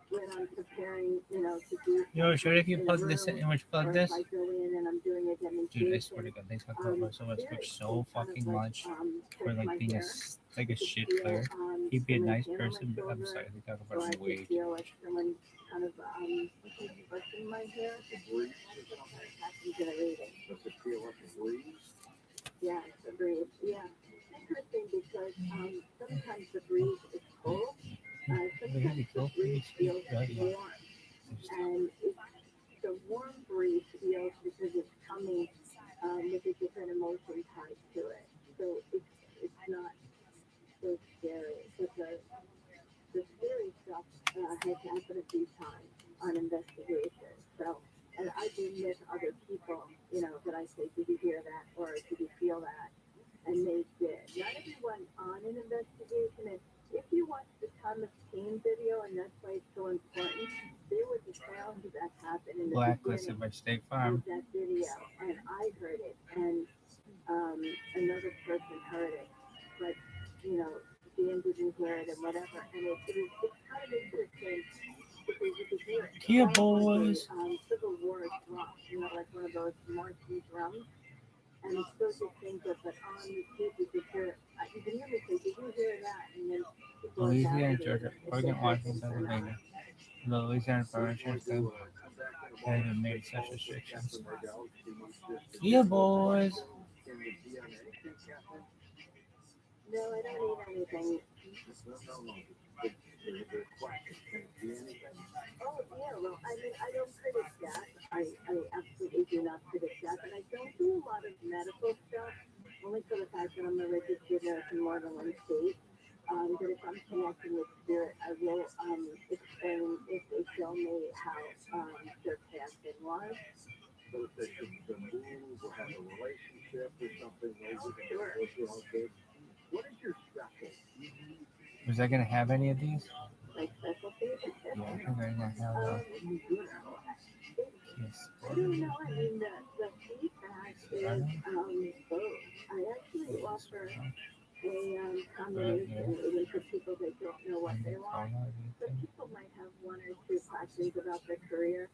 when I'm preparing, you know, to do Yo, sure if you in a plug this room, in, which or plug if this? I go in and I'm doing a Dude, I swear to demonstration, God, thanks for calling so much. Switch so kind of fucking like, much for touch like my being hair. like a I could shit feel player. He'd be a someone's nice hand on my person, but I'm shoulder, sorry, they talk or about I him way could too feel much. like someone kind of brushing my hair. Sometimes it happens in a reading. Does it feel like a breeze? Yeah, the breeze. Yeah. Interesting because sometimes the breeze is cold. Sometimes the breeze feels warm. And the warm breeze feels because it's coming with a different emotion tied to it. So it's not so scary. But the scary stuff has happened a few times on investigations. So, and I do miss other people, you know, that I say, did you hear that? Or did you feel that? And they did. Not everyone on an investigation. And if you watch the Thomas Paine video, and that's why it's so important, there was a sound that happened in the Blacklisted by beginning State of Farm. that video, and I heard it, and another person heard it, but you know, Dan didn't hear it and whatever, and it's kind of interesting because you could hear it. Yeah, It sounds boys. like a Civil War drum, you know, like one of those marching drums. And it's so distinctive, but on the tape you could hear, you can hear me say, did you hear that? And then people are Louisiana, validating Georgia, if Oregon, they heard Washington, this or not. Pennsylvania. The Louisiana Provincial Want to System come back in a hasn't moment? made such Calls with restrictions. Captain Riddell. She wants just to Yeah, get boys. in the DNA thing, Captain. No, I don't need anything. No. The question, can it be anything? Oh, yeah, well, I mean, I don't predict that. I absolutely do not predict that, but I don't do a lot of medical stuff, only for the fact that I'm a registered nurse in more than one state. But if I'm connecting with spirit, I will explain if they show me how their passing was. So if they should move or have a relationship or something, Sure. all good. What is your special? Was I gonna have any of these? Like specialty? Yeah, I think I'm gonna have yes. I don't know. I mean, the feedback is both. I actually offer a combination, even for people that don't know what they want. So people might have one or two questions about their career,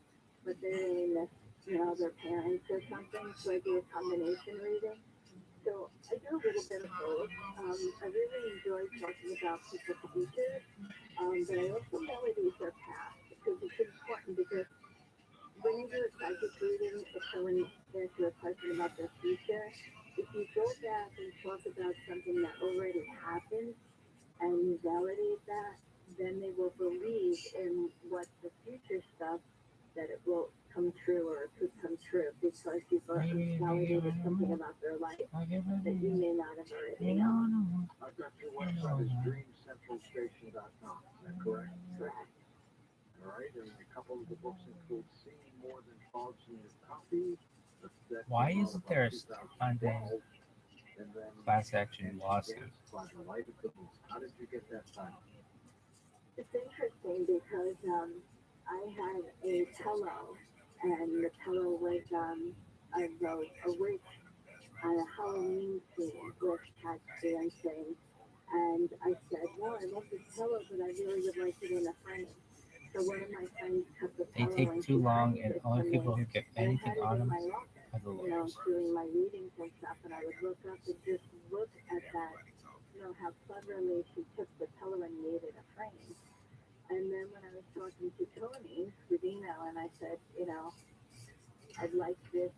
but they really miss, you know, their parents or something. So I do a combination reading. So I do a little bit of both. I really enjoy talking about people's futures, but I also validate their past because it's important because when you do a psychic reading, if someone asks you a question about their future, if you go back and talk about something that already happened and you validate that, then they will believe in what the future stuff that it will come true or it could come true because you've already validated something about their life that you may not have already known. I've got your website is dreamcentralstation.com. Is that correct? Correct. All right, and a couple of the books include Seeing More Than Frogs in Your Coffee. Why isn't there a and then class action lawsuit? How did you get that done? It's interesting because I had a pillow, and the pillow was a witch on a Halloween scene with cat dancing. And I said, well, I love this pillow, but I really would like it in a frame. So one of my friends cut the They pillow take and too she long, framed and it only for people me. who get And I anything had it on in them my office, are the you know, lawyers. doing my readings and stuff, and I would look up and just look at that, you know, how cleverly she took the pillow and made it a frame. And then when I was talking to Tony with email, and I said, I'd like this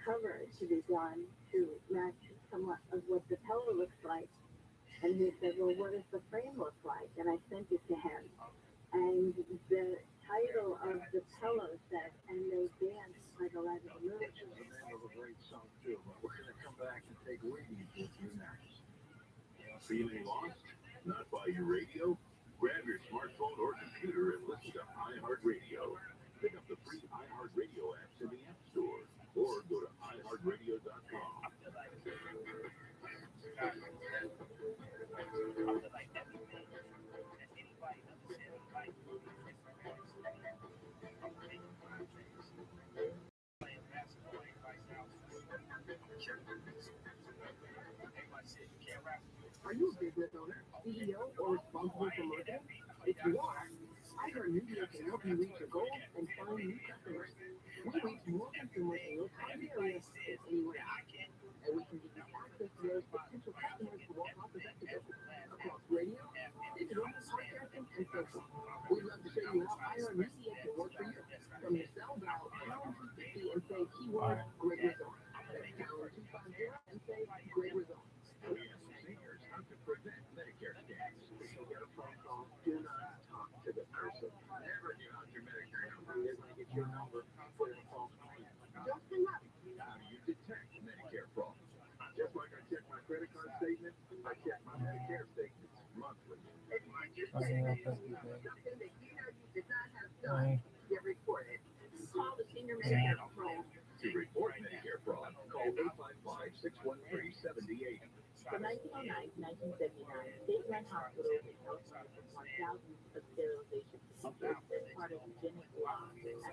cover to be done to match somewhat of what the pillow looks like. And he said, well, what does the frame look like? And I sent it to him. And the title of the pillow said, and they dance by the light of the moon. Which is the name of a great song, too. But we're going to come back and take readings with you next. Feeling lost? Not by your radio? Grab your smartphone or computer and listen to iHeartRadio. Pick up the free iHeartRadio apps in the App Store or go to iHeartRadio.com. Are you a business owner, CEO, or responsible for marketing? If you are, iHeartMedia can help you reach your goals and find new customers. We reach more consumers in your target area than anyone else. And we can give you access to those potential customers more cost-effectively across radio, digital, podcasting, and social. We'd love to show you how iHeartMedia can work for you. From your cell dial, pound 250 and say keyword great result. That's pound 250 and say great result. We have seniors how to prevent Medicare scams. If you get a phone call, do not talk to the person. Never give out your Medicare number. They're going to get your number for a false claim. Just hang up. How do you detect Medicare fraud? Just like I check my credit card statement, I check my Medicare statements monthly. If you're getting something that you know you did not have done, get reported. Call the senior Medicare control. To report Medicare fraud, call 855-613-7080. From 1909 to 1979, state-run hospitals in California performed thousands of sterilizations as part of eugenic law. At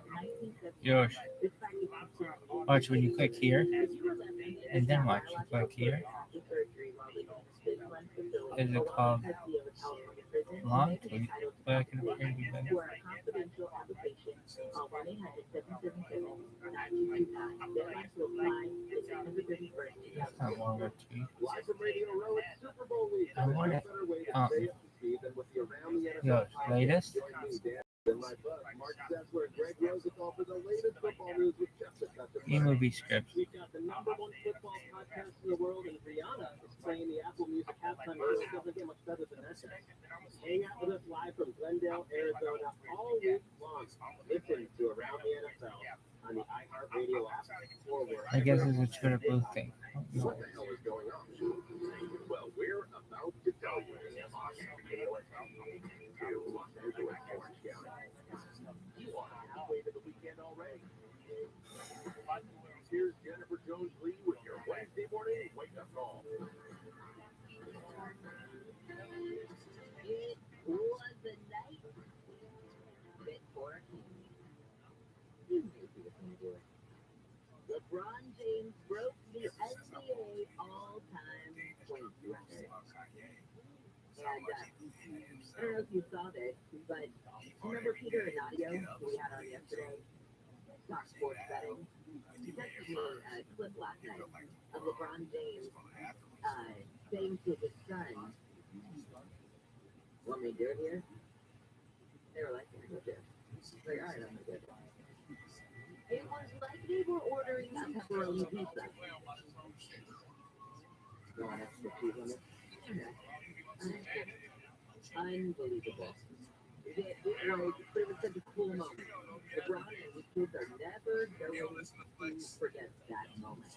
1970, Josh, this practice continued. watch when you click here, If you were left with and then watch you click here. surgery while living in a state-run facility, Is it or called while in custody of a California prison, you long? may be entitled to Click and it can be compensation better. for a confidential application. Call 1-800-777-9225. Deadline to apply is December 31st, That's not longer too. Live from Radio Row, it's Super Bowl week. I want it. Better way to stay up to speed than with the Around the NFL Josh, latest. Join me, Dan, and my bud, Mark Sessler and Greg Rosenthal for the latest football news with just a touch of E-movie scripts. We've got the #1 football podcast in the world, and Rihanna is playing the Apple Music halftime show. It doesn't get much better than that. Hang out with us live from Glendale, Arizona, all week long. Listen to Around the NFL on the iHeartRadio app or wherever. I guess it's a Twitter blue thing. What the hell is going on? Well, we're about to tell you. To Los Angeles, Orange County. You are halfway to the weekend already. Here's Jennifer Jones-Lee with your Wednesday morning wake-up call. It was a night fit for a king. You knew he was going to do it. LeBron James broke the NBA all-time point record. And I don't know if you saw this, but remember Peter and Nadia, who we had on yesterday? Talk sports betting. He texted me a clip last night of LeBron James saying to his son, "Want me to do it here?" They were like, "Yeah, go do it." Like, all right, I'm gonna do it. It was like they were ordering a pepperoni pizza. You want extra cheese on it? Unbelievable. It was such a cool moment. LeBron and his kids are never going to forget that moment.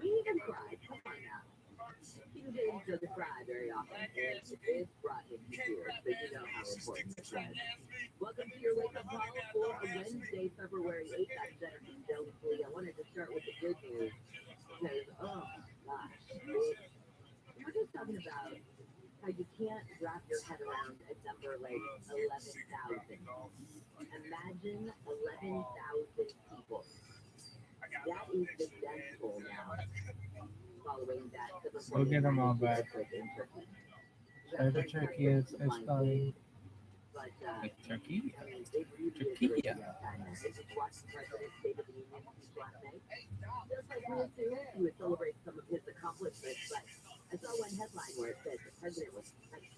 We even cried. Come on now. King James doesn't cry very often, and it brought him to tears, but you know how important it was. Welcome to your wake-up call for a Wednesday, February 8th. I'm Jennifer Jones-Lee. I wanted to start with the good news because, oh gosh, we were just talking about how you can't wrap your head around a number like 11,000. Imagine 11,000 people. That is the death toll now. Following that, We'll get them all back. So the turkey is spelling But, like turkey. I mean, they really Turkey. They just watched the President's State of the Union speech last night. Just like we assumed he would celebrate some of his accomplishments, but I saw one headline where it said the president was pregnant.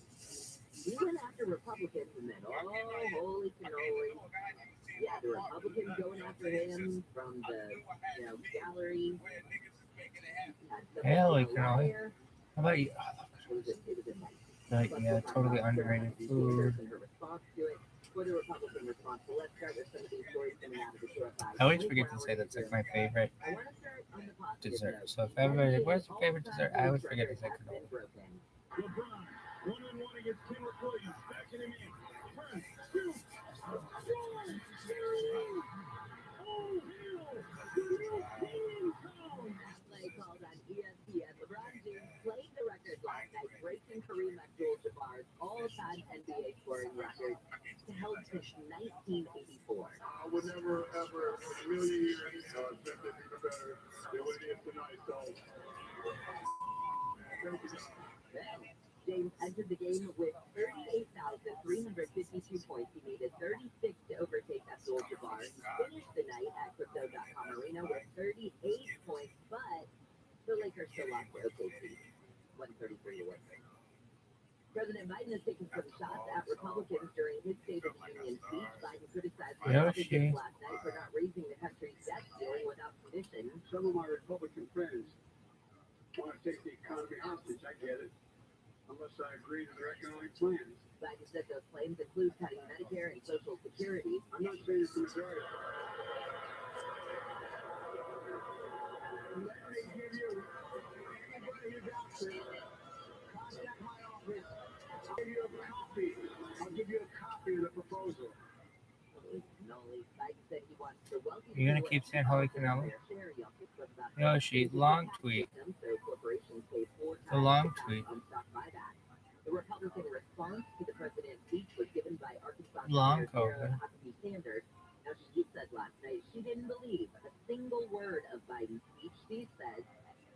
We went after Republicans and then, oh, holy cannoli. Yeah, the Republicans going after him from the gallery. Holy cannoli. How about you? Like, yeah, totally underrated food. I always forget to say that's like my favorite dessert. So if everybody, what's your favorite dessert? I always forget to say cannoli. LeBron, one-on-one against Tim McWilliams. Backing him in. Turn, shoot, score, there it is. Oh, hell, the European town. Play called on ESPN. LeBron James played the record last night, breaking Kareem Abdul-Jabbar's all-time NBA scoring record held since 1984. I would never, ever, in a million years, expect it even better than what it is tonight. So, thank you. James entered the game with 38,352 points. He needed 36 to overtake Abdul-Jabbar. He finished the night at Crypto.com Arena with 38 points, but the Lakers still lost to OKC, 133 to win. President Biden has taken some shots at Republicans during his State of the Union speech. Biden criticized Republicans last night for not raising the country's debt ceiling without permission. Some of my Republican friends want to take the economy hostage. I get it. Unless I agree to their economic plans. Biden said those plans include cutting Medicare and Social Security. I'm not saying it's the majority. Let me give you anybody who's out there, contact my office. I'll give you a copy. I'll give you a copy of the proposal. No, Biden said he wants to welcome. You're gonna keep saying holy cannoli? Yoshi, long tweet. The long tweet. The Republican response to the president's speech was given by Arkansas Long Senator COVID. Sanders. Now, she said last night she didn't believe a single word of Biden's speech. She said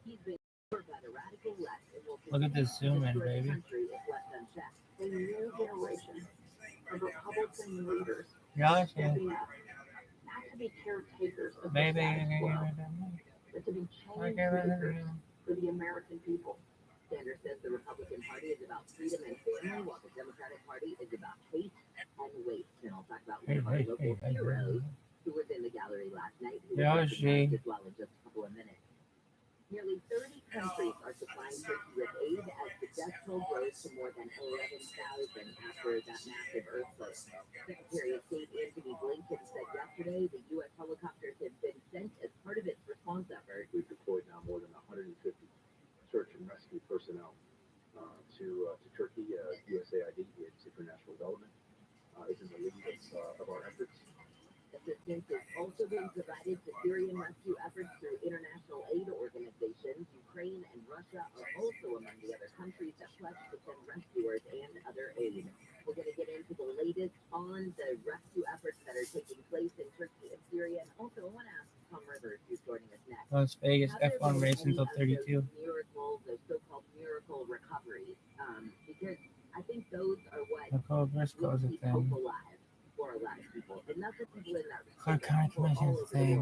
he's been covered by the radical left and will Look at this zoom in, destroy the baby. country if left unchecked. A new generation of Republican leaders Yoshi, stepping up, not to be caretakers of the baby. status quo, but to be change makers for the American people. Sanders says the Republican Party is about freedom and family, while the Democratic Party is about hate and waste. And I'll talk about one of our local heroes who was in the gallery last night. Who was recognized as well in just a couple of minutes. Nearly 30 countries are supplying Turkey with aid as the death toll grows to more than 11,000 after that massive earthquake. Secretary of State Anthony Blinken said yesterday the U.S. helicopters have been sent as part of its response effort. We've deployed now more than 150 search and rescue personnel to Turkey. USAID, the Agency for National Development, is in the lead of our efforts. Assistance is also being provided to Syrian rescue efforts through international aid organizations. Ukraine and Russia are also among the other countries that pledged to send rescuers and other aid. We're going to get into the latest on the rescue efforts that are taking place in Turkey and Syria. And also, I want to ask Tom Rivers, who's joining us next. Las Vegas F1 race until 32. Miracles, those so-called miracle recoveries, because I think those are what The cold Briscoe's a keep hope thing. alive for a lot of people. And not just people in that Hood County Commission's a thing.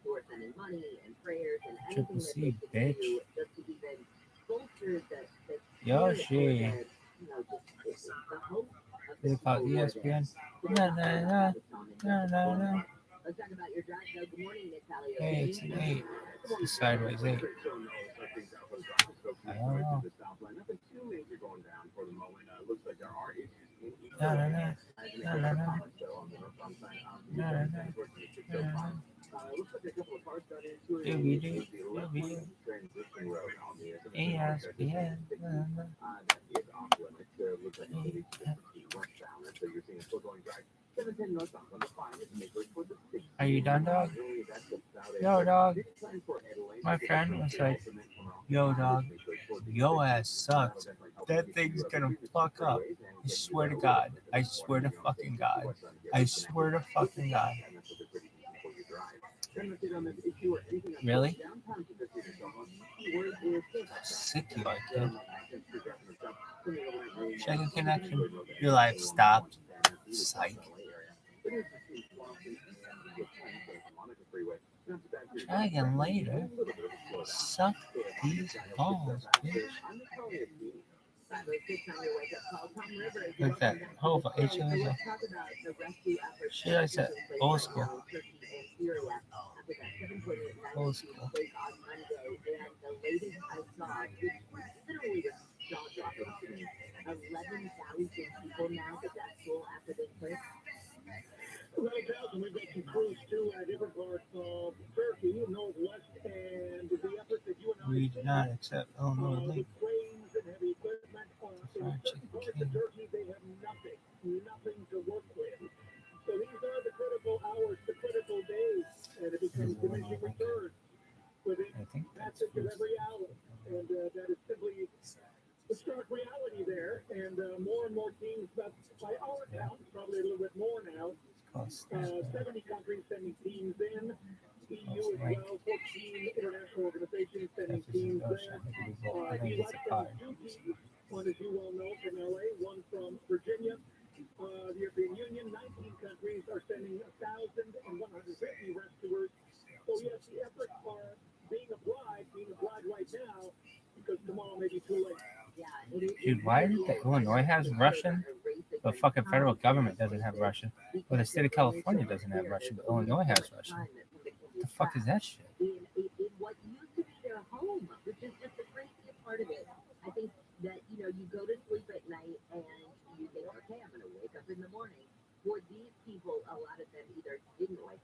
who are sending money and prayers and Triple anything C, that they can bitch. do just to even bolster the Yoshi. just the hope of They the call people who are ESPN. there. No, no, no. No, no, no. Let's talk about your drive. So, good morning, Natalia. Hey, it's an 8. It's a sideways 8. I don't know. Nothing too major going down for the moment. Looks like there are issues in each No, no, no. No, no, no. No, no, no. No, no. looks like a couple of cars got into it. Doobie-doo. Doobie-doo. Transition road on the ESPN. No, no. that is off limits. Looks like it needs to be westbound. So you're seeing still going drive 710 northbound on the 5 is making for the 6. Are you done, dog? Yo, dog. My friend was like, yo, dog, yo ass sucks. That thing's gonna fuck up. I swear to God. I swear to fucking God. I swear to fucking God. Really? Sick you are, kid. Check a connection. Your life stopped. Psych. Try again later. Suck these balls, bitch. 506 on your wake up call. Tom Rivers. Look at that. Hold on. Let's talk about the rescue efforts. Shit, I said old school. Turkey and Syria after that 7.8 Old school. on Monday. And the latest I saw, which literally was jaw-dropping to me, 11,000 people now at that school after this place. 11,000. We've got some crews too at different parts of Turkey, northwest, and the effort that you and I We do not accept Illinois with link. cranes and heavy equipment in Fried certain parts chicken. of Turkey, they have nothing to work with. So these are the critical hours, the critical days, and it becomes diminishing returns within I think that's passage of every hour, and that is simply the stark reality there. And more teams, but by our count, probably a little bit more now. 70 countries sending teams in. EU as well, 14 international organizations sending teams there. U.S. sending 2 teams, one, as you well know, from LA, one from Virginia. The European Union, 19 countries are sending 1,150 rescuers. So yes, the efforts are being applied right now, because tomorrow may be too late. Dude, why did Illinois has Russian? The fucking federal government doesn't have Russian. Or the state of California doesn't have Russian, but Illinois has Russian. What the fuck is that shit? In what used to be their home, which is just the craziest part of it. I think that, you go to sleep at night and you think, okay, I'm going to wake up in the morning. For these people, a lot of them either didn't like